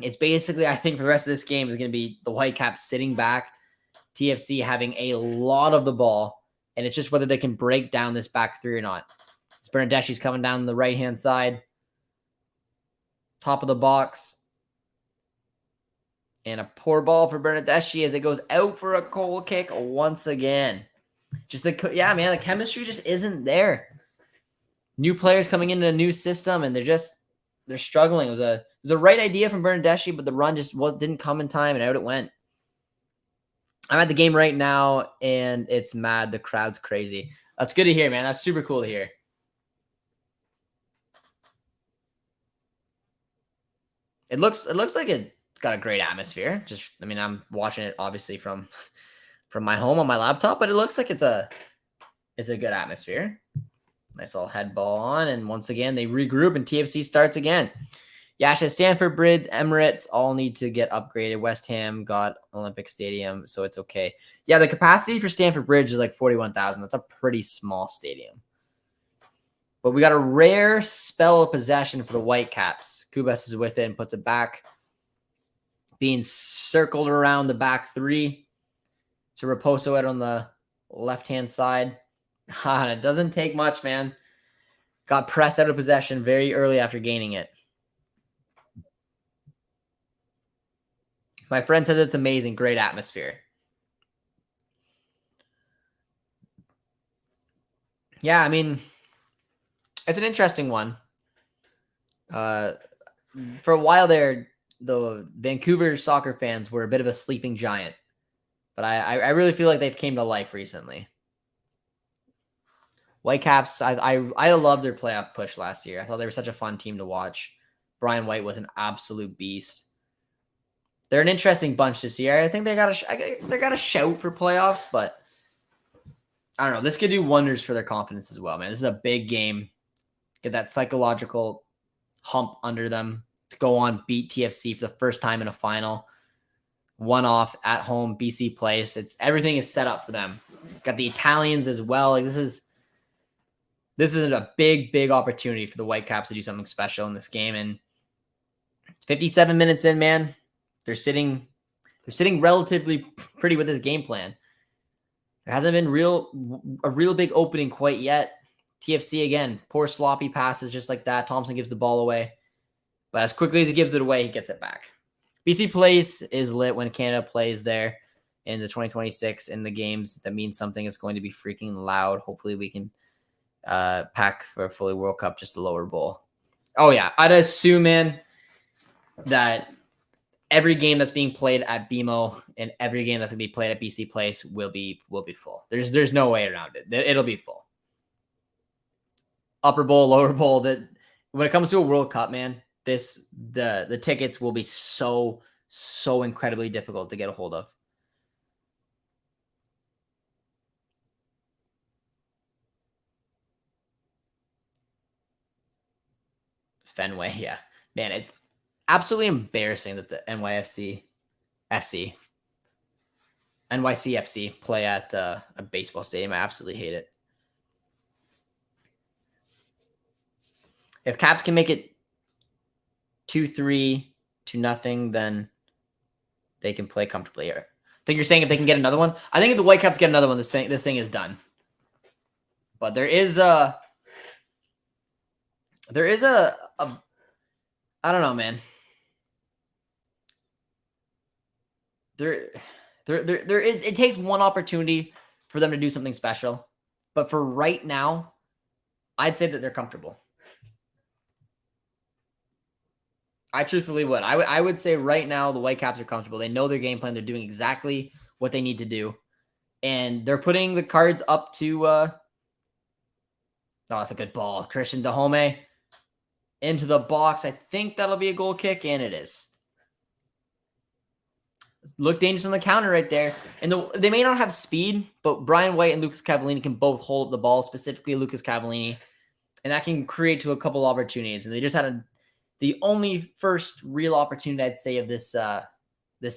It's basically, I think, for the rest of this game is going to be the Whitecaps sitting back, TFC having a lot of the ball, and it's just whether they can break down this back three or not. Bernardeschi's coming down the right-hand side. Top of the box. And a poor ball for Bernardeschi as it goes out for a goal kick once again. Yeah, man, the chemistry just isn't there. New players coming into a new system, and they're struggling. It was a right idea from Bernardeschi, but the run just didn't come in time, and out it went. I'm at the game right now, and it's mad. The crowd's crazy. That's good to hear, man. That's super cool to hear. It looks like it's got a great atmosphere. I'm watching it obviously from my home on my laptop, but it looks like it's a good atmosphere. Nice little head ball on, and once again they regroup and TFC starts again. Yash at Stanford Bridge, Emirates all need to get upgraded. West Ham got Olympic Stadium, so it's okay. Yeah, the capacity for Stanford Bridge is like 41,000. That's a pretty small stadium. But we got a rare spell of possession for the Whitecaps. Kubas is with it and puts it back. Being circled around the back three. So Raposo out on the left-hand side. And it doesn't take much, man. Got pressed out of possession very early after gaining it. My friend says it's amazing. Great atmosphere. Yeah, I mean, it's an interesting one. For a while there, the Vancouver soccer fans were a bit of a sleeping giant. But I really feel like they've came to life recently. Whitecaps, I loved their playoff push last year. I thought they were such a fun team to watch. Brian White was an absolute beast. They're an interesting bunch this year. I think they got a shout for playoffs, but I don't know. This could do wonders for their confidence as well, man. This is a big game. Get that psychological hump under them to go on, beat TFC for the first time in a final. One off at home, BC Place. Everything is set up for them. Got the Italians as well. Like this is a big opportunity for the Whitecaps to do something special in this game. And 57 minutes in, man. They're sitting relatively pretty with this game plan. There hasn't been a real big opening quite yet. TFC again, poor sloppy passes just like that. Thompson gives the ball away. But as quickly as he gives it away, he gets it back. BC Place is lit when Canada plays there in the 2026 in the games. That means something is going to be freaking loud. Hopefully we can pack for a fully World Cup, just the lower bowl. Oh yeah, I'd assume, man, that every game that's being played at BMO and every game that's gonna be played at BC Place will be full. There's no way around it. It'll be full. Upper bowl, lower bowl. That when it comes to a World Cup, man, the tickets will be so incredibly difficult to get a hold of. Fenway, yeah, man, it's absolutely embarrassing that the NYCFC play at a baseball stadium. I absolutely hate it. If Caps can make it 2-3 to nothing, then they can play comfortably here. I think you're saying if they can get another one. I think if the Whitecaps get another one, this thing is done. But there is a I don't know, man. There is. It takes one opportunity for them to do something special, but for right now, I'd say that they're comfortable. I truthfully would. I would say right now the Whitecaps are comfortable. They know their game plan. They're doing exactly what they need to do, and they're putting the cards up to. Oh, that's a good ball, Christian Dahome into the box. I think that'll be a goal kick, and it is. Look dangerous on the counter right there. And they may not have speed, but Brian White and Lucas Cavallini can both hold the ball, specifically Lucas Cavallini. And that can create to a couple opportunities. And they just had the only first real opportunity, I'd say, of this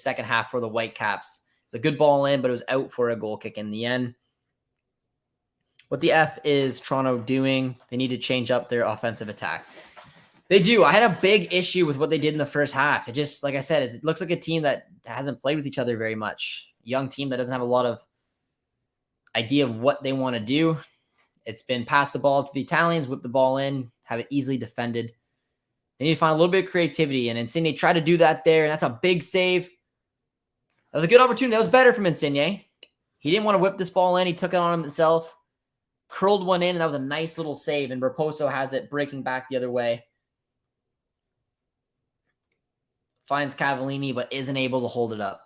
second half for the Whitecaps. It's a good ball in, but it was out for a goal kick in the end. What the F is Toronto doing? They need to change up their offensive attack. They do. I had a big issue with what they did in the first half. It just, like I said, it looks like a team that hasn't played with each other very much. Young team that doesn't have a lot of idea of what they want to do. It's been pass the ball to the Italians, whip the ball in, have it easily defended. They need to find a little bit of creativity, and Insigne tried to do that there, and that's a big save. That was a good opportunity. That was better from Insigne. He didn't want to whip this ball in. He took it on himself, curled one in, and that was a nice little save, and Raposo has it breaking back the other way. Finds Cavallini, but isn't able to hold it up.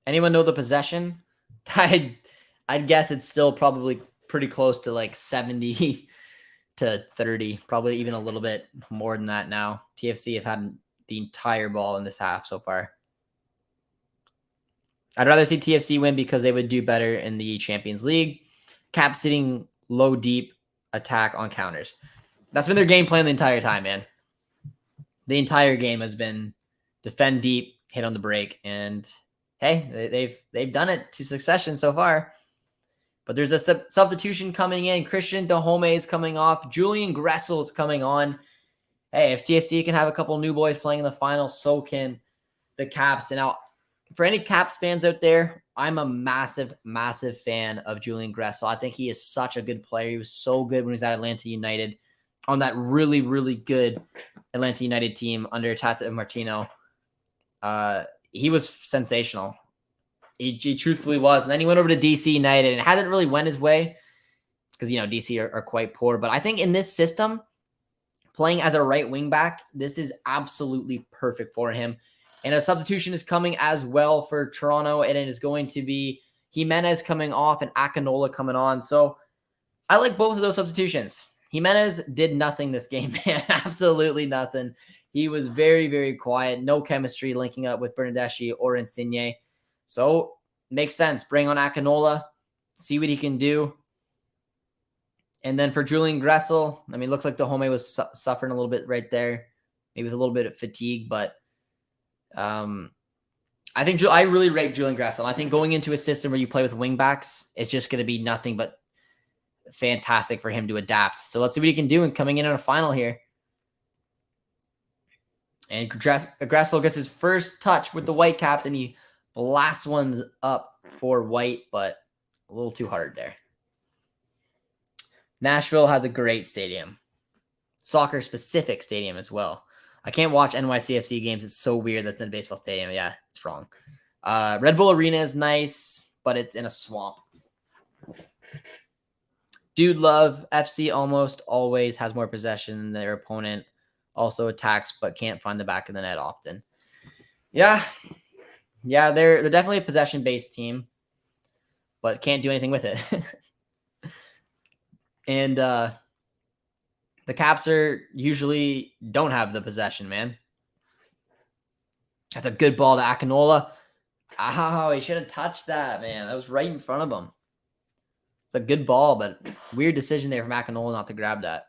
Anyone know the possession? I'd guess it's still probably pretty close to like 70 to 30, probably even a little bit more than that now. TFC have had the entire ball in this half so far. I'd rather see TFC win because they would do better in the Champions League. Cap sitting low, deep attack on counters. That's been their game plan the entire time, man. The entire game has been defend deep, hit on the break, and hey, they've done it to succession so far. But there's a substitution coming in. Christian Dahome is coming off. Julian Gressel is coming on. Hey, if TFC can have a couple new boys playing in the final, so can the Caps. And now, for any Caps fans out there, I'm a massive, massive fan of Julian Gressel. I think he is such a good player. He was so good when he was at Atlanta United, on that really, really good Atlanta United team under Tata Martino. He was sensational. He truthfully was. And then he went over to DC United, and it hasn't really went his way because, DC are quite poor. But I think in this system, playing as a right wing back, this is absolutely perfect for him. And a substitution is coming as well for Toronto, and it is going to be Jimenez coming off and Akinola coming on. So I like both of those substitutions. Jimenez did nothing this game, man. Absolutely nothing. He was very, very quiet. No chemistry linking up with Bernardeschi or Insigne. So, makes sense. Bring on Akinola. See what he can do. And then for Julian Gressel, looks like Dahome was suffering a little bit right there. Maybe with a little bit of fatigue, but I really rate Julian Gressel. I think going into a system where you play with wingbacks, it's just going to be nothing but fantastic for him to adapt. So let's see what he can do in coming in a final here. And Gressel gets his first touch with the Whitecaps, and he blasts one up for White, but a little too hard there. Nashville has a great stadium. Soccer-specific stadium as well. I can't watch NYCFC games. It's so weird that's in a baseball stadium. Yeah, it's wrong. Red Bull Arena is nice, but it's in a swamp. Dude Love FC almost always has more possession than their opponent. Also attacks, but can't find the back of the net often. Yeah, they're definitely a possession-based team, but can't do anything with it. And the Caps usually don't have the possession, man. That's a good ball to Akinola. Oh, he should have touched that, man. That was right in front of him. It's a good ball, but weird decision there from Akinola not to grab that.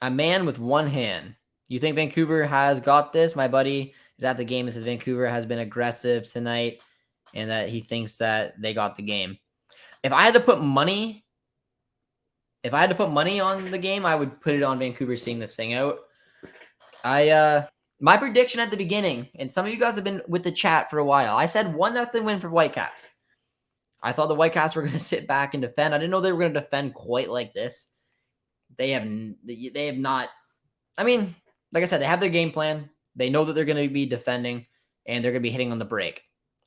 A man with one hand. You think Vancouver has got this? My buddy is at the game and says Vancouver has been aggressive tonight and that he thinks that they got the game. If I had to put money on the game, I would put it on Vancouver seeing this thing out. My prediction at the beginning, and some of you guys have been with the chat for a while, I said 1-0 win for Whitecaps. I thought the Whitecaps were going to sit back and defend. I didn't know they were going to defend quite like this. They have not. I mean, like I said, they have their game plan. They know that they're going to be defending, and they're going to be hitting on the break.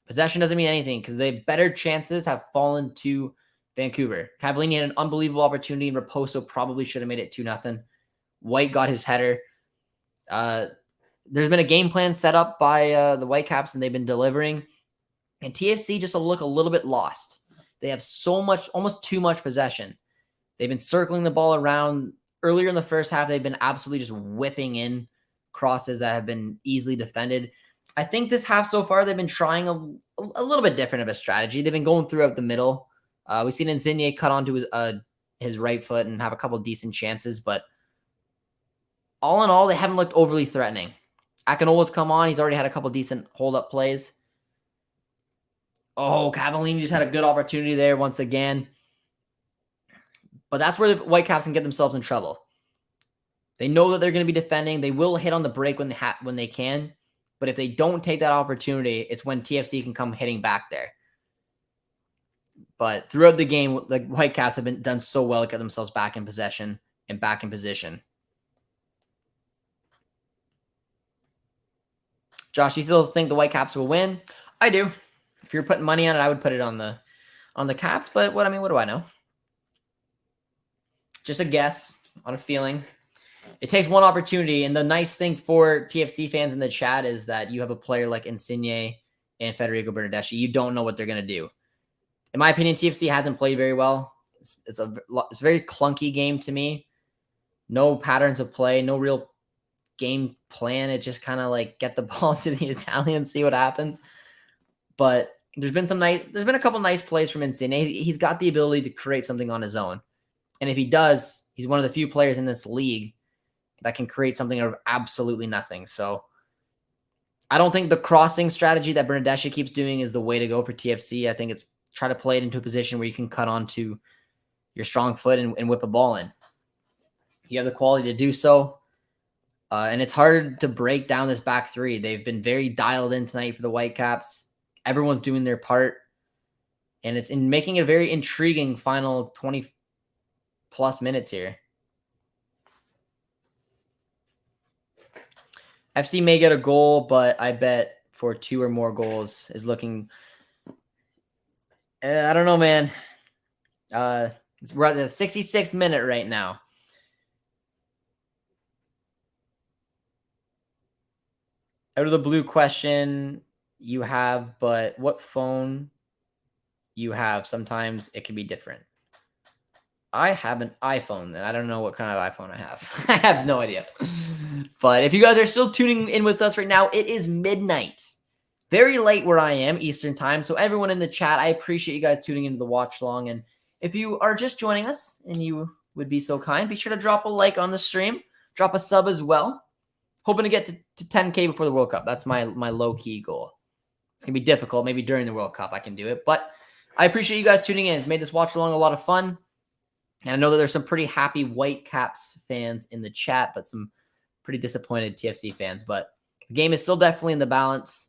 Possession doesn't mean anything because the better chances have fallen to Vancouver. Cavallini had an unbelievable opportunity, and Raposo probably should have made it 2-0. White got his header. There's been a game plan set up by the Whitecaps, and they've been delivering. And TFC just look a little bit lost. They have so much, almost too much possession. They've been circling the ball around. Earlier in the first half, they've been absolutely just whipping in crosses that have been easily defended. I think this half so far, they've been trying a little bit different of a strategy. They've been going throughout the middle. We've seen Insigne cut onto his right foot and have a couple decent chances, but all in all, they haven't looked overly threatening. Akinola's come on. He's already had a couple decent hold-up plays. Oh, Cavallini just had a good opportunity there once again. But that's where the Whitecaps can get themselves in trouble. They know that they're going to be defending. They will hit on the break when they can. But if they don't take that opportunity, it's when TFC can come hitting back there. But throughout the game, the Whitecaps have been done so well to get themselves back in possession and back in position. Josh, you still think the Whitecaps will win? I do. If you're putting money on it, I would put it on the Caps. But what do I know? Just a guess on a feeling. It takes one opportunity, and the nice thing for TFC fans in the chat is that you have a player like Insigne and Federico Bernardeschi. You don't know what they're going to do. In my opinion, TFC hasn't played very well. It's a very clunky game to me. No patterns of play, no real game plan. It just kind of like get the ball to the Italians, see what happens. But there's been a couple nice plays from Insigne. He's got the ability to create something on his own. And if he does, he's one of the few players in this league that can create something out of absolutely nothing. So I don't think the crossing strategy that Bernardeschi keeps doing is the way to go for TFC. I think it's try to play it into a position where you can cut onto your strong foot and whip a ball in. You have the quality to do so. And it's hard to break down this back three. They've been very dialed in tonight for the Whitecaps. Everyone's doing their part. And it's in making it a very intriguing final 20-plus minutes here. FC may get a goal, but I bet for 2 or more goals is looking... I don't know, man. We're at the 66th minute right now. Out of the blue question you have, but what phone you have, sometimes it can be different. I have an iPhone, and I don't know what kind of iPhone I have. I have no idea. But if you guys are still tuning in with us right now, it is midnight. Very late where I am, Eastern time. So everyone in the chat, I appreciate you guys tuning into the watch long. And if you are just joining us and you would be so kind, be sure to drop a like on the stream. Drop a sub as well. Hoping to get to 10K before the World Cup. That's my low-key goal. It's going to be difficult. Maybe during the World Cup I can do it. But I appreciate you guys tuning in. It's made this watch along a lot of fun. And I know that there's some pretty happy Whitecaps fans in the chat, but some pretty disappointed TFC fans. But the game is still definitely in the balance.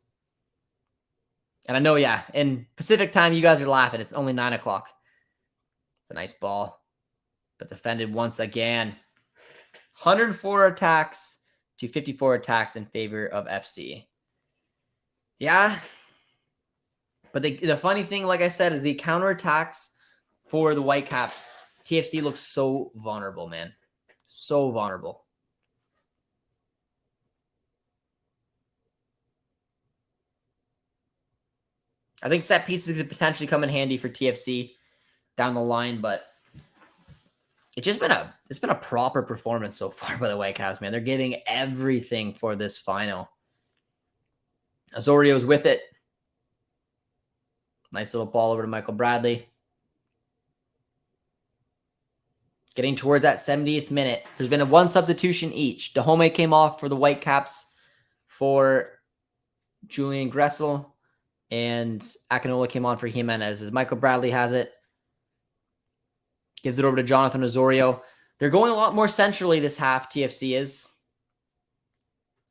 And I know, yeah, in Pacific time, you guys are laughing. It's only 9 o'clock. It's a nice ball. But defended once again. 104 attacks to 54 attacks in favor of FC. Yeah, But the funny thing, like I said, is the counterattacks for the Whitecaps. TFC looks so vulnerable, man. So vulnerable. I think set pieces could potentially come in handy for TFC down the line, but it's been a proper performance so far by the Whitecaps, man. They're giving everything for this final. Osorio's with it. Nice little ball over to Michael Bradley. Getting towards that 70th minute. There's been one substitution each. Dahome came off for the Whitecaps for Julian Gressel, and Akinola came on for Jimenez. As Michael Bradley has it. Gives it over to Jonathan Osorio. They're going a lot more centrally this half, TFC is.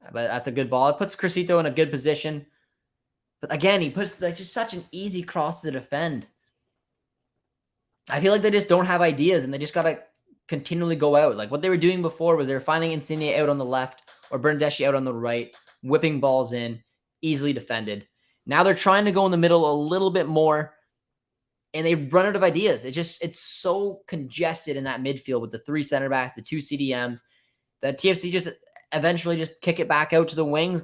But that's a good ball. It puts Crisito in a good position. But again, he puts just such an easy cross to defend. I feel like they just don't have ideas, and they just got to continually go out. Like what they were doing before was they were finding Insigne out on the left or Bernardeschi out on the right, whipping balls in, easily defended. Now they're trying to go in the middle a little bit more, and they run out of ideas. It's so congested in that midfield with the 3 center backs, the 2 CDMs, that TFC just eventually just kick it back out to the wings.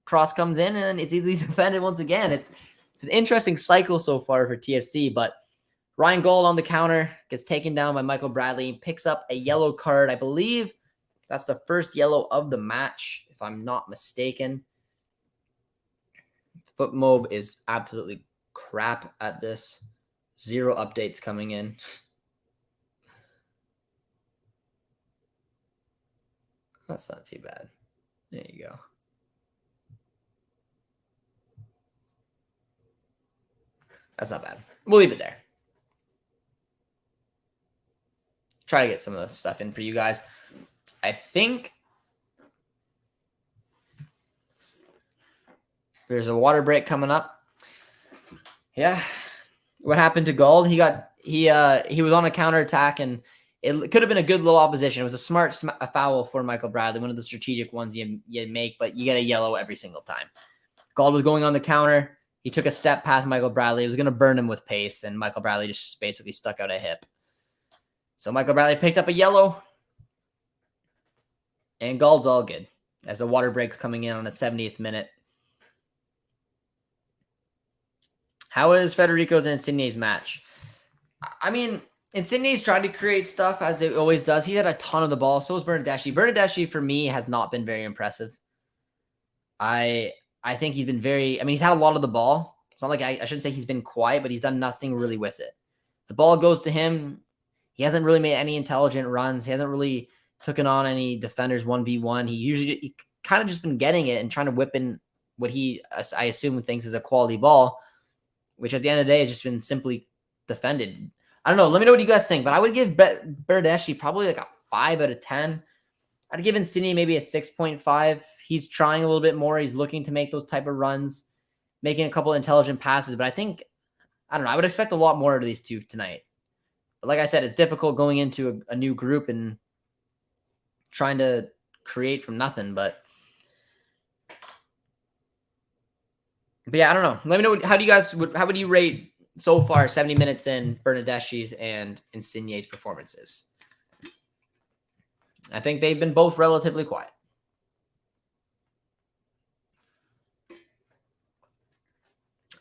Cross comes in, and it's easily defended once again. It's an interesting cycle so far for TFC, but Ryan Gold on the counter gets taken down by Michael Bradley, picks up a yellow card. I believe that's the first yellow of the match, if I'm not mistaken. Foot Mob is absolutely crap at this. 0 updates coming in. That's not too bad. There you go. That's not bad. We'll leave it there. Try to get some of the stuff in for you guys. I think there's a water break coming up. Yeah. What happened to Gold? He was on a counterattack, and it could have been a good little opposition. It was a smart foul for Michael Bradley, one of the strategic ones you make, but you get a yellow every single time. Gold was going on the counter. He took a step past Michael Bradley. He was going to burn him with pace, and Michael Bradley just basically stuck out a hip. So Michael Bradley picked up a yellow, and Gold's all good as the water break's coming in on the 70th minute. How is Federico's and Insigne's match? I mean, Insigne's tried to create stuff as it always does. He had a ton of the ball. So was Bernardeschi. Bernardeschi, for me, has not been very impressive. I think he's been he's had a lot of the ball. It's not like I shouldn't say he's been quiet, but he's done nothing really with it. The ball goes to him. He hasn't really made any intelligent runs. He hasn't really taken on any defenders 1v1. He kind of just been getting it and trying to whip in what I assume thinks is a quality ball, which at the end of the day has just been simply defended. I don't know. Let me know what you guys think, but I would give Bernardeschi probably like a 5 out of 10. I'd give Insigne maybe a 6.5. He's trying a little bit more. He's looking to make those type of runs, making a couple of intelligent passes, but I don't know. I would expect a lot more out of these two tonight. But like I said, it's difficult going into a new group and trying to create from nothing, but yeah, I don't know. Let me know. How would you rate so far 70 minutes in Bernardeschi's and Insigne's performances? I think they've been both relatively quiet.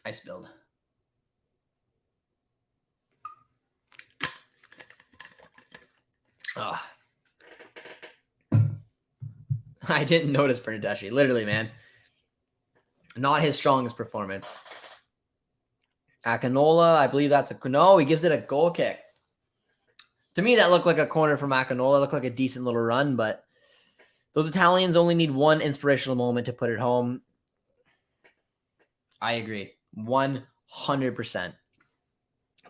I spilled. Oh. I didn't notice Bernardeschi. Literally, man. Not his strongest performance. Akinola, I believe no, he gives it a goal kick. To me, that looked like a corner from Akinola. It looked like a decent little run, but those Italians only need one inspirational moment to put it home. I agree. 100%.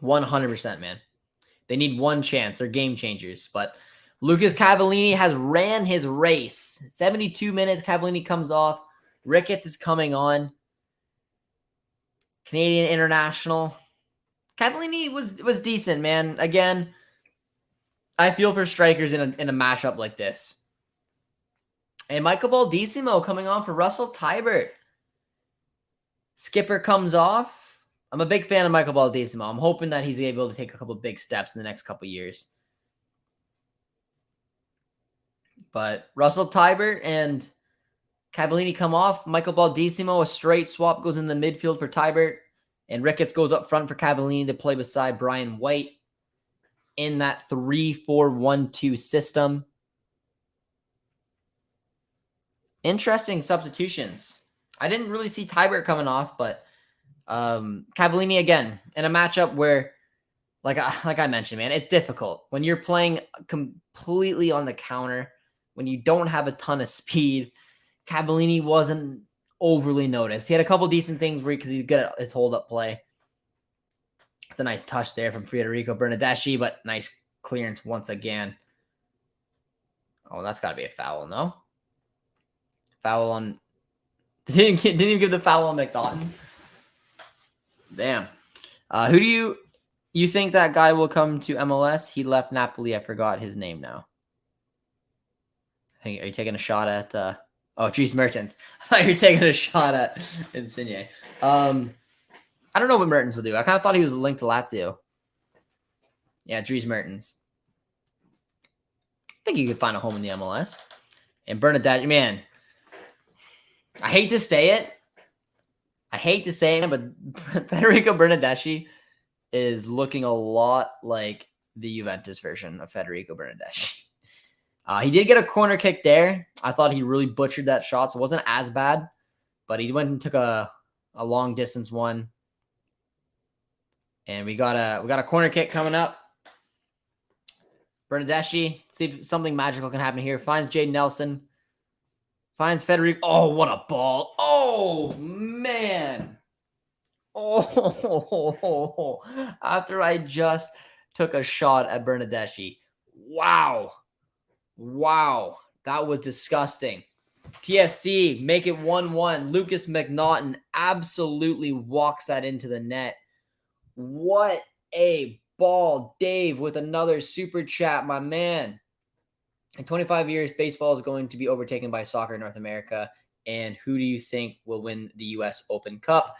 100%, man. They need one chance. They're game changers. But Lucas Cavallini has ran his race. 72 minutes, Cavallini comes off. Ricketts is coming on. Canadian international. Cavallini was decent, man. Again, I feel for strikers in a mashup like this. And Michael Baldissimo coming on for Russell Tybert. Skipper comes off. I'm a big fan of Michael Baldissimo. I'm hoping that he's able to take a couple big steps in the next couple years. But Russell Tybert and Cavallini come off. Michael Baldissimo, a straight swap, goes in the midfield for Tybert. And Ricketts goes up front for Cavallini to play beside Brian White in that 3-4-1-2 system. Interesting substitutions. I didn't really see Tybert coming off, but Cavallini again in a matchup where, like I mentioned, man, it's difficult when you're playing completely on the counter, when you don't have a ton of speed. Cavallini wasn't overly noticed. He had a couple decent things because he's good at his hold-up play. It's a nice touch there from Federico Bernardeschi, but nice clearance once again. Oh, that's got to be a foul, no? Foul on... Didn't even give the foul on McNaughton. Damn. Who do you think that guy will come to MLS? He left Napoli. I forgot his name now. Are you taking a shot at... Dries Mertens. I thought you were taking a shot at Insigne. I don't know what Mertens will do. I kind of thought he was linked to Lazio. Yeah, Dries Mertens. I think you could find a home in the MLS. And Bernadette, man, I hate to say it. But Federico Bernardeschi is looking a lot like the Juventus version of Federico Bernardeschi. He did get a corner kick there. I thought he really butchered that shot, so it wasn't as bad. But he went and took a long distance one. And we got a corner kick coming up. Bernardeschi, see if something magical can happen here. Finds Jay Nelson. Finds Federico. Oh, what a ball. Oh, man. Oh, after I just took a shot at Bernardeschi. Wow. That was disgusting. TFC, make it 1-1. Lucas McNaughton absolutely walks that into the net. What a ball. Dave with another super chat, my man. In 25 years, baseball is going to be overtaken by soccer in North America. And who do you think will win the U.S. Open Cup?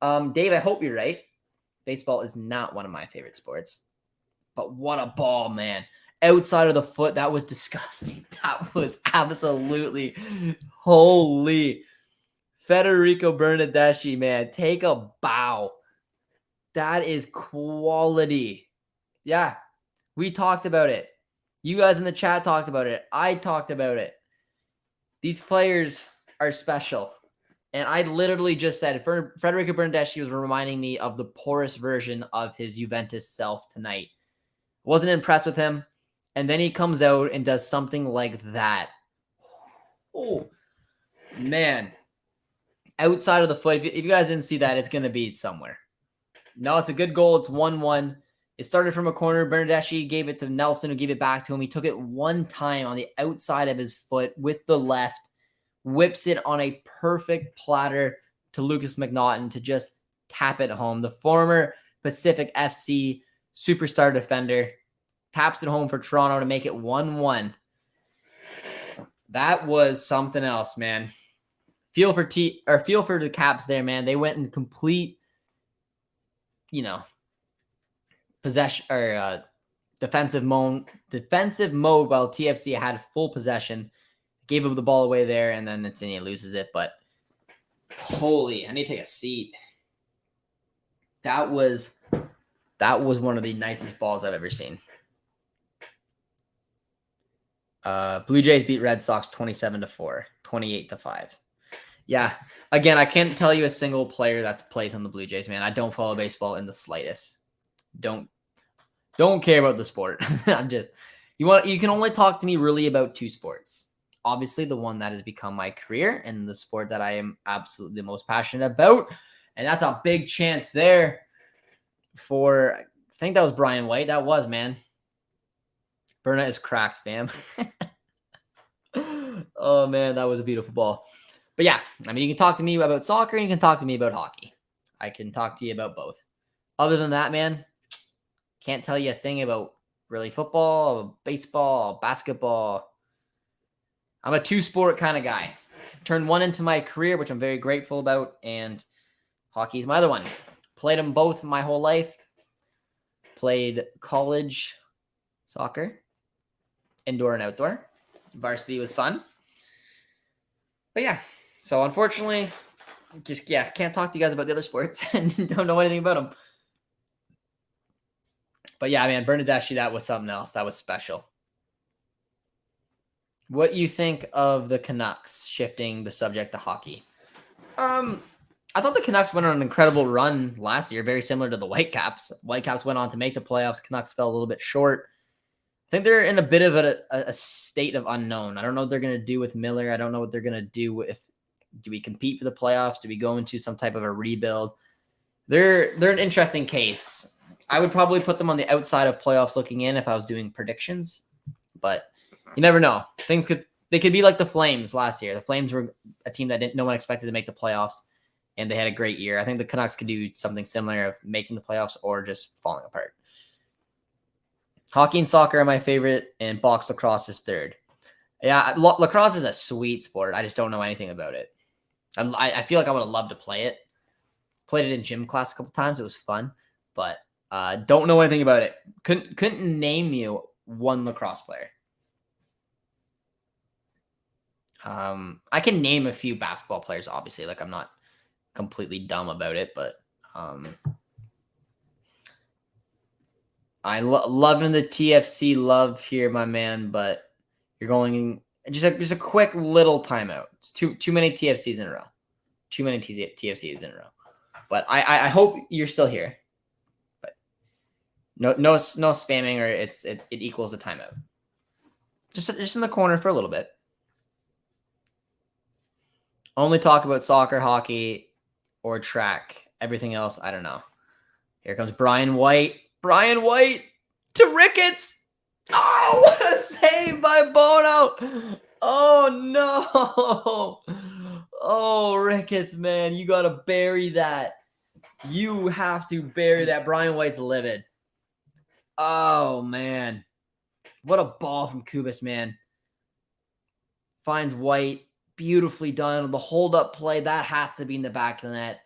Dave, I hope you're right. Baseball is not one of my favorite sports. But what a ball, man. Outside of the foot, that was disgusting. That was absolutely holy. Federico Bernardeschi, man, take a bow. That is quality. Yeah, we talked about it. You guys in the chat talked about it. I talked about it. These players are special. And I literally just said, Federico Bernardeschi was reminding me of the poorest version of his Juventus self tonight. Wasn't impressed with him. And then he comes out and does something like that. Oh, man. Outside of the foot, if you guys didn't see that, it's going to be somewhere. No, it's a good goal. It's 1-1. It started from a corner. Bernardeschi gave it to Nelson, who gave it back to him. He took it one time on the outside of his foot with the left, whips it on a perfect platter to Lucas McNaughton to just tap it home. The former Pacific FC superstar defender taps it home for Toronto to make it 1-1. That was something else, man. Feel for the Caps there, man. They went in complete, possession or defensive mode while TFC had full possession. Gave him the ball away there, and then Insigne loses it. But holy, I need to take a seat. That was one of the nicest balls I've ever seen. Blue Jays beat Red Sox 27-4, 28-5. Yeah, again, I can't tell you a single player that's plays on the Blue Jays, man. I don't follow baseball in the slightest. Don't care about the sport. You can only talk to me really about two sports. Obviously, the one that has become my career and the sport that I am absolutely the most passionate about. And that's a big chance there for, I think that was Brian White. That was, man. Berna is cracked, fam. Oh, man, that was a beautiful ball. But yeah, I mean, you can talk to me about soccer and you can talk to me about hockey. I can talk to you about both. Other than that, man, can't tell you a thing about really football, baseball, basketball. I'm a two-sport kind of guy. Turned one into my career, which I'm very grateful about, and hockey is my other one. Played them both my whole life. Played college soccer, indoor and outdoor. Varsity was fun. But yeah, so unfortunately, can't talk to you guys about the other sports and don't know anything about them. But yeah, man, Bernadeschi, that was something else. That was special. What do you think of the Canucks shifting the subject to hockey? I thought the Canucks went on an incredible run last year, very similar to the Whitecaps. Whitecaps went on to make the playoffs. Canucks fell a little bit short. I think they're in a bit of a state of unknown. I don't know what they're going to do with Miller. I don't know what they're going to do with, do we compete for the playoffs? Do we go into some type of a rebuild? They're an interesting case. I would probably put them on the outside of playoffs looking in if I was doing predictions, but you never know. They could be like the Flames last year. The Flames were a team that no one expected to make the playoffs, and they had a great year. I think the Canucks could do something similar of making the playoffs or just falling apart. Hockey and soccer are my favorite, and box lacrosse is third. Yeah, lacrosse is a sweet sport. I just don't know anything about it. I feel like I would have loved to play it. Played it in gym class a couple times. It was fun, but don't know anything about it. Couldn't name you one lacrosse player. I can name a few basketball players, obviously. Like, I'm not completely dumb about it, but loving the TFC love here, my man, but you're going just a quick little timeout. It's too many TFCs in a row. Too many TFCs in a row. But I hope you're still here. But no spamming, or it equals a timeout. Just in the corner for a little bit. Only talk about soccer, hockey, or track. Everything else, I don't know. Here comes Brian White. Brian White to Ricketts. Oh, what a save by Bono. Oh, no. Oh, Ricketts, man. You got to bury that. You have to bury that. Brian White's livid. Oh, man. What a ball from Kubas, man. Finds White. Beautifully done. The hold-up play, that has to be in the back of the net.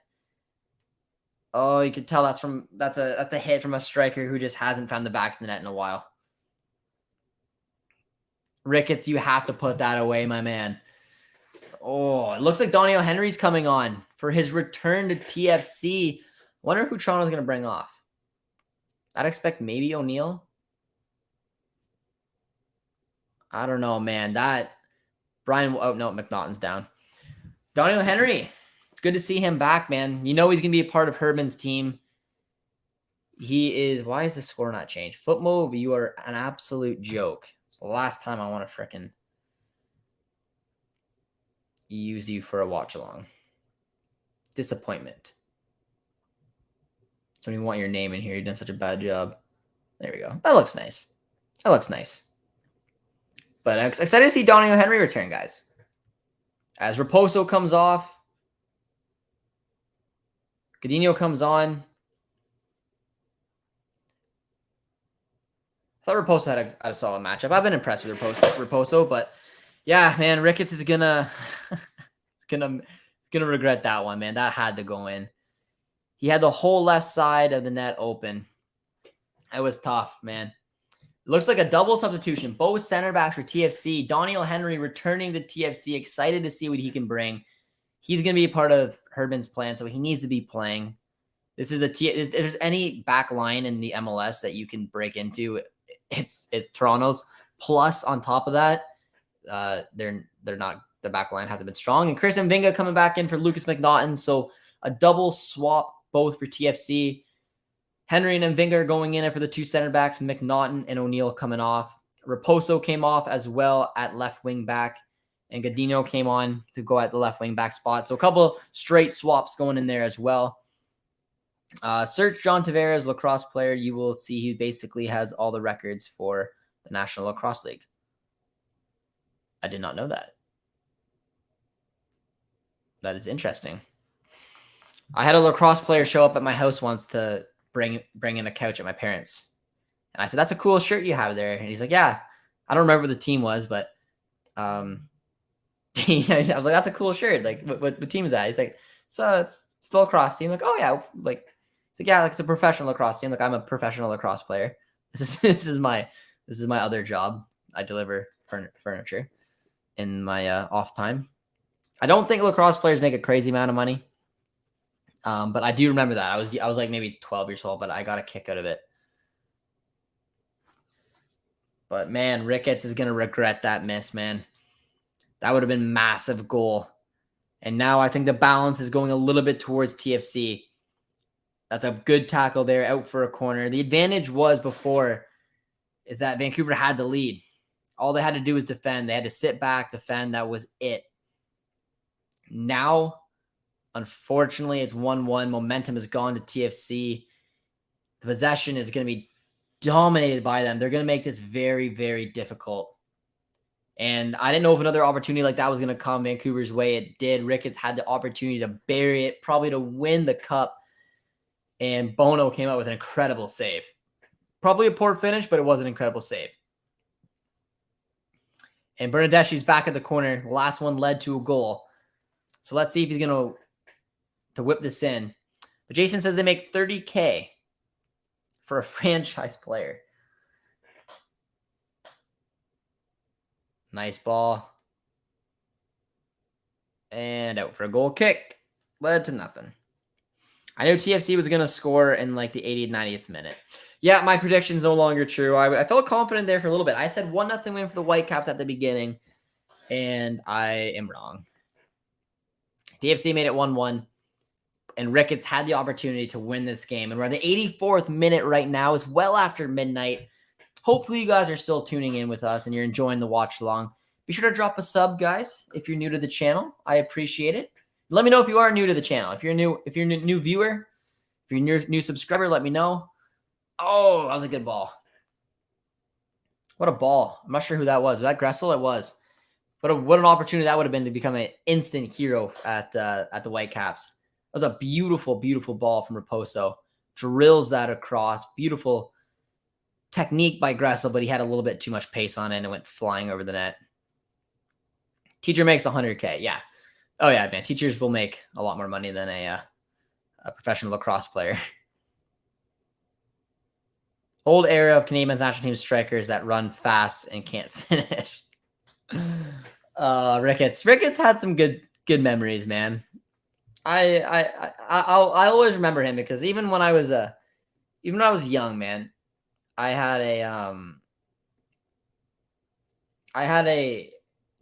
Oh, you can tell that's a hit from a striker who just hasn't found the back of the net in a while. Ricketts, you have to put that away, my man. Oh, it looks like Daniel Henry's coming on for his return to TFC. Wonder who Toronto's going to bring off. I'd expect maybe O'Neill. I don't know, man. McNaughton's down. Daniel Henry. Good to see him back, man. You know he's going to be a part of Herman's team. He is. Why is the score not changed? Footmob, you are an absolute joke. It's the last time I want to frickin' use you for a watch-along. Disappointment. Don't even want your name in here. You've done such a bad job. There we go. That looks nice. But I'm excited to see Daniel Henry return, guys. As Raposo comes off, Godinho comes on. I thought Raposo had a solid matchup. I've been impressed with Raposo, but yeah, man, Ricketts is gonna regret that one, man. That had to go in. He had the whole left side of the net open. It was tough, man. It looks like a double substitution. Both center backs for TFC. Daniel Henry returning to TFC. Excited to see what he can bring. He's going to be a part of Herdman's plan, so he needs to be playing. This is if there's any back line in the MLS that you can break into, it's Toronto's. Plus, on top of that, they're not, the back line hasn't been strong. And Chris Mvinga coming back in for Lucas McNaughton. So a double swap both for TFC. Henry and Mvinga are going in for the two center backs. McNaughton and O'Neill coming off. Raposo came off as well at left wing back. And Godinho came on to go at the left wing back spot. So a couple straight swaps going in there as well. Search John Tavares, lacrosse player. You will see he basically has all the records for the National Lacrosse League. I did not know that. That is interesting. I had a lacrosse player show up at my house once to bring in a couch at my parents'. And I said, "That's a cool shirt you have there." And he's like, "Yeah." I don't remember what the team was, but I was like, "That's a cool shirt. Like, what team is that?" He's like, "It's the lacrosse team." I'm like, "Oh yeah." Like, It's like, yeah, like it's a professional lacrosse team. Like I'm a professional lacrosse player. This is my other job. I deliver furniture in my off time. I don't think lacrosse players make a crazy amount of money. But I do remember that. I was like maybe 12 years old, but I got a kick out of it. But man, Ricketts is gonna regret that miss, man. That would have been massive goal. And now I think the balance is going a little bit towards TFC. That's a good tackle there, out for a corner. The advantage was before is that Vancouver had the lead. All they had to do was defend. They had to sit back, defend. That was it. Now, unfortunately, it's 1-1. Momentum has gone to TFC. The possession is going to be dominated by them. They're going to make this very, very difficult. And I didn't know if another opportunity like that was going to come Vancouver's way. It did. Ricketts had the opportunity to bury it, probably to win the cup. And Bono came out with an incredible save. Probably a poor finish, but it was an incredible save. And Bernadeschi's back at the corner. The last one led to a goal. So let's see if he's going to whip this in. But Jason says they make $30K for a franchise player. Nice ball. And out for a goal kick. Led to nothing. I knew TFC was going to score in like the 80th, 90th minute. Yeah, my prediction's no longer true. I felt confident there for a little bit. I said 1-0 win for the Whitecaps at the beginning, and I am wrong. TFC made it 1-1, and Ricketts had the opportunity to win this game. And we're at the 84th minute right now. It's well after midnight. Hopefully you guys are still tuning in with us and you're enjoying the watch along. Be sure to drop a sub, guys, if you're new to the channel. I appreciate it. Let me know if you are new to the channel. If you're a new viewer, if you're a new subscriber, let me know. Oh, that was a good ball. What a ball. I'm not sure who that was. Was that Gressel? It was. What an opportunity that would have been to become an instant hero at the Whitecaps. That was a beautiful, beautiful ball from Raposo. Drills that across. Beautiful technique by Gressel, but he had a little bit too much pace on it and it went flying over the net. Teacher makes $100K. Yeah. Oh, yeah, man. Teachers will make a lot more money than a professional lacrosse player. Old era of Canadian men's national team strikers that run fast and can't finish. Ricketts had some good memories, man. I'll always remember him because even when I was young, man, I had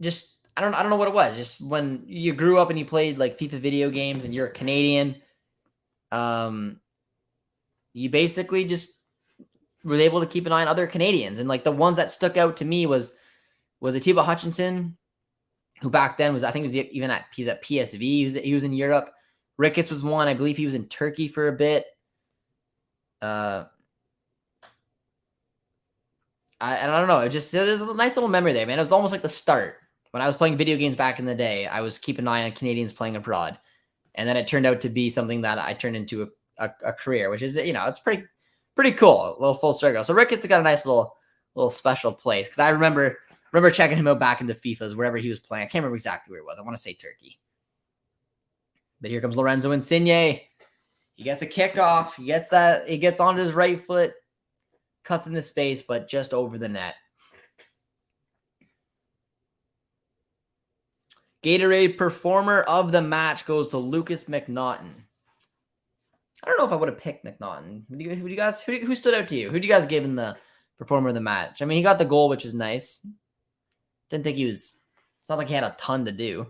just I don't know what it was. Just when you grew up and you played like FIFA video games and you're a Canadian, you basically just was able to keep an eye on other Canadians. And like the ones that stuck out to me was Atiba Hutchinson, who back then was, I think he's at PSV. He was in Europe. Ricketts was one. I believe he was in Turkey for a bit. I don't know. There's a nice little memory there, man. It was almost like the start. When I was playing video games back in the day, I was keeping an eye on Canadians playing abroad. And then it turned out to be something that I turned into a career, which is, it's pretty cool. A little full circle. So Ricketts got a nice little special place. Because I remember checking him out back into FIFAs, wherever he was playing. I can't remember exactly where it was. I want to say Turkey. But here comes Lorenzo Insigne. He gets a kickoff. He gets onto his right foot. Cuts into space, but just over the net. Gatorade Performer of the Match goes to Lucas McNaughton. I don't know if I would have picked McNaughton. Who stood out to you? Who do you guys give in the Performer of the Match? I mean, he got the goal, which is nice. Didn't think it's not like he had a ton to do.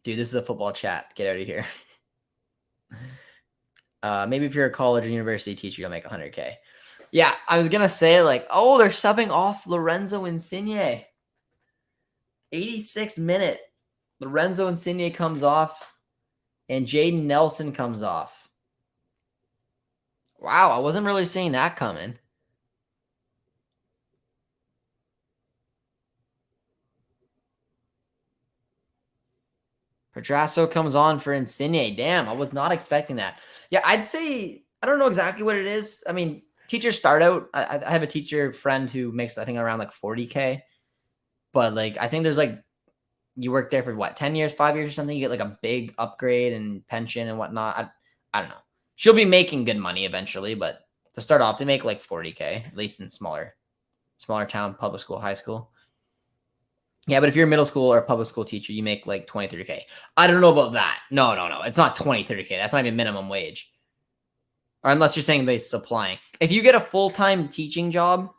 Dude, this is a football chat. Get out of here. Maybe if you're a college or university teacher, you'll make $100K. Yeah, I was going to say, they're subbing off Lorenzo Insigne. 86th minute. Lorenzo Insigne comes off, and Jaden Nelson comes off. Wow, I wasn't really seeing that coming. Pedrasso comes on for Insigne. Damn, I was not expecting that. Yeah, I'd say, I don't know exactly what it is. I mean, teachers start out, I have a teacher friend who makes, I think, around $40K. But I think there's you work there for 10 years, 5 years or something. You get a big upgrade and pension and whatnot. I don't know. She'll be making good money eventually, but to start off, they make like 40K, at least in smaller town, public school, high school. Yeah, but if you're a middle school or a public school teacher, you make like 20, 30K. I don't know about that. No. It's not 20, 30K. That's not even minimum wage. Or unless you're saying they're supplying. If you get a full-time teaching job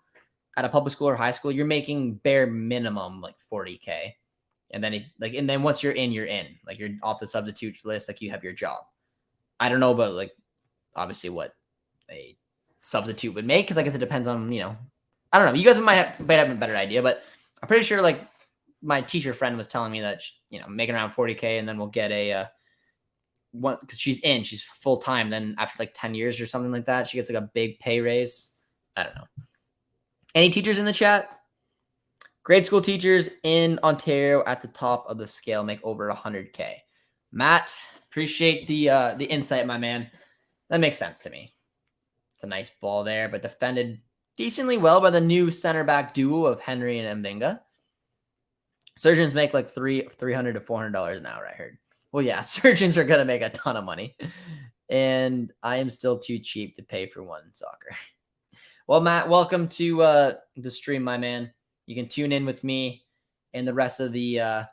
at a public school or high school, you're making bare minimum like 40K. And then once you're in, you're in. Like you're off the substitute list, like you have your job. I don't know about like obviously what a substitute would make, because I guess it depends on, I don't know. You guys might have a better idea, but I'm pretty sure like my teacher friend was telling me that, making around 40K, and then we'll get because she's full time. Then after like 10 years or something like that, she gets like a big pay raise. I don't know. Any teachers in the chat? Grade school teachers in Ontario at the top of the scale make over 100K. Matt, appreciate the insight, my man. That makes sense to me. It's a nice ball there, but defended decently well by the new center back duo of Henry and Mbinga. Surgeons make like $300 to $400 an hour, I heard. Well, yeah, surgeons are going to make a ton of money. And I am still too cheap to pay for one soccer. Well, Matt, welcome to the stream, my man. You can tune in with me and the rest of the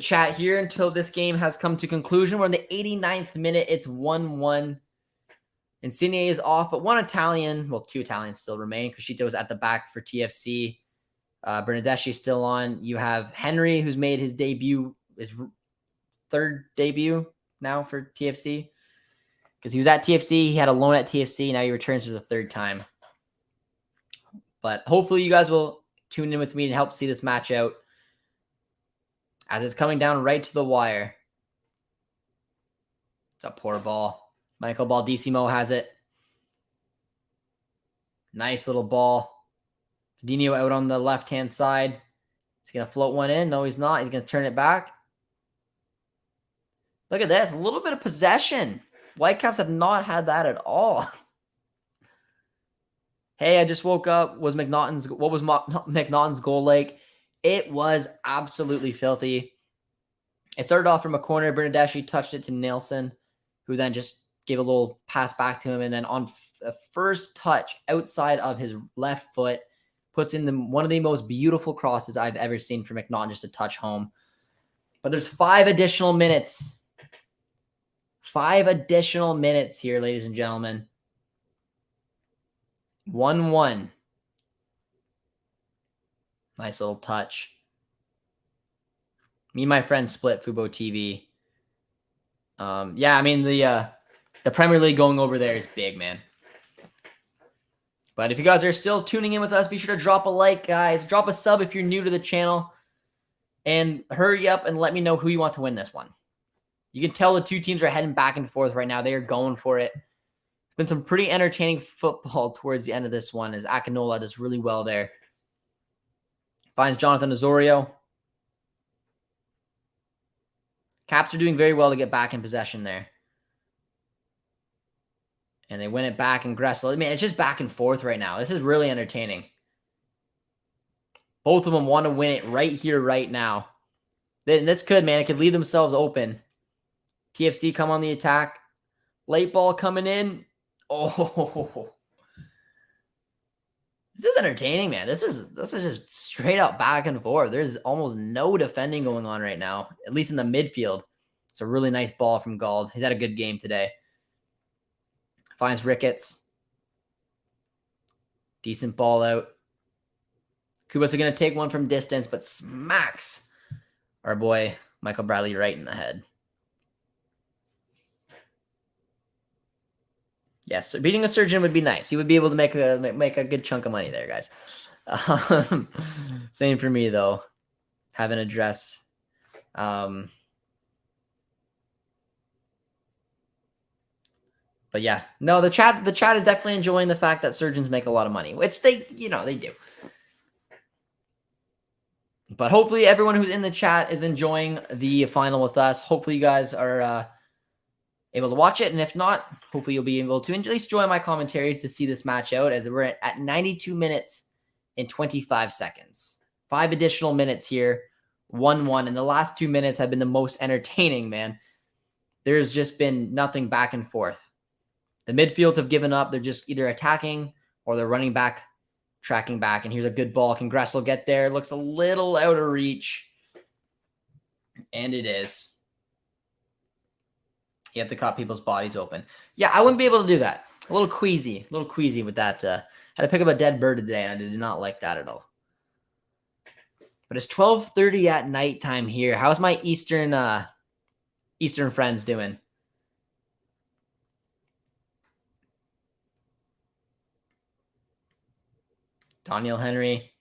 chat here until this game has come to conclusion. We're in the 89th minute. It's 1-1. Insigne is off, but two Italians still remain. Cuscito's at the back for TFC. Bernadeschi still on. You have Henry, who's made his debut, his third debut now for TFC. Because he was at TFC, he had a loan at TFC, now he returns for the third time. But hopefully you guys will tune in with me to help see this match out, as it's coming down right to the wire. It's a poor ball. Michael Baldissimo has it. Nice little ball. Dino out on the left-hand side. He's going to float one in. No, he's not. He's going to turn it back. Look at this. A little bit of possession. Whitecaps have not had that at all. Hey, I just woke up. What was McNaughton's goal like? It was absolutely filthy. It started off from a corner. Bernadeschi touched it to Nelson, who then just gave a little pass back to him. And then on a first touch outside of his left foot, puts in one of the most beautiful crosses I've ever seen for McNaughton, just to touch home. But there's 5 additional minutes. 5 additional minutes here, ladies and gentlemen. 1-1. Nice little touch. Me and my friend split Fubo TV. Yeah, I mean, the Premier League going over there is big, man. But if you guys are still tuning in with us, be sure to drop a like, guys. Drop a sub if you're new to the channel. And hurry up and let me know who you want to win this one. You can tell the two teams are heading back and forth right now. They are going for it. It's been some pretty entertaining football towards the end of this one, as Akinola does really well there. Finds Jonathan Osorio. Caps are doing very well to get back in possession there. And they win it back in Gressel. I mean, it's just back and forth right now. This is really entertaining. Both of them want to win it right here, right now. This could, man, it could leave themselves open. TFC come on the attack. Late ball coming in. Oh. This is entertaining, man. This is just straight up back and forth. There's almost no defending going on right now, at least in the midfield. It's a really nice ball from Gald. He's had a good game today. Finds Ricketts. Decent ball out. Kubas are going to take one from distance, but smacks our boy Michael Bradley right in the head. Yes, so beating a surgeon would be nice. He would be able to make a good chunk of money there, guys. Same for me, though. Having a dress. But yeah, no, the chat is definitely enjoying the fact that surgeons make a lot of money, which they do. But hopefully everyone who's in the chat is enjoying the final with us. Hopefully you guys are able to watch it. And if not, hopefully you'll be able to at least join my commentary to see this match out, as we're at 92 minutes and 25 seconds. 5 additional minutes here, 1-1. And the last 2 minutes have been the most entertaining, man. There's just been nothing back and forth. The midfields have given up. They're just either attacking or they're running back, tracking back. And here's a good ball. Can Gressel get there? Looks a little out of reach. And it is. You have to cut people's bodies open. Yeah, I wouldn't be able to do that. A little queasy with that. Had to pick up a dead bird today, and I did not like that at all. But it's 12:30 at nighttime here. How's my Eastern friends doing? Daniel Henry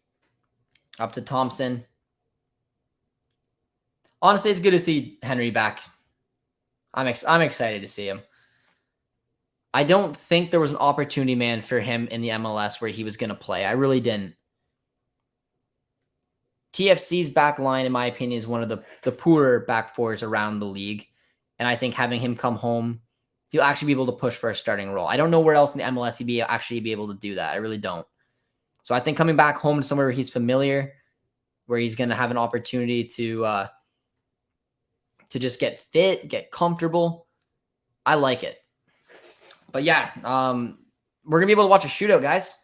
up to Thompson. Honestly, it's good to see Henry back. I'm excited to see him. I don't think there was an opportunity, man, for him in the MLS where he was going to play. I really didn't. TFC's back line, in my opinion, is one of the poorer back fours around the league. And I think having him come home, he'll actually be able to push for a starting role. I don't know where else in the MLS he'd actually be able to do that. I really don't. So I think coming back home to somewhere where he's familiar, where he's going to have an opportunity to just get fit, get comfortable, I like it. But yeah, we're going to be able to watch a shootout, guys.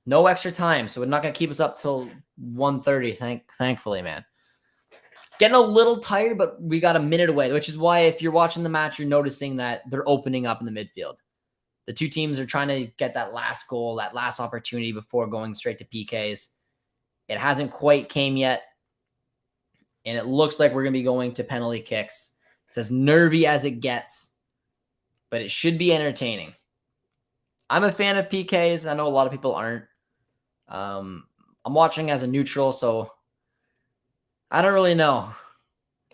No extra time, so we're not going to keep us up till 1:30, thankfully, man. Getting a little tired, but we got a minute away, which is why if you're watching the match, you're noticing that they're opening up in the midfield. The two teams are trying to get that last goal, that last opportunity before going straight to PKs. It hasn't quite came yet, and it looks like we're going to be going to penalty kicks. It's as nervy as it gets, but it should be entertaining. I'm a fan of PKs. I know a lot of people aren't. I'm watching as a neutral, so I don't really know.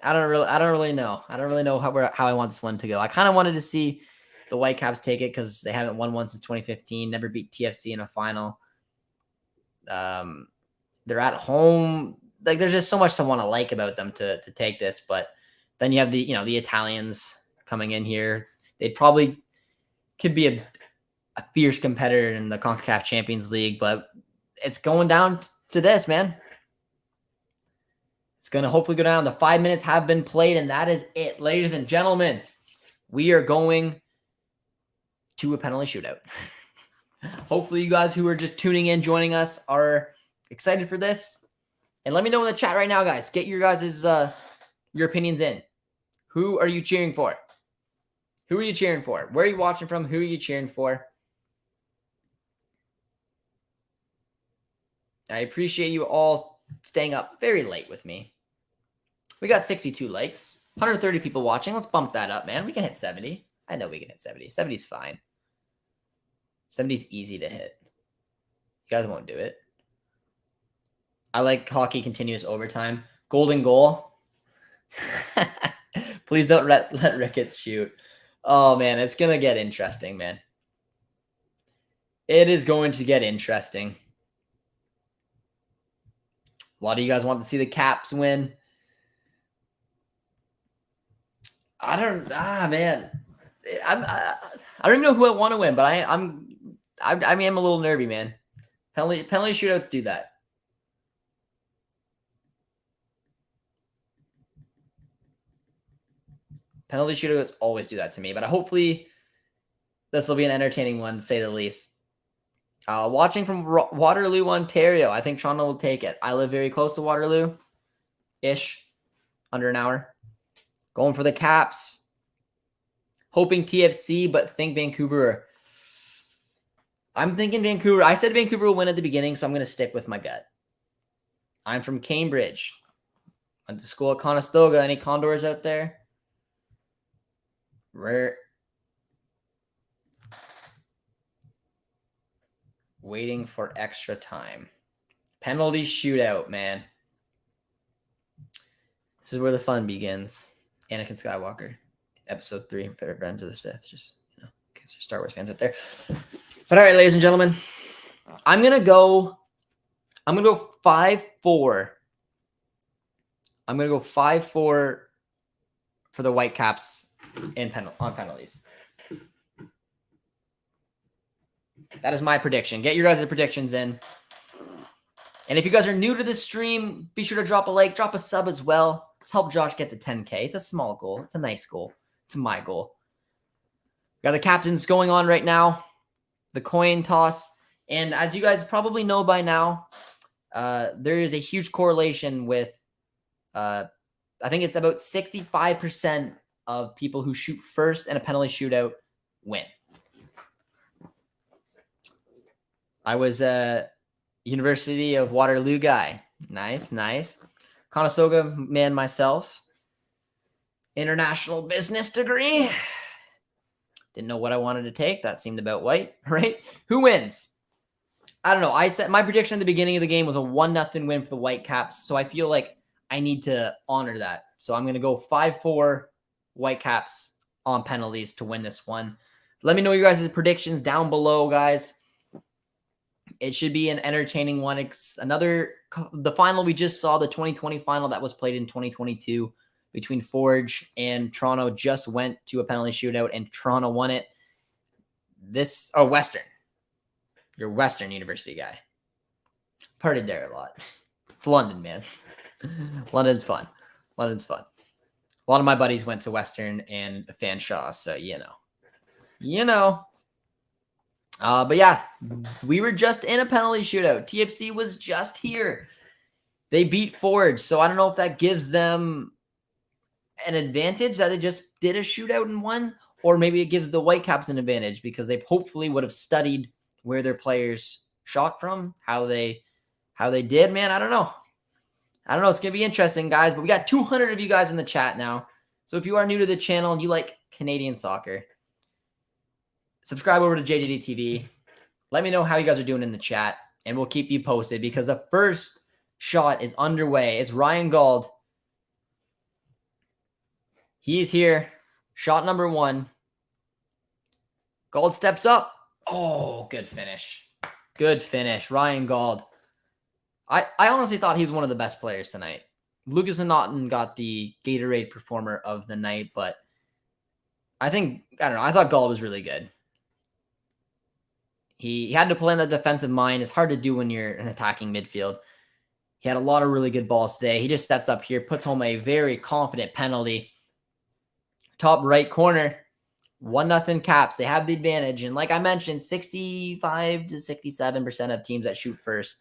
I don't really know how I want this one to go. I kind of wanted to see the Whitecaps take it because they haven't won one since 2015. Never beat TFC in a final. They're at home. Like, there's just so much to want to like about them to take this. But then you have the Italians coming in here. They probably could be a fierce competitor in the CONCACAF Champions League, but it's going down to this, man. It's going to hopefully go down. The 5 minutes have been played, and that is it. Ladies and gentlemen, we are going to a penalty shootout. Hopefully you guys who are just tuning in, joining us, are excited for this. And let me know in the chat right now, guys. Get your guys' your opinions in. Who are you cheering for? Who are you cheering for? Where are you watching from? Who are you cheering for? I appreciate you all staying up very late with me. We got 62 likes, 130 people watching. Let's bump that up, man. We can hit 70. I know we can hit 70. 70's fine. 70's easy to hit. You guys won't do it. I like hockey continuous overtime. Golden goal. Please don't let Ricketts shoot. Oh, man, it's going to get interesting, man. It is going to get interesting. A lot of you guys want to see the Caps win. Man. I don't even know who I want to win, but I'm a little nervy, man. Penalty shootouts do that. Penalty shootouts always do that to me, but hopefully this will be an entertaining one, to say the least. Watching from Waterloo, Ontario. I think Toronto will take it. I live very close to Waterloo-ish, under an hour. Going for the Caps. Hoping TFC, but think Vancouver. I'm thinking Vancouver. I said Vancouver will win at the beginning, so I'm going to stick with my gut. I'm from Cambridge. Went to school at Conestoga. Any Condors out there? Rare. Waiting for extra time. Penalty shootout, man. This is where the fun begins. Anakin Skywalker, episode 3, Revenge of the Sith. Just, in case you're Star Wars fans out there. But all right, ladies and gentlemen, I'm gonna go 5-4. I'm gonna go 5-4 for the Whitecaps on penalties. That is my prediction. Get your guys' predictions in. And if you guys are new to this stream, be sure to drop a like, drop a sub as well. Let's help Josh get to 10K. It's a small goal. It's a nice goal. It's my goal. We got the captains going on right now, the coin toss. And as you guys probably know by now, there is a huge correlation with, I think it's about 65% of people who shoot first in a penalty shootout win. I was a University of Waterloo guy. Nice, nice. Conestoga man myself. International business degree. Didn't know what I wanted to take. That seemed about white, right? Who wins? I don't know. I said my prediction at the beginning of the game was a 1-0 win for the Whitecaps. So I feel like I need to honor that. So I'm going to go 5-4 Whitecaps on penalties to win this one. Let me know your guys' predictions down below, guys. It should be an entertaining one. It's the final we just saw, the 2020 final that was played in 2022 between Forge and Toronto, just went to a penalty shootout and Toronto won it. Western. You're a Western University guy. Partied there a lot. It's London, man. London's fun. London's fun. A lot of my buddies went to Western and Fanshawe, so you know. But yeah, we were just in a penalty shootout. TFC was just here. They beat Forge, so I don't know if that gives them an advantage that they just did a shootout and won, or maybe it gives the Whitecaps an advantage because they hopefully would have studied where their players shot from, how they did. Man, I don't know. It's gonna be interesting, guys. But we got 200 of you guys in the chat now. So if you are new to the channel and you like Canadian soccer, subscribe over to JJD TV. Let me know how you guys are doing in the chat, and we'll keep you posted because the first shot is underway. It's Ryan Gauld. He's here. Shot number 1. Gauld steps up. Oh, good finish. Good finish. Ryan Gauld. I honestly thought he was one of the best players tonight. Lucas Minotton got the Gatorade Performer of the night, but I thought Gauld was really good. He had to play in the defensive mind. It's hard to do when you're an attacking midfield. He had a lot of really good balls today. He just steps up here, puts home a very confident penalty. Top right corner, 1-0 Caps. They have the advantage. And like I mentioned, 65 to 67% of teams that shoot first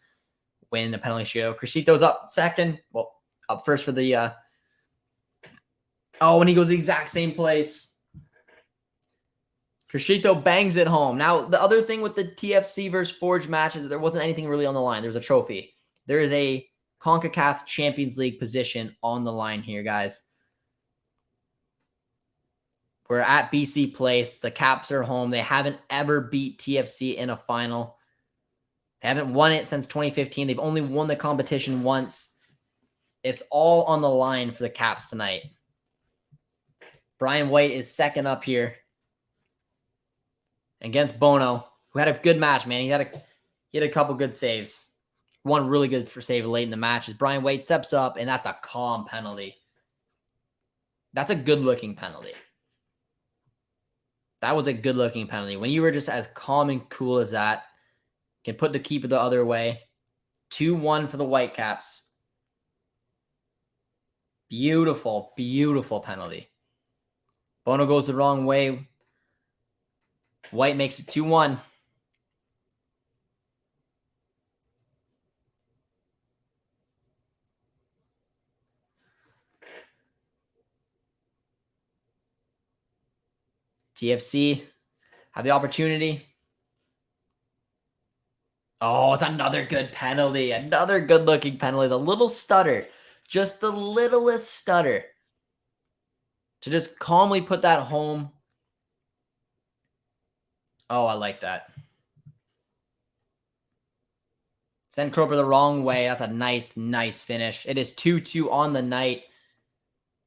win the penalty shootout. Crescito's up second. Well, up first for the... and he goes the exact same place. Crescito bangs it home. Now, the other thing with the TFC versus Forge match is that there wasn't anything really on the line. There was a trophy. There is a CONCACAF Champions League position on the line here, guys. We're at BC Place. The Caps are home. They haven't ever beat TFC in a final. They haven't won it since 2015. They've only won the competition once. It's all on the line for the Caps tonight. Brian White is second up here against Bono, who had a good match, man. He had a couple good saves. One really good for save late in the match is Brian White steps up, and that's a calm penalty. That's a good-looking penalty. That was a good-looking penalty. When you were just as calm and cool as that, can put the keeper the other way. 2-1 for the Whitecaps. Beautiful, beautiful penalty. Bono goes the wrong way. White makes it 2-1. TFC have the opportunity. Oh, it's another good penalty. Another good-looking penalty. The little stutter. Just the littlest stutter. To just calmly put that home. Oh, I like that. Send Kroper the wrong way. That's a nice, nice finish. It is 2-2 on the night.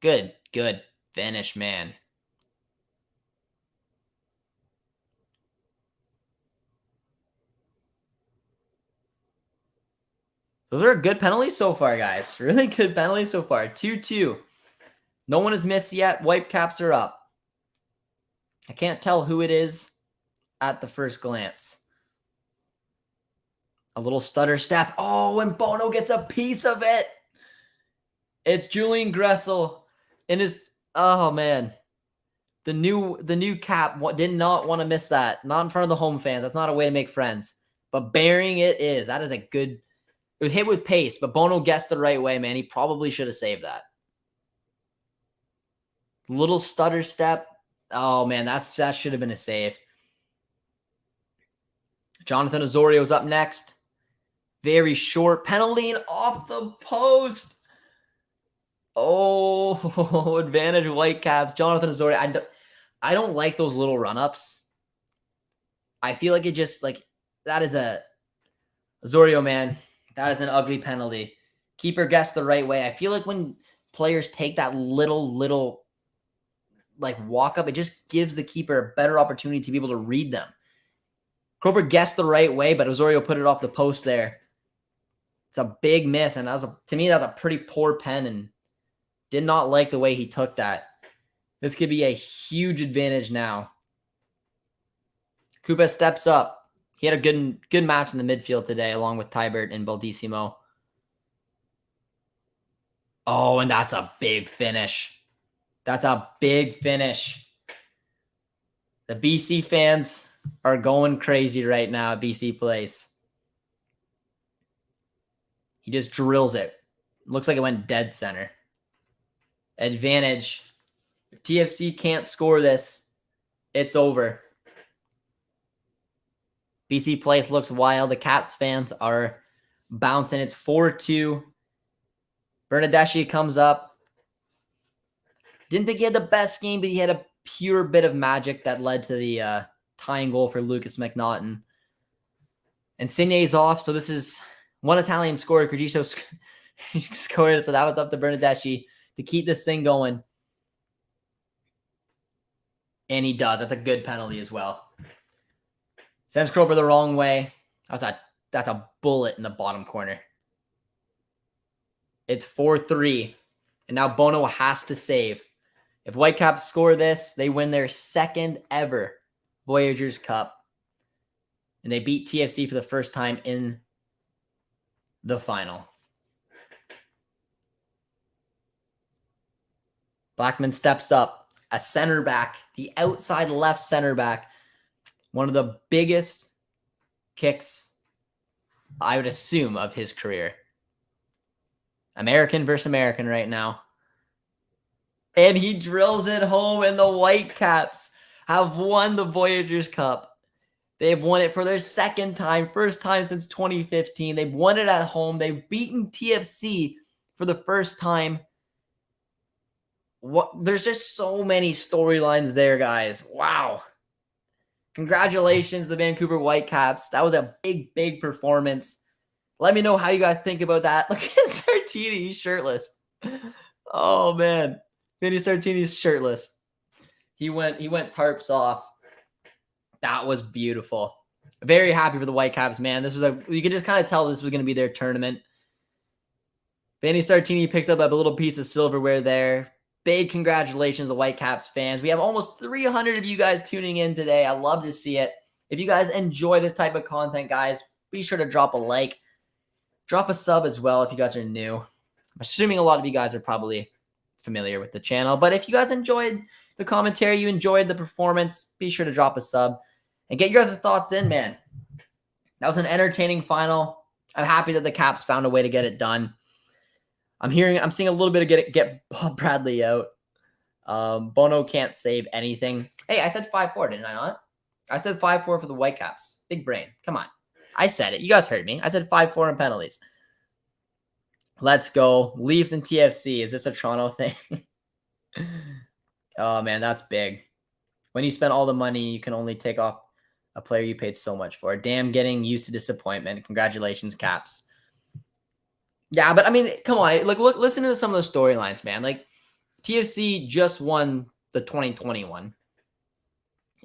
Good, good finish, man. Those are good penalties so far, guys. Really good penalties so far. 2-2. No one has missed yet. Whitecaps are up. I can't tell who it is at the first glance. A little stutter step. Oh, and Bono gets a piece of it. It's Julian Gressel in his... Oh, man. The new cap did not want to miss that. Not in front of the home fans. That's not a way to make friends. But bearing it is. That is a good. It was hit with pace, but Bono guessed the right way, man. He probably should have saved that. Little stutter step. Oh, man, that should have been a save. Jonathan Osorio's up next. Very short penalty and off the post. Oh, advantage Whitecaps. Jonathan Osorio. I don't like those little run-ups. I feel like it just, like, that is a Osorio, man. That is an ugly penalty. Keeper guessed the right way. I feel like when players take that little like walk up, it just gives the keeper a better opportunity to be able to read them. Cropper guessed the right way, but Osorio put it off the post there. It's a big miss, and to me, that's a pretty poor pen, and did not like the way he took that. This could be a huge advantage now. Kuba steps up. He had a good match in the midfield today, along with Tybert and Baldissimo. Oh, and that's a big finish. That's a big finish. The BC fans are going crazy right now at BC Place. He just drills it. Looks like it went dead center. Advantage. If TFC can't score this, it's over. BC Place looks wild. The Caps fans are bouncing. It's 4-2. Bernadeschi comes up. Didn't think he had the best game, but he had a pure bit of magic that led to the tying goal for Lucas McNaughton. And Signe's off, so this is one Italian scorer. Cordicio scored, so that was up to Bernadeschi to keep this thing going. And he does. That's a good penalty as well. Sends Kroper the wrong way. That's a bullet in the bottom corner. It's 4-3. And now Bono has to save. If Whitecaps score this, they win their second ever Voyageurs Cup. And they beat TFC for the first time in the final. Blackman steps up. A center back. The outside left center back. One of the biggest kicks, I would assume, of his career. American versus American right now. And he drills it home, and the Whitecaps have won the Voyageurs Cup. They've won it for their second time, first time since 2015. They've won it at home. They've beaten TFC for the first time. There's just so many storylines there, guys. Wow. Congratulations, the Vancouver Whitecaps. That was a big, big performance. Let me know how you guys think about that. Look at Sartini. He's shirtless. Oh, man. Vinny Sartini's shirtless. He went tarps off. That was beautiful. Very happy for the Whitecaps, man. You could just kind of tell this was going to be their tournament. Vinny Sartini picked up a little piece of silverware there. Big congratulations to Whitecaps fans. We have almost 300 of you guys tuning in today. I love to see it. If you guys enjoy this type of content, guys, be sure to drop a like. Drop a sub as well if you guys are new. I'm assuming a lot of you guys are probably familiar with the channel. But if you guys enjoyed the commentary, you enjoyed the performance, be sure to drop a sub and get your guys' thoughts in, man. That was an entertaining final. I'm happy that the Caps found a way to get it done. I'm seeing a little bit of get Bob Bradley out. Bono can't save anything. Hey, I said 5-4, didn't I not? I said 5-4 for the Whitecaps. Big brain. Come on. I said it. You guys heard me. I said 5-4 in penalties. Let's go. Leafs and TFC. Is this a Toronto thing? Oh, man, that's big. When you spend all the money, you can only take off a player you paid so much for. Damn, getting used to disappointment. Congratulations, Caps. Yeah, but I mean, come on. Look, listen to some of the storylines, man. Like, TFC just won the 2021.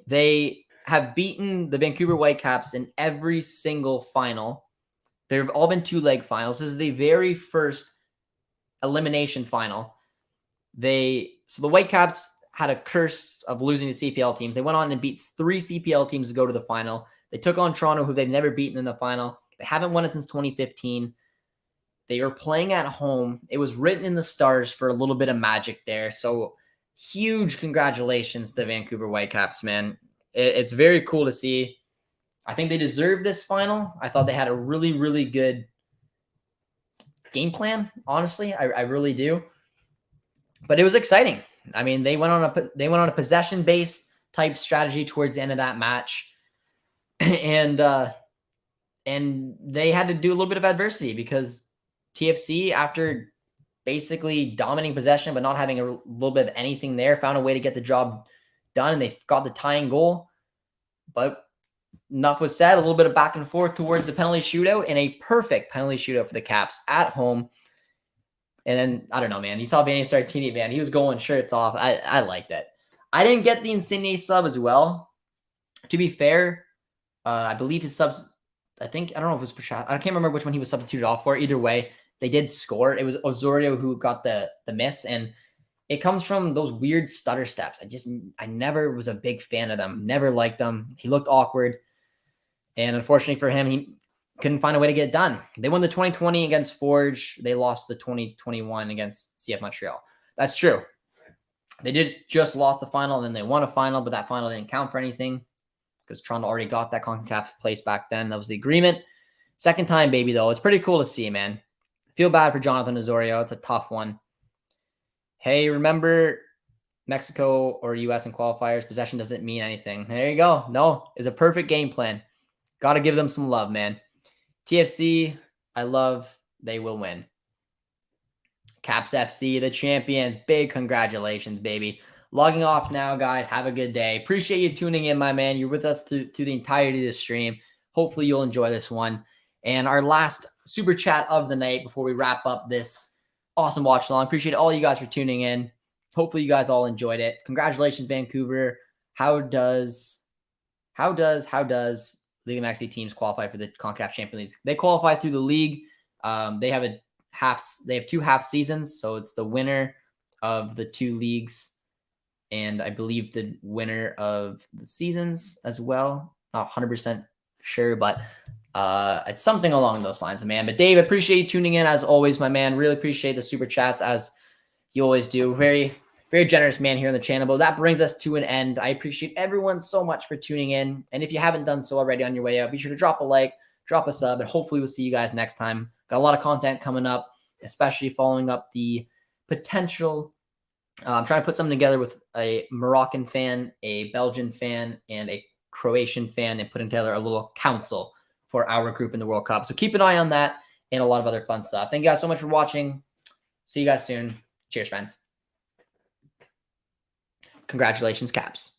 They have beaten the Vancouver Whitecaps in every single final. They've all been two-leg finals. This is the very first elimination final. So the Whitecaps had a curse of losing to CPL teams. They went on and beat 3 CPL teams to go to the final. They took on Toronto, who they've never beaten in the final. They haven't won it since 2015. They were playing at home. It was written in the stars for a little bit of magic there. So huge congratulations to the Vancouver Whitecaps, man. It's very cool to see. I think they deserve this final. I thought they had a really, really good game plan, honestly. I really do. But it was exciting. I mean, they went on a possession-based type strategy towards the end of that match. And they had to do a little bit of adversity because TFC, after basically dominating possession but not having a little bit of anything there, found a way to get the job done, and they got the tying goal. But enough was said. A little bit of back and forth towards the penalty shootout, and a perfect penalty shootout for the Caps at home. And then, I don't know, man. You saw Vanny Sartini, man. He was going shirts off. I liked it. I didn't get the Insigne sub as well. To be fair, I believe his subs, I don't know if it was Prashad. I can't remember which one he was substituted off for. Either way, they did score. It was Osorio who got the miss, and it comes from those weird stutter steps. I never was a big fan of them. Never liked them. He looked awkward. And unfortunately for him, he couldn't find a way to get it done. They won the 2020 against Forge. They lost the 2021 against CF Montreal. That's true. They did just lost the final, and then they won a final, but that final didn't count for anything because Toronto already got that CONCACAF place back then. That was the agreement. Second time, baby, though. It's pretty cool to see, man. Feel bad for Jonathan Osorio. It's a tough one. Hey, remember Mexico or U.S. in qualifiers? Possession doesn't mean anything. There you go. No, it's a perfect game plan. Got to give them some love, man. TFC, I love. They will win. Caps FC, the champions. Big congratulations, baby. Logging off now, guys. Have a good day. Appreciate you tuning in, my man. You're with us through the entirety of the stream. Hopefully, you'll enjoy this one. And our last super chat of the night before we wrap up this awesome watch along. Appreciate all you guys for tuning in. Hopefully, you guys all enjoyed it. Congratulations, Vancouver. How does League of Maxi teams qualify for the CONCACAF Champions League? They qualify through the league. They have 2 half seasons, so it's the winner of the 2 leagues, and I believe the winner of the seasons as well. Not 100% sure, but it's something along those lines, man. But Dave, appreciate you tuning in as always, my man. Really appreciate the super chats as you always do. Very, very generous man here on the channel. But that brings us to an end. I appreciate everyone so much for tuning in. And if you haven't done so already on your way out, be sure to drop a like, drop a sub, and hopefully we'll see you guys next time. Got a lot of content coming up, especially following up the potential. I'm trying to put something together with a Moroccan fan, a Belgian fan, and a Croatian fan, and putting together a little council for our group in the World Cup. So keep an eye on that and a lot of other fun stuff. Thank you guys so much for watching. See you guys soon. Cheers, friends. Congratulations, Caps.